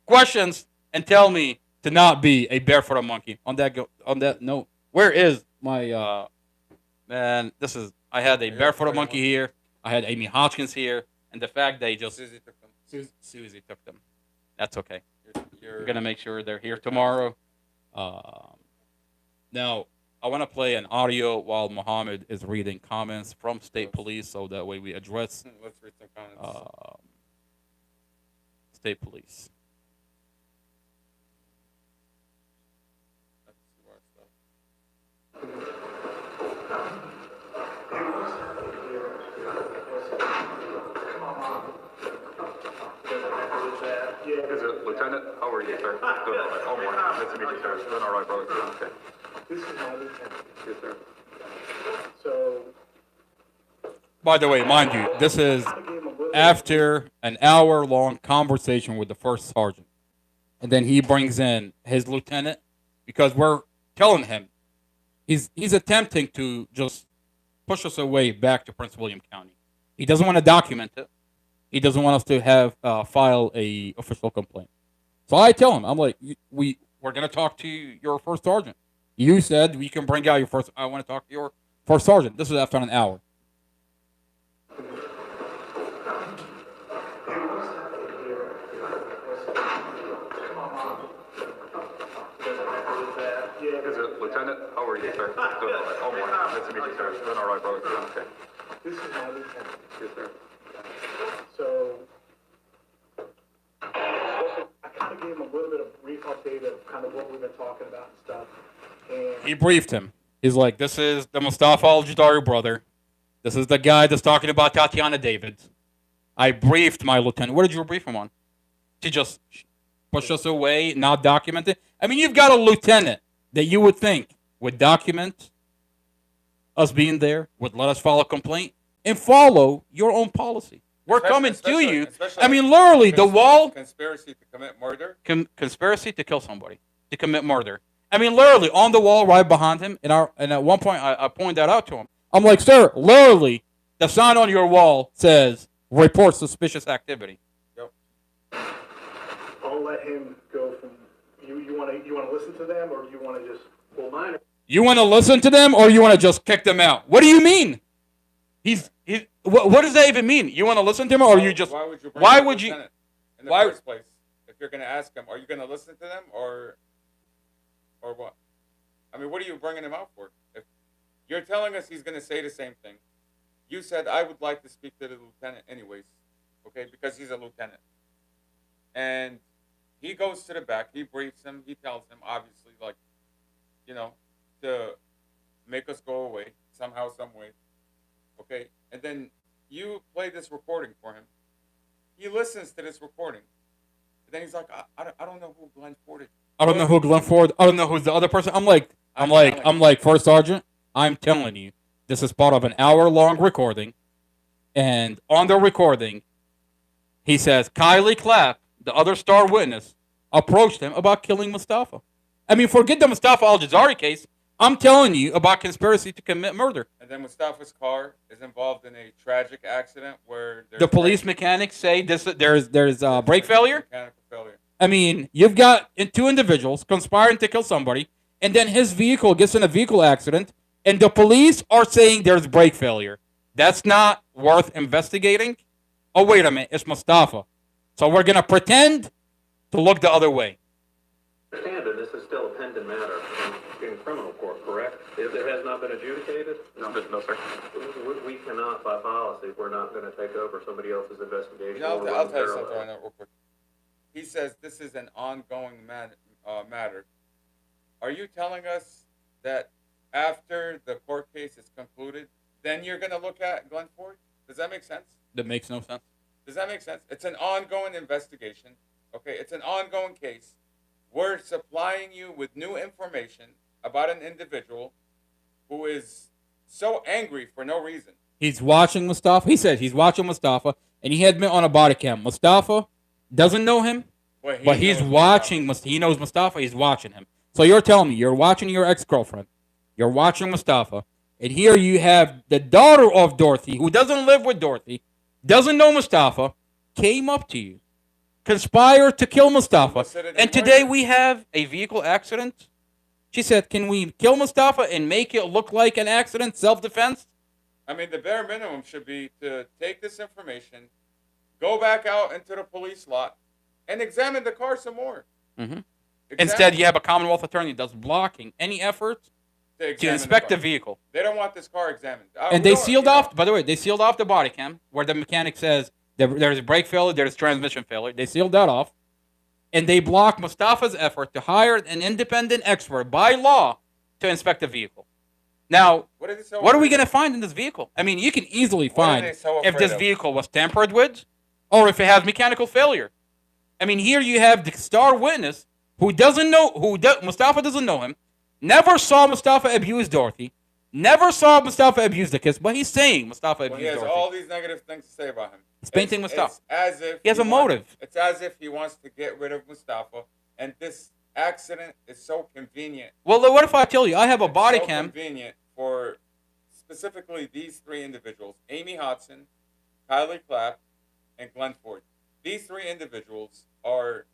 questions, and tell me to not be a barefooted monkey. On that note, where is my man? I had a barefooted monkey here. I had Amy Hodgkins here, and the fact they just Susie took them. Susie took them. That's okay. We're gonna make sure they're here tomorrow. Now, I want to play an audio while Muhammad is reading comments from state police, so that way we address Let's read some comments. state police. Is it Lieutenant? How are you, sir? Doing all right. All morning. Nice to meet you, sir. Doing all right, brother. Okay. This is my lieutenant. Yes, sir. So, By the way, mind you, this is after an hour-long conversation with the first sergeant. And then he brings in his lieutenant because we're telling him he's attempting to just push us away back to Prince William County. He doesn't want to document it. He doesn't want us to have file a official complaint. So I tell him, I'm like, we're gonna talk to your first sergeant. You said we can bring out your first. I want to talk to your first sergeant. This is after an hour. Lieutenant, how are you, sir? Doing all right. Oh, morning. Nice to meet you, sir. Doing all right, brother. Okay. this is my lieutenant. Yes, sir. So, I kind of gave him a little bit of brief update of kind of what we've been talking about and stuff. And He briefed him. He's like, this is the Mustafa Al-Jadari brother. This is the guy that's talking about Tatiana David. I briefed my lieutenant. What did you brief him on? To just push us away, not document it? I mean, you've got a lieutenant that you would think would document us being there, would let us file a complaint, and follow your own policy. We're coming to you. I mean, literally, the wall... Conspiracy to commit murder? Conspiracy to kill somebody, to commit murder. I mean, literally, on the wall right behind him, and at one point, I pointed that out to him. I'm like, sir, literally, the sign on your wall says, report suspicious activity. Yep. I'll let him go from, you want to listen to them, or do you want to just, well, mine. You want to listen to them, or you want to just kick them out? What do you mean? What does that even mean? You want to listen to him, or you just... Why would you in the first place? If you're going to ask him, are you going to listen to them, or what? I mean, what are you bringing him out for? If you're telling us he's going to say the same thing, you said, I would like to speak to the lieutenant anyways, okay, because he's a lieutenant. And he goes to the back, he briefs him, he tells him, obviously, like, you know, to make us go away somehow, some way, okay? And then you play this recording for him. He listens to this recording. And then he's like, I don't know who Glenn Ford is. I don't know who Glenn Ford. I don't know who's the other person. I'm like, First Sergeant, I'm telling you, this is part of an hour-long recording. And on the recording, he says, Kylie Clapp, the other star witness, approached him about killing Mustafa. I mean, forget the Mustafa Al-Jazari case. I'm telling you about conspiracy to commit murder. And then Mustafa's car is involved in a tragic accident where the police mechanics say there's brake failure. Mechanical failure. I mean, you've got two individuals conspiring to kill somebody, and then his vehicle gets in a vehicle accident, and the police are saying there's brake failure. That's not worth investigating. Oh, wait a minute, it's Mustafa. So we're going to pretend to look the other way. Understand that this is still a pending matter in criminal court, correct? It has not been adjudicated? No, sir. We cannot, by policy, we're not going to take over somebody else's investigation. You know, I'll tell you something right now real quick. He says this is an ongoing matter. Are you telling us that after the court case is concluded, then you're going to look at Glenn Ford? Does that make sense? That makes no sense. Does that make sense? It's an ongoing investigation. Okay, it's an ongoing case. We're supplying you with new information about an individual who is so angry for no reason. He's watching Mustafa. He said he's watching Mustafa, and he had been on a body cam. Mustafa doesn't know him, but he's watching. He knows Mustafa. He's watching him. So you're telling me you're watching your ex-girlfriend. You're watching Mustafa, and here you have the daughter of Dorothy, who doesn't live with Dorothy, doesn't know Mustafa, came up to you, conspired to kill Mustafa, and today we have a vehicle accident. She said, can we kill Mustafa and make it look like an accident, self-defense? I mean, the bare minimum should be to take this information, go back out into the police lot, and examine the car some more. Mm-hmm. Instead, you have a Commonwealth attorney that's blocking any effort to inspect the vehicle. They don't want this car examined. And they sealed off, by the way, they sealed off the body cam where the mechanic says there's a brake failure, there's transmission failure. They sealed that off. And they blocked Mustafa's effort to hire an independent expert by law to inspect the vehicle. Now, what are we going to find in this vehicle? I mean, you can easily find if this vehicle was tampered with or if it has mechanical failure. I mean, here you have the star witness who doesn't know, Mustafa doesn't know him, Never saw Mustafa abuse Dorothy. Never saw Mustafa abuse the kids, but he's saying Mustafa Well, he abused has Dorothy. all these negative things to say about him. He's painting Mustafa. It's as if He has a motive. It's as if he wants to get rid of Mustafa, and this accident is so convenient. Well, what if I tell you I have a body so cam? Convenient for specifically these three individuals: Amy Hodson, Kylie Clapp, and Glenn Ford. These three individuals are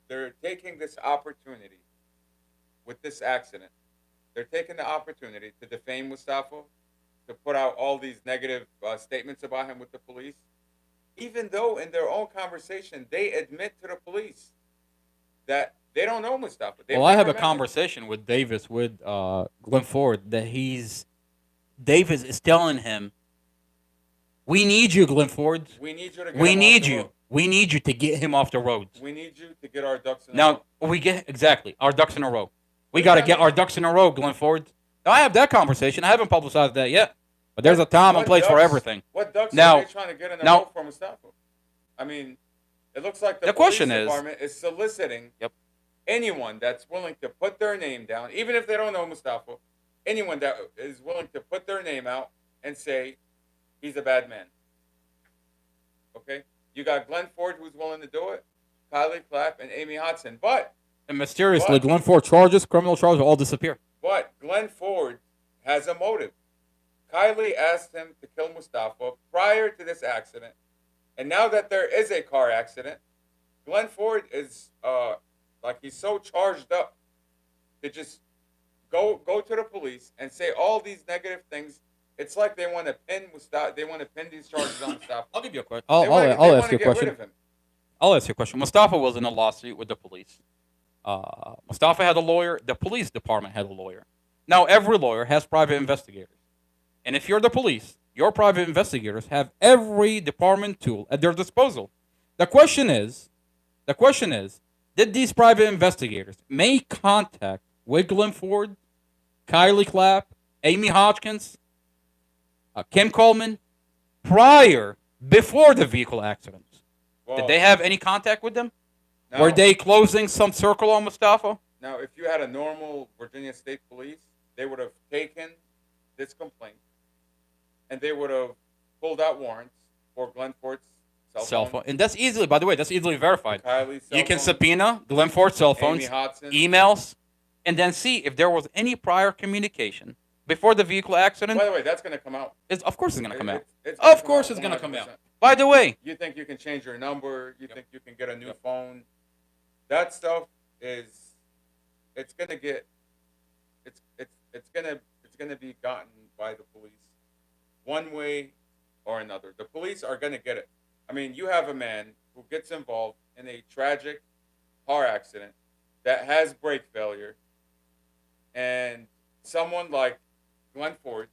they're taking this opportunity with this accident. They're taking the opportunity to defame Mustafa, to put out all these negative statements about him with the police, even though in their own conversation they admit to the police that they don't know Mustafa. Well, I have a conversation with Davis, with Glenn Ford, that Davis is telling him, we need you, Glenn Ford. We need you to get We him need off the you. road. We need you to get him off the roads. We need you to get our ducks in a row. Now, we get, exactly, our ducks in a row. We got to get our ducks in a row, Glenn Ford. Now, I have that conversation. I haven't publicized that yet. But there's a time and place for everything. What ducks Now- are they trying to get in a row for Mustafa? I mean, it looks like the police question is- department is soliciting anyone that's willing to put their name down, even if they don't know Mustafa, anyone that is willing to put their name out and say he's a bad man. Okay? You got Glenn Ford who's willing to do it, Kylie Clapp, and Amy Hodson. And mysteriously, Glenn Ford criminal charges, all disappear. But Glenn Ford has a motive. Kylie asked him to kill Mustafa prior to this accident. And now that there is a car accident, Glenn Ford is he's so charged up to just go to the police and say all these negative things. It's like they want to pin Mustafa. They want to pin these charges on Mustafa. I'll give you a question. They I'll wanna ask you a get rid question. of him. I'll ask you a question. Mustafa was in a lawsuit with the police. Mustafa had a lawyer. The police department had a lawyer. Now, every lawyer has private investigators. And if you're the police, your private investigators have every department tool at their disposal. The question is, did these private investigators make contact with Glenn Ford, Kylie Clapp, Amy Hodgkins, Kim Coleman, before the vehicle accidents? Did they have any contact with them? No. Were they closing some circle on Mustafa? Now, if you had a normal Virginia State Police, they would have taken this complaint and they would have pulled out warrants for Glenn Ford's cell phone. And that's easily, by the way, that's easily verified. Kylie's cell You can phone, subpoena Glenn Ford's cell phones, Amy Hodson. emails, and then see if there was any prior communication before the vehicle accident. By the way, that's going to come out. Of course it's going to come out. It's gonna Of come course out it's going to come 100%. out. By the way, You think you can change your number? You think you can get a new phone? That stuff is, it's gonna get, it's gonna be gotten by the police, one way or another. The police are gonna get it. I mean, you have a man who gets involved in a tragic car accident that has brake failure, and someone like Glenn Ford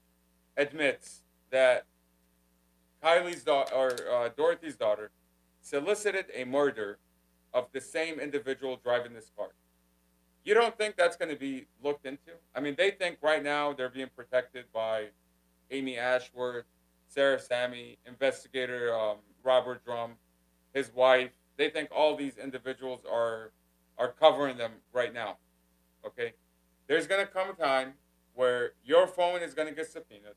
admits that Kylie's daughter, or Dorothy's daughter, solicited a murder of the same individual driving this car. You don't think that's going to be looked into? I mean, they think right now they're being protected by Amy Ashworth, Sarah Sammy, investigator Robert Drum, his wife. They think all these individuals are covering them right now. Okay? There's going to come a time where your phone is going to get subpoenaed.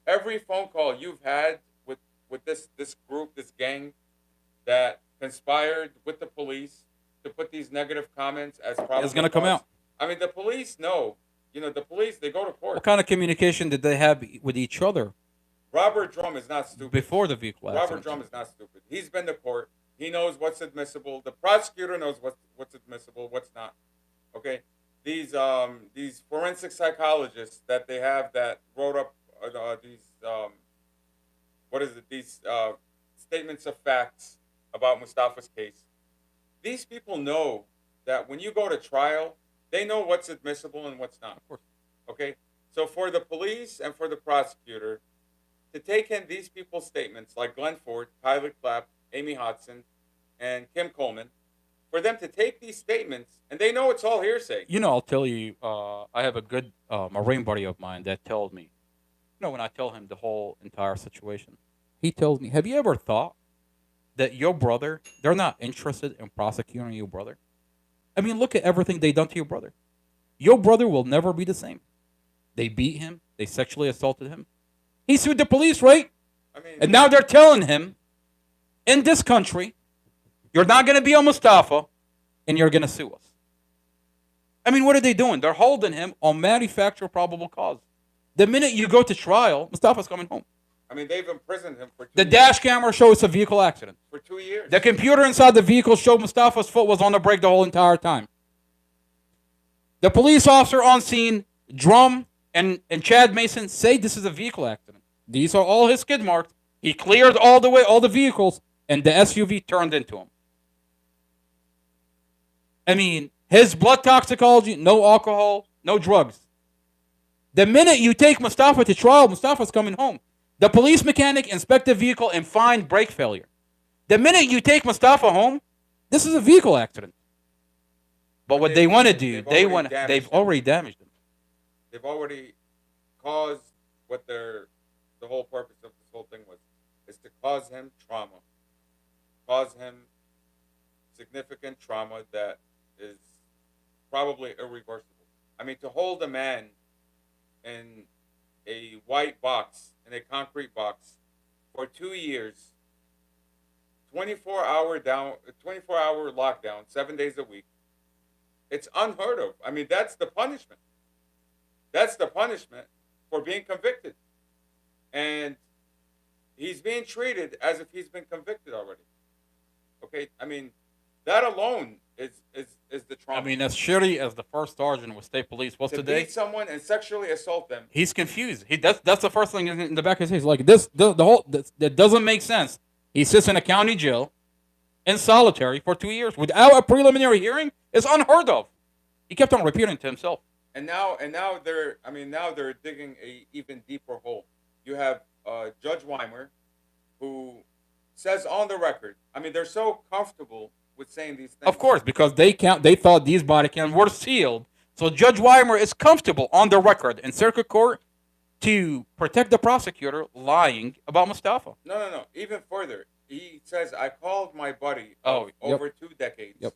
Every phone call you've had with this group, this gang that conspired with the police to put these negative comments as probable it's going to come cause. out. I mean, the police know. You know, the police, they go to court. What kind of communication did they have with each other Robert Drum is not stupid. before the vehicle accident? Robert Drum is not stupid. He's been to court. He knows what's admissible. The prosecutor knows what's admissible, what's not. Okay? These forensic psychologists that they have that wrote up these statements of facts about Mustafa's case. These people know that when you go to trial, they know what's admissible and what's not. Of course. Okay? So for the police and for the prosecutor to take in these people's statements, like Glenn Ford, Kylie Clapp, Amy Hodson, and Kim Coleman, for them to take these statements, and they know it's all hearsay. You know, I'll tell you, I have a good Marine buddy of mine that told me, when I tell him the whole entire situation, he tells me, have you ever thought that your brother, they're not interested in prosecuting your brother? I mean, look at everything they done to your brother. Your brother will never be the same. They beat him. They sexually assaulted him. He sued the police, right? I mean, and now they're telling him, in this country, you're not going to be a Mustafa, and you're going to sue us. I mean, what are they doing? They're holding him on manufactured probable cause. The minute you go to trial, Mustafa's coming home. I mean, they've imprisoned him for 2 The years. dash camera shows a vehicle accident. For 2 years. The computer inside the vehicle showed Mustafa's foot was on the brake the whole entire time. The police officer on scene, Drum and Chad Mason, say this is a vehicle accident. These are all his skid marks. He cleared all the vehicles, and the SUV turned into him. I mean, his blood toxicology, no alcohol, no drugs. The minute you take Mustafa to trial, Mustafa's coming home. The police mechanic inspect the vehicle and find brake failure. The minute you take Mustafa home, this is a vehicle accident. But what they want to do, they've already damaged him. They've already caused what the whole purpose of this whole thing was, is to cause him trauma. Cause him significant trauma that is probably irreversible. I mean, to hold a man in a white box, in a concrete box, for 2 years, 24-hour lockdown, 7 days a week, it's unheard of. I mean, that's the punishment. That's the punishment for being convicted. And he's being treated as if he's been convicted already. Okay? I mean, that alone is the trauma. I mean, as shitty as the first sergeant with state police was to today, beat someone and sexually assault them. he's confused. That's the first thing in the back of his head. He's like, that doesn't make sense. He sits in a county jail in solitary for 2 years without a preliminary hearing. It's unheard of. He kept on repeating to himself. And now they're digging a even deeper hole. You have Judge Weimer, who says on the record, I mean, they're so comfortable with saying these things. Of course, because they thought these body cams were sealed. So Judge Weimer is comfortable on the record in circuit court to protect the prosecutor lying about Mustafa. No. Even further, he says, I called my buddy over 2 decades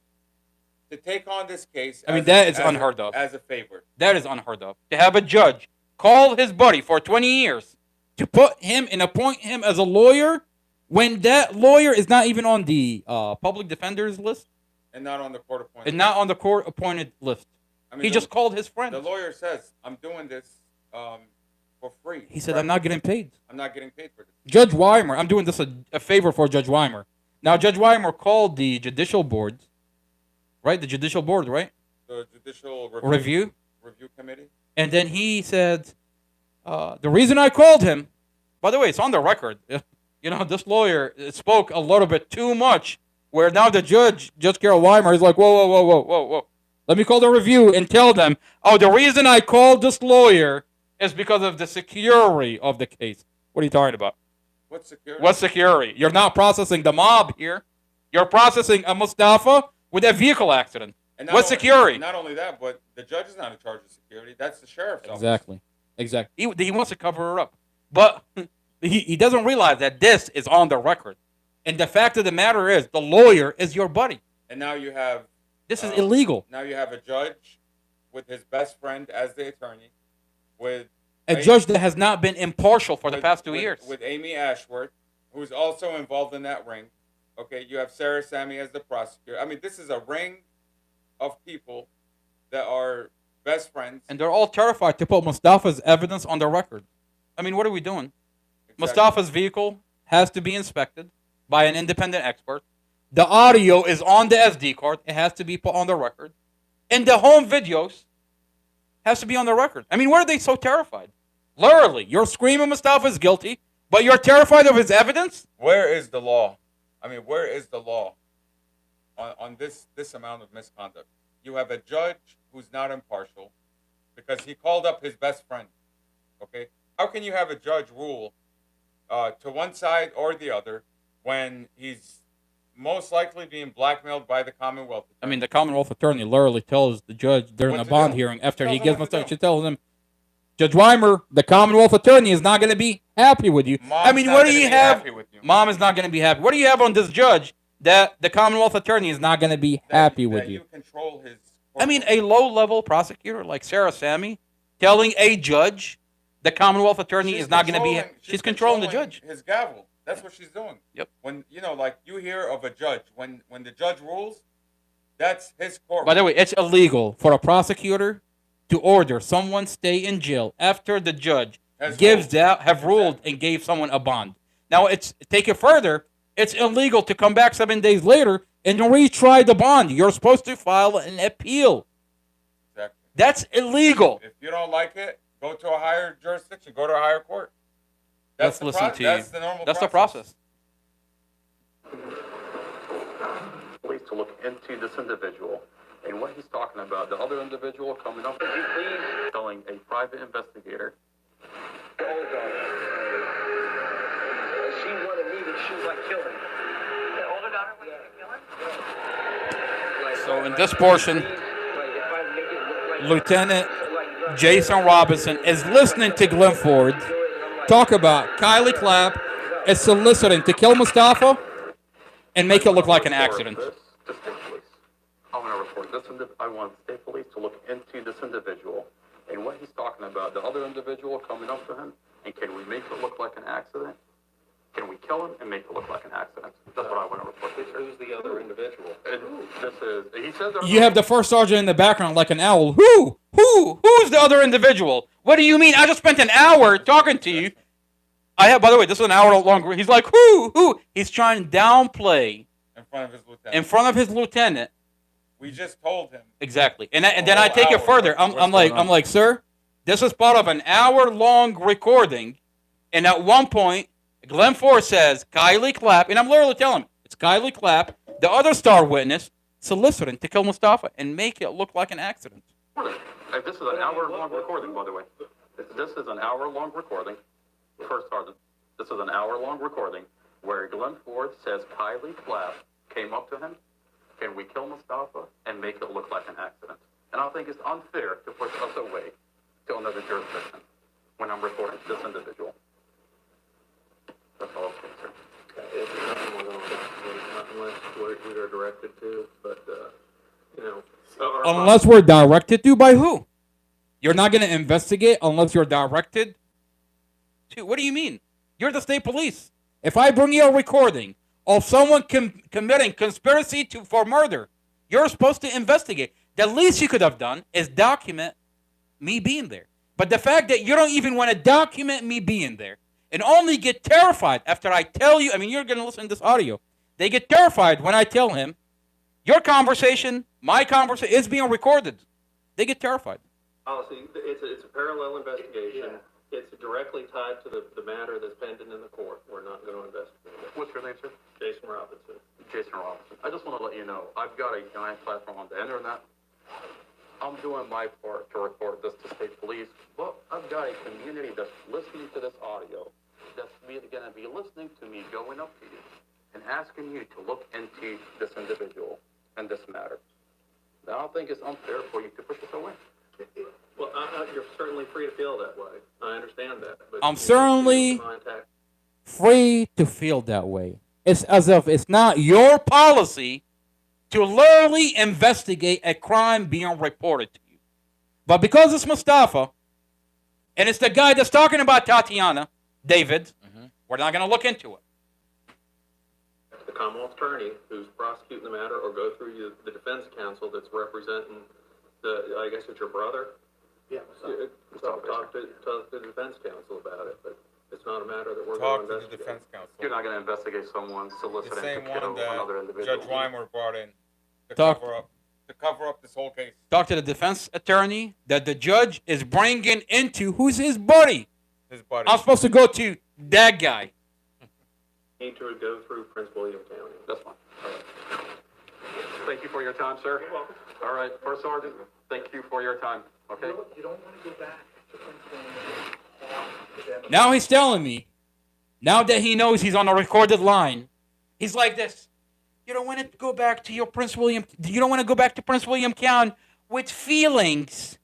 to take on this case. I mean, that is unheard of. As a favor. That is unheard of. To have a judge call his buddy for 20 years to put him and appoint him as a lawyer when that lawyer is not even on the public defender's list. And not on the court appointed. And not on the court appointed list. I mean, he just called his friend. The lawyer says, I'm doing this for free. He said, I'm not getting paid. I'm not getting paid for this. Judge Weimer, I'm doing this a favor for Judge Weimer. Now, Judge Weimer called the judicial board, right? The judicial board, right? The judicial review committee. And then he said, the reason I called him, by the way, it's on the record. You know, this lawyer spoke a little bit too much, where now the Judge Carol Weimer is like, whoa. Let me call the review and tell them, the reason I called this lawyer is because of the security of the case. What are you talking about? What security? What security? You're not processing the mob here. You're processing a Mustafa with a vehicle accident. What security? Not only that, but the judge is not in charge of security. That's the sheriff's office. Exactly. He wants to cover her up. But he doesn't realize that this is on the record. And the fact of the matter is, the lawyer is your buddy. And now you have... This is illegal. Now you have a judge with his best friend as the attorney, with... A judge that has not been impartial for the past 2 years. With Amy Ashworth, who's also involved in that ring. Okay, you have Sarah Sammy as the prosecutor. I mean, this is a ring of people that are best friends. And they're all terrified to put Mustafa's evidence on the record. I mean, what are we doing? Exactly. Mustafa's vehicle has to be inspected by an independent expert. The audio is on the SD card. It has to be put on the record. And the home videos has to be on the record. I mean, why are they so terrified? Literally, you're screaming Mustafa is guilty, but you're terrified of his evidence? Where is the law? I mean, where is the law on this amount of misconduct? You have a judge who's not impartial because he called up his best friend. Okay? How can you have a judge rule to one side or the other when he's most likely being blackmailed by the Commonwealth Attorney? I mean, the Commonwealth Attorney literally tells the judge during a bond hearing after he gives Mustafa, she tells him, Judge Weimer, the Commonwealth Attorney is not going to be happy with you. Mom's what do you have? Happy with you. Mom is not going to be happy. What do you have on this judge that the Commonwealth attorney is not going to be happy with you. Control his. I mean, a low-level prosecutor like Sarah Sammy telling a judge the Commonwealth attorney is not going to be. She's controlling the judge. His gavel. That's what she's doing. Yep. When like you hear of a judge, when the judge rules, that's his court. By the way, it's illegal for a prosecutor to order someone stay in jail after the judge have ruled and gave someone a bond. Now, take it further. It's illegal to come back 7 days later and retry the bond. You're supposed to file an appeal. Exactly. That's illegal. If you don't like it, go to a higher jurisdiction. Go to a higher court. Let's listen to you. That's the normal. That's the process. Police to look into this individual and what he's talking about. The other individual coming up, telling a private investigator. Hold on. She wanted me to shoot like kill him. The older daughter wanted to kill him? So in this portion, Lieutenant Jason Robinson is listening to Glenn Ford talk about Kylie Clapp is soliciting to kill Mustafa and make it look like an accident. I want to report this. I want state police to look into this individual and what he's talking about. The other individual coming up to him, and can we make it look like an accident? Can we kill him and make it look like an accident? That's what I want to report. Who's the other individual? He says you have the first sergeant in the background like an owl. Who's the other individual? What do you mean? I just spent an hour talking to you. By the way, this is an hour long. He's like, who? He's trying to downplay in front of his lieutenant. We just told him. Exactly. And then I take it further. I'm like, sir, this is part of an hour-long recording. And at one point, Glenn Ford says, Kylie Clapp, and I'm literally telling him, it's Kylie Clapp, the other star witness, soliciting to kill Mustafa and make it look like an accident. This is an hour-long recording, by the way. This is an hour-long recording. First sergeant, this is an hour-long recording where Glenn Ford says Kylie Clapp came up to him. Can we kill Mustafa and make it look like an accident? And I think it's unfair to push us away to another jurisdiction when I'm reporting this individual. That's all I'm saying, sir. It's nothing we're going to investigate, not unless we are directed to, but, Unless we're directed to by who? You're not going to investigate unless you're directed to? What do you mean? You're the state police. If I bring you a recording of someone committing conspiracy for murder, you're supposed to investigate. The least you could have done is document me being there. But the fact that you don't even want to document me being there and only get terrified after I tell you, I mean, you're going to listen to this audio. They get terrified when I tell him, your conversation, my conversation is being recorded. They get terrified. Policy, it's a parallel investigation. It's directly tied to the matter that's pending in the court. We're not going to investigate it. What's your name, sir? Jason Robinson. Jason Robinson. I just want to let you know, I've got a giant platform on the internet. I'm doing my part to report this to state police, but I've got a community that's listening to this audio, that's going to be listening to me going up to you and asking you to look into this individual and this matter. Now, I don't think it's unfair for you to push us away. Well, you're certainly free to feel that way. I understand that. But I'm certainly free to feel that way. It's as if it's not your policy to literally investigate a crime being reported to you. But because it's Mustafa, and it's the guy that's talking about Tatiana, David, we're not going to look into it. The Commonwealth attorney who's prosecuting the matter, or go through the defense counsel that's representing I guess it's your brother. Yeah. Talk to the defense counsel about it, but it's not a matter that we're going to investigate. Talk to the defense counsel. You're not going to investigate someone soliciting to kill another individual. Judge Weimer brought in to cover up this whole case. Talk to the defense attorney that the judge is bringing into who's his buddy. His buddy. I'm supposed to go to that guy. Need to go through Prince William County. That's fine. All right. Thank you for your time, sir. You're welcome. All right, First Sergeant, thank you for your time. Okay. You don't want to go back to Prince William. Now he's telling me, now that he knows he's on a recorded line, he's like this. You don't want to go back to Prince William County with feelings.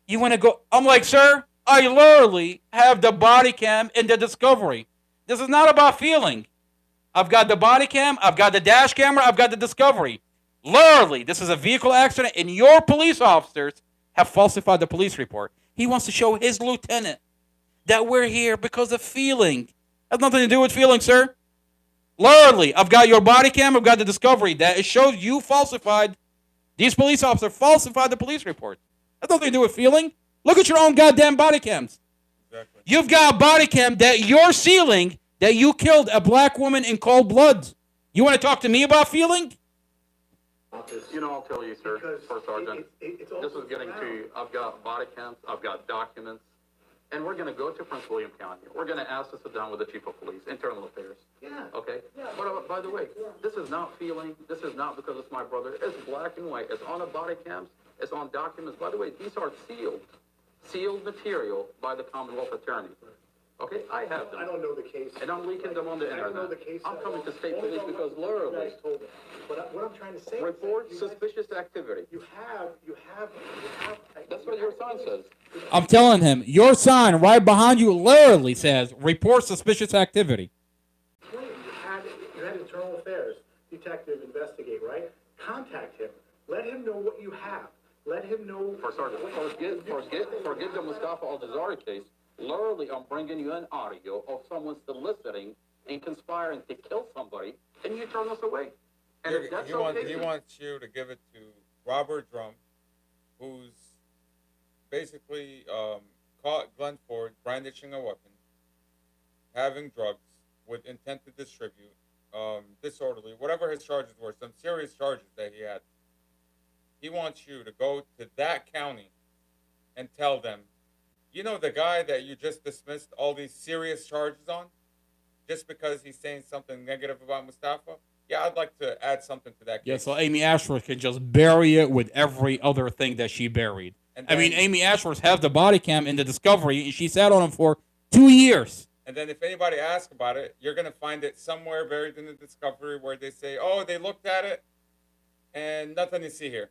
You want to go. I'm like, sir, I literally have the body cam and the discovery. This is not about feeling. I've got the body cam. I've got the dash camera. I've got the discovery. Literally, this is a vehicle accident, and your police officers have falsified the police report. He wants to show his lieutenant that we're here because of feeling. Has nothing to do with feeling, sir. Literally, I've got your body cam. I've got the discovery that it shows you falsified. These police officers falsified the police report. Has nothing to do with feeling. Look at your own goddamn body cams. Exactly. You've got a body cam that you're sealing that you killed a black woman in cold blood. You want to talk to me about feeling? I'll tell you, sir, First Sergeant, this is getting to, I've got body cams, I've got documents, and we're going to go to Prince William County. We're going to ask to sit down with the Chief of Police, Internal Affairs. Yeah. Okay? Yeah. But by the way, this is not feeling, this is not because it's my brother. It's black and white. It's on the body cams. It's on documents. By the way, these are sealed material by the Commonwealth Attorney. Okay, I have them. I don't know the case. And I'm leaking them on the internet. I don't know the case. I'm coming to state police because literally. But what I'm trying to say report suspicious activity. You have. That's what your sign says. I'm telling him, your sign right behind you literally says, report suspicious activity. You had Internal Affairs, detective, investigate, right? Contact him. Let him know what you have. Let him know. Forget the Mustafa Al-Jazari case. Literally, I'm bringing you an audio of someone soliciting and conspiring to kill somebody, and you turn us away. And if that's he wants you to give it to Robert Drum, who's basically caught Glenn Ford brandishing a weapon, having drugs with intent to distribute, disorderly, whatever his charges were, some serious charges that he had. He wants you to go to that county and tell them, you know the guy that you just dismissed all these serious charges on? Just because he's saying something negative about Mustafa? Yeah, I'd like to add something to that case. Yeah, so Amy Ashworth can just bury it with every other thing that she buried. I mean, Amy Ashworth has the body cam in the discovery, and she sat on him for 2 years. And then if anybody asks about it, you're going to find it somewhere buried in the discovery where they say, oh, they looked at it, and nothing to see here.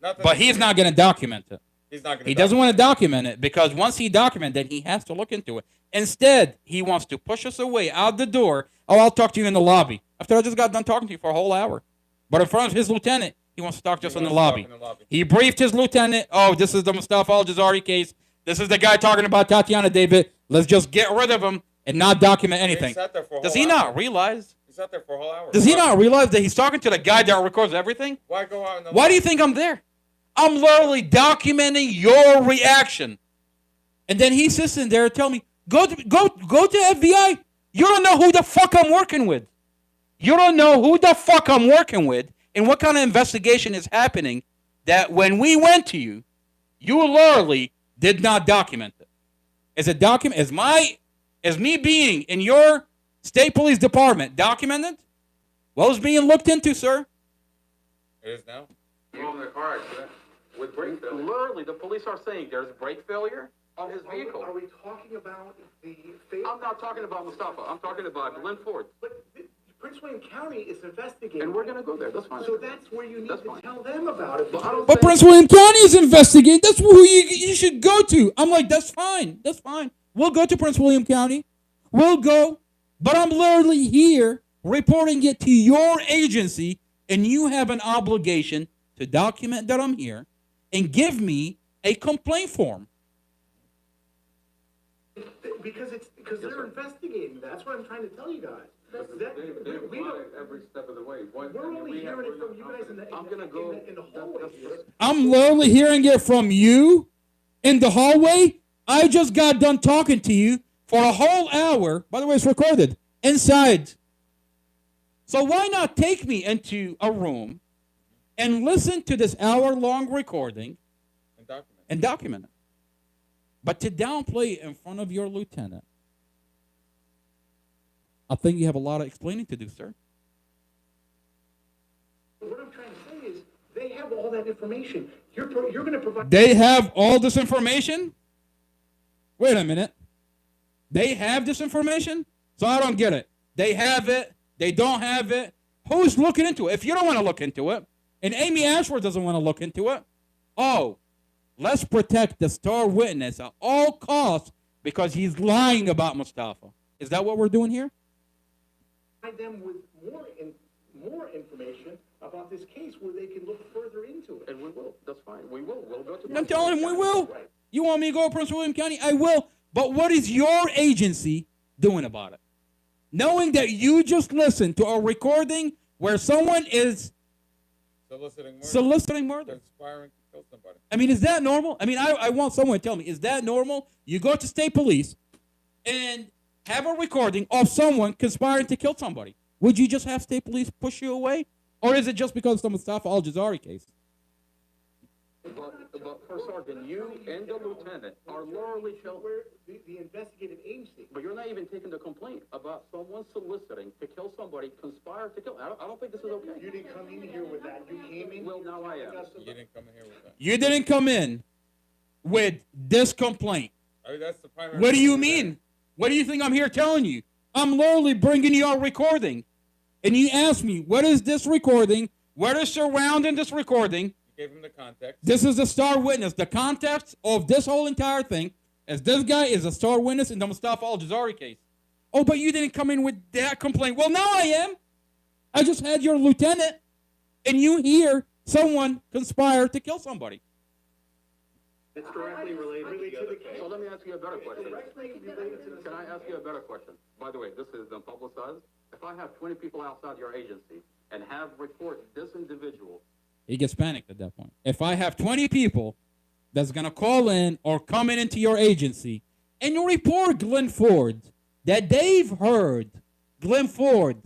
But he's not going to document it. He's not going to. He doesn't want to document it because once he documents it, he has to look into it. Instead, he wants to push us away out the door. Oh, I'll talk to you in the lobby. After I just got done talking to you for a whole hour. But in front of his lieutenant, he wants to talk just in the lobby. He briefed his lieutenant. Oh, this is the Mustafa Al-Jazari case. This is the guy talking about Tatiana David. Let's just get rid of him and not document anything. Does he not realize? He sat there for a whole hour. Does he not realize that he's talking to the guy that records everything? Why go out in the Why do you think I'm there? I'm literally documenting your reaction. And then he sits in there and tell me, go to FBI. You don't know who the fuck I'm working with. You don't know who the fuck I'm working with and what kind of investigation is happening that when we went to you, you literally did not document it. Is me being in your state police department documented? Well, it's being looked into, sir. It is now. Involved in a car accident with brake failure. Literally, the police are saying there's brake failure on his vehicle. Are we talking about the? I'm not talking about Mustafa. I'm talking about Glenn Ford. But Prince William County is investigating. And we're going to go there. That's fine. So that's where you need to tell them about it. But Prince William County is investigating. That's who you should go to. I'm like, that's fine. That's fine. We'll go to Prince William County. We'll go. But I'm literally here reporting it to your agency, and you have an obligation to document that I'm here and give me a complaint form. Because they're investigating. That's what I'm trying to tell you guys. We don't every step of the way. We're only hearing it from you guys in the hallway here. I'm literally hearing it from you in the hallway. I just got done talking to you for a whole hour. By the way, it's recorded inside. So why not take me into a room and listen to this hour-long recording and document it? But to downplay it in front of your lieutenant, I think you have a lot of explaining to do, sir. What I'm trying to say is they have all that information. You're going to provide. They have all this information? Wait a minute. They have this information? So I don't get it. They have it. They don't have it. Who's looking into it? If you don't want to look into it, and Amy Ashworth doesn't want to look into it, let's protect the star witness at all costs because he's lying about Mustafa. Is that what we're doing here? them with more information about this case where they can look further into it. And we will. That's fine. We will. We'll go to. I'm telling him we will. You want me to go to Prince William County? I will. But what is your agency doing about it? Knowing that you just listened to a recording where someone is soliciting murder. Conspiring to kill somebody. I mean, is that normal? I mean, I want someone to tell me, is that normal? You go to state police and have a recording of someone conspiring to kill somebody. Would you just have state police push you away? Or is it just because of the Mustafa Al-Jazari case? But First Sergeant, you and the lieutenant are literally the investigative agency. But you're not even taking the complaint about someone soliciting to kill somebody, conspire to kill. I don't think this is okay. You didn't come in here with that. You came in. Well, now I am. You didn't come in here with that. You didn't come in with this complaint. I mean, that's the primary. What do you mean? What do you think I'm here telling you? I'm literally bringing you a recording. And you ask me, what is this recording? What is surrounding this recording? You gave him the context. This is the star witness. The context of this whole entire thing is this guy is a star witness in the Mustafa Al-Jazari case. Oh, but you didn't come in with that complaint. Well, now I am. I just had your lieutenant, and you hear someone conspire to kill somebody. It's directly related to the case. So let me ask you a better question. Can I ask you a better question? By the way, this is publicized. If I have 20 people outside your agency and have report this individual. He gets panicked at that point. If I have 20 people that's going to call in or come into your agency and you report Glenn Ford that they've heard Glenn Ford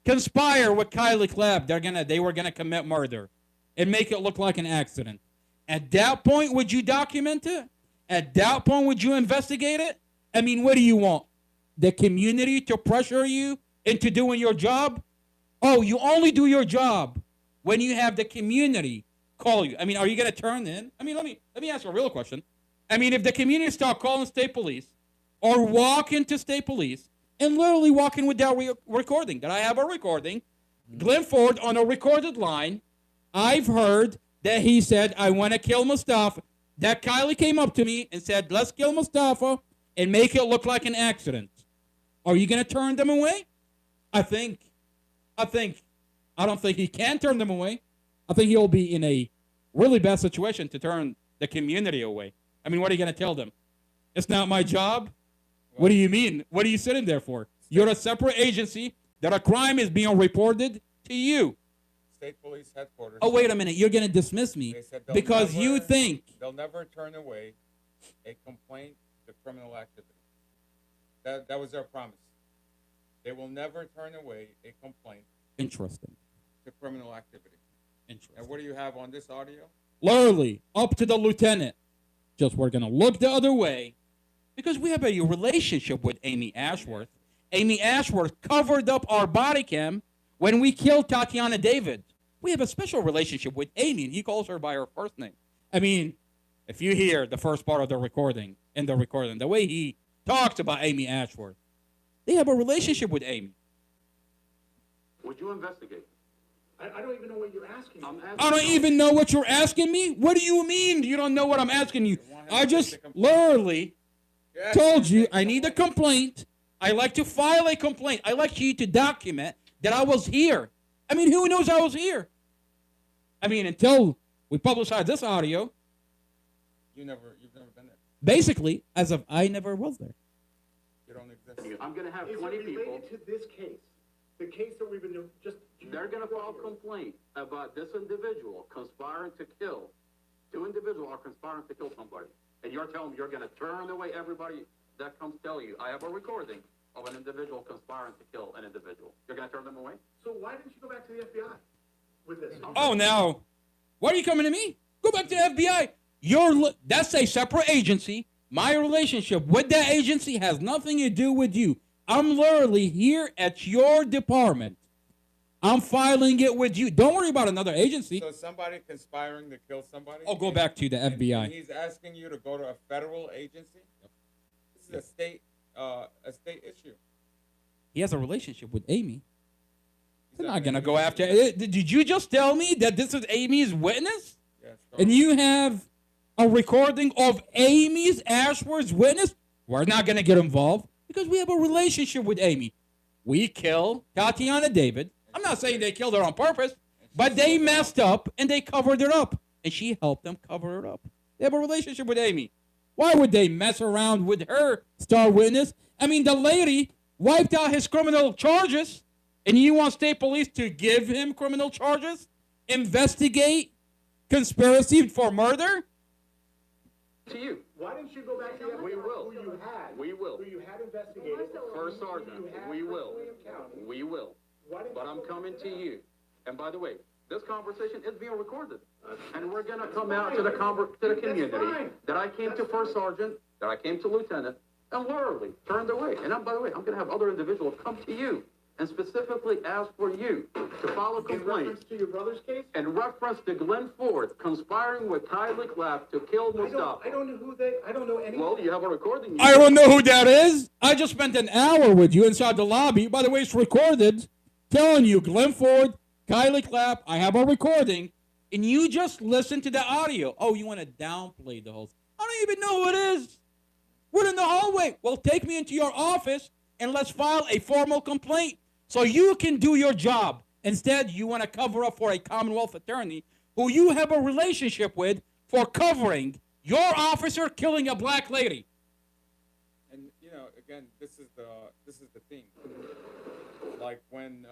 conspire with Kylie Clapp, they were going to commit murder and make it look like an accident. At that point, would you document it? At that point, would you investigate it? I mean, what do you want? The community to pressure you into doing your job? Oh, you only do your job when you have the community call you. I mean, are you going to turn in? I mean, let me ask you a real question. I mean, if the community start calling state police or walk into state police and literally walk in with that recording, that I have a recording, Glenn Ford on a recorded line, I've heard that he said, I want to kill Mustafa. That Kylie came up to me and said, let's kill Mustafa and make it look like an accident. Are you going to turn them away? I don't think he can turn them away. I think he'll be in a really bad situation to turn the community away. I mean, what are you going to tell them? It's not my job? What do you mean? What are you sitting there for? You're a separate agency that a crime is being reported to you. State Police Headquarters. Oh, wait a minute. You're going to dismiss me because you think. They'll never turn away a complaint to criminal activity. That was their promise. They will never turn away a complaint. Interesting. To criminal activity. Interesting. And what do you have on this audio? Literally, up to the lieutenant. Just we're going to look the other way because we have a relationship with Amy Ashworth. Amy Ashworth covered up our body cam when we killed Tatiana David. We have a special relationship with Amy, and he calls her by her first name. I mean, if you hear the first part of the recording, the way he talks about Amy Ashworth, they have a relationship with Amy. Would you investigate? I don't even know what you're asking. I don't even know what you're asking me? What do you mean you don't know what I'm asking you? I just literally told you I need a complaint. I like to file a complaint. I like you to document that I was here. I mean, who knows I was here? I mean, until we publicize this audio. You've never been there. Basically, as if I never was there. You don't exist. I'm going to have Is 20 it people. related to this case? The case that we've been just... They're going to file a complaint about this individual conspiring to kill. Two individuals are conspiring to kill somebody. And you're telling me you're going to turn away everybody that comes tell you, I have a recording of an individual conspiring to kill an individual. You're going to turn them away? So why didn't you go back to the FBI with this? Oh, now, why are you coming to me? Go back to the FBI. That's a separate agency. My relationship with that agency has nothing to do with you. I'm literally here at your department. I'm filing it with you. Don't worry about another agency. So somebody conspiring to kill somebody? Oh, go back to the FBI. And he's asking you to go to a federal agency? This is a state issue. He has a relationship with Amy. They're not going to go after it. Did you just tell me that this is Amy's witness? Yes. And you have a recording of Amy's Ashworth's witness? We're not going to get involved because we have a relationship with Amy. we kill Tatiana David. I'm not saying they killed her on purpose, but they messed up and they covered it up. And she helped them cover it up. They have a relationship with Amy. Why would they mess around with her star witness? I mean, the lady wiped out his criminal charges, and you want state police to give him criminal charges? Investigate conspiracy for murder? To you. Why didn't you go back to the FBI? We will. Who you had? We will. Who you had investigated? First Sergeant, we will. We will. But I'm coming to you. And by the way, this conversation is being recorded. And we're going to come out to the community that I came to First Sergeant, that I came to Lieutenant, and literally turned away. And by the way, I'm going to have other individuals come to you and specifically ask for you to file a complaint. In reference to your brother's case? In reference to Glenn Ford conspiring with Kylie Clapp to kill Mustafa. I don't know anything. Well, you have a recording. I don't know who that is. I just spent an hour with you inside the lobby. By the way, it's recorded. Telling you, Glenn Ford, Kylie Clapp, I have a recording. And you just listen to the audio. Oh, you want to downplay the whole. I don't even know who it is. We're in the hallway. Well, take me into your office and let's file a formal complaint so you can do your job. Instead, you want to cover up for a Commonwealth attorney who you have a relationship with for covering your officer killing a black lady. And again, this is the thing. Like when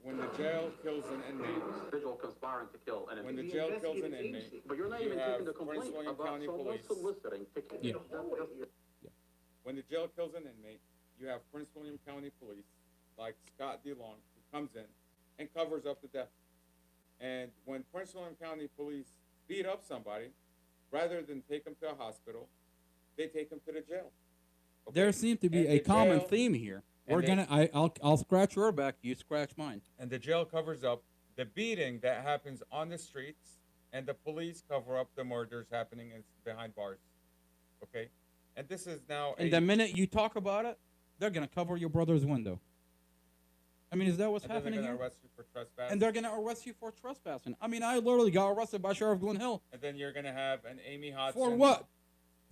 the jail kills an inmate, Individual conspiring to kill an when the individual. jail kills an inmate, But you're not you even have taking the Prince complaint William about County someone Police. soliciting to kill. Yeah. When the jail kills an inmate, you have Prince William County Police, like Scott DeLong, who comes in and covers up the death. And when Prince William County Police beat up somebody, rather than take them to a hospital, they take them to the jail. Okay? There seems to be And a the common jail- theme here. and they- I'll scratch your back, you scratch mine. And the jail covers up the beating that happens on the streets, and the police cover up the murders happening behind bars. Okay? And this is now And the minute you talk about it, they're gonna cover your brother's window. I mean, is that what's and then happening they're here? gonna arrest you for trespassing. And they're gonna arrest you for trespassing. I mean, I literally got arrested by Sheriff Glen Hill. And then you're gonna have an Amy Hodson. For what?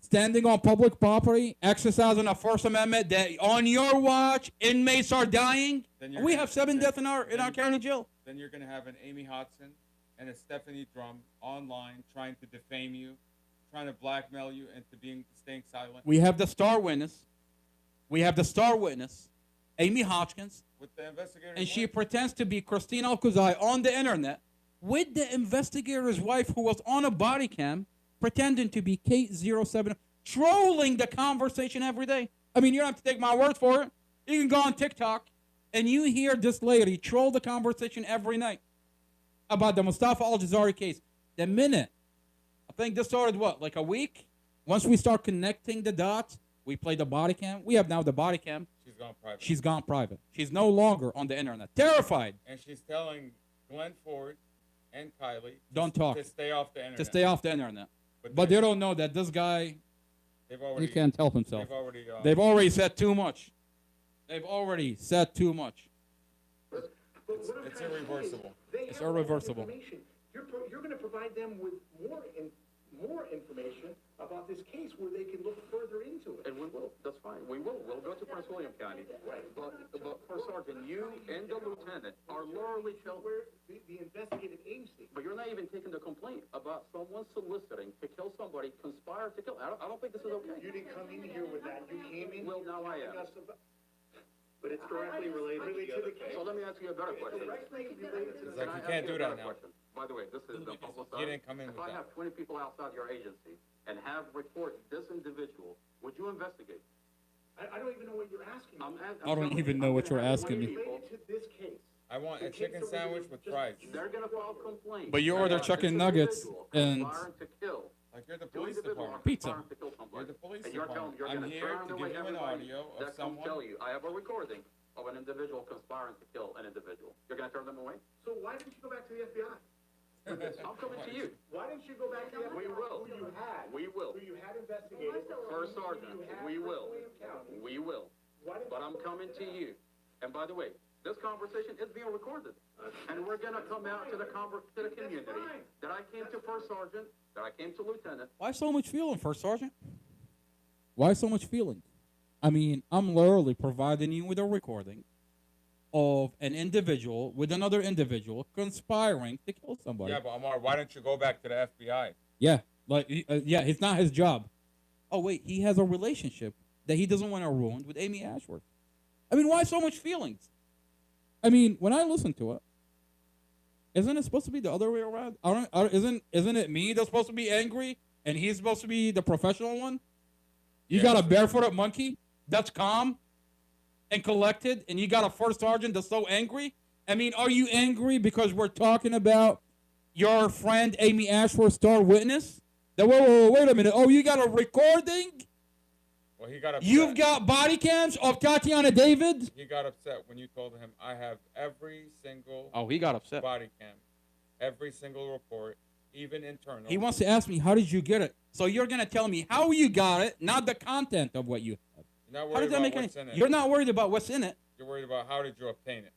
Standing on public property, exercising a First Amendment that on your watch, inmates are dying. Then you're We gonna- have 7 then- deaths in our then- county jail. Then you're gonna have an Amy Hodson and a Stephanie Drum online trying to defame you, trying to blackmail you into staying silent. We have the star witness. Amy Hodgkins, With the investigator. and she pretends to be Christine Alcazar on the internet with the investigator's wife who was on a body cam pretending to be Kate 07, trolling the conversation every day. I mean, you don't have to take my word for it. You can go on TikTok and you hear this lady troll the conversation every night about the Mustafa Al-Jazari case. The minute, I think this started like a week? Once we start connecting the dots, we play the body cam. We have now the body cam. She's gone private. She's gone private. She's no longer on the internet. Terrified. And she's telling Glenn Ford and Kylie Don't talk. to stay off the internet. To stay off the internet. But they don't know that this guy, They've already, he can't help himself. They've They've already said too much. It's irreversible. It's irreversible. You're going to provide them with more information about this case where they can look further into it. And we will. That's fine. We will. We'll go to Prince William County. But First Sergeant, you and the lieutenant are literally The investigative agency. But you're not even taking the complaint about someone soliciting to kill somebody, conspire to kill. I don't think this is okay. You didn't come in here with that. You came in. Well, now I am. But it's directly related to the case. So let me ask you a better question. It's like you can't do that now. By the way, this is the publicized. You didn't come in If with I that. have 20 people outside your agency and have report this individual, would you investigate? I don't even know what you're asking. I don't even know what you're asking me. Related to this case. I want a chicken sandwich with fries. They're going to file a complaint. But you order chicken nuggets and Conspiring to kill. Like you're the police department. pizza. You're the police And you're telling, department. you're I'm going to here turn to away give you an everybody audio of that comes someone. tell you, I have a recording of an individual conspiring to kill an individual. You're going to turn them away? So why didn't you go back to the FBI? I'm coming to you. Why didn't you go back to the FBI? We will. Who you had. We will. Who you had investigated. First Sergeant, we will. We will. But I'm coming to you. And by the way, this conversation is being recorded. And we're going to come out to the community that I came to First Sergeant, that I came to Lieutenant. Why so much feeling, First Sergeant? Why so much feeling? I mean, I'm literally providing you with a recording of an individual with another individual conspiring to kill somebody. Yeah, but Amar, why don't you go back to the FBI? Yeah, like yeah, it's not his job. Oh wait, he has a relationship that he doesn't want to ruin with Amy Ashworth. I mean, why so much feelings? I mean, when I listen to it, isn't it supposed to be the other way around? Isn't it me that's supposed to be angry and he's supposed to be the professional one? You got a barefooted monkey that's calm and collected, and you got a first sergeant that's so angry? I mean, are you angry because we're talking about your friend Amy Ashworth, star witness? Wait a minute. Oh, you got a recording? Well, he got upset. You've got body cams of Tatiana David? He got upset when you told him, I have every single he got upset. body cam, every single report, even internal. He wants to ask me, how did you get it? So you're going to tell me how you got it, not the content of what you have. You're not How does worried that about make what's any? in it. You're not worried about what's in it. You're worried about how did you obtain it.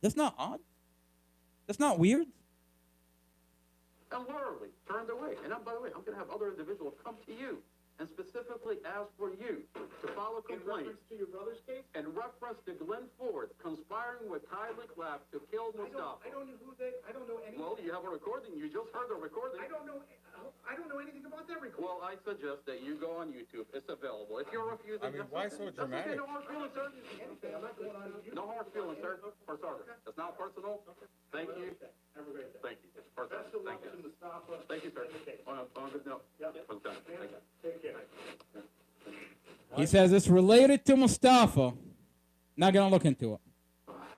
That's not odd. That's not weird. And literally turned away. And by the way, I'm going to have other individuals come to you and specifically ask for you to file a complaint. In reference to your brother's case? In reference to Glenn Ford conspiring with Kylie Clapp to kill Mustafa. I don't know who they, I don't know anything. Well, you have a recording. You just heard the recording. I don't know anything about that recording. Well, I suggest that you go on YouTube. It's available. If you're refusing, I mean, why so that's dramatic? okay. No hard feelings, sir. I'm not going on YouTube. No hard feelings, sir. For starters, it's not personal. Thank you. Have a great day. Thank you. It's personal. Best of luck Thank to you. Mustafa. Thank you, sir. On a good note. Yep. Thank you. Take care. He says it's related to Mustafa. Not going to look into it.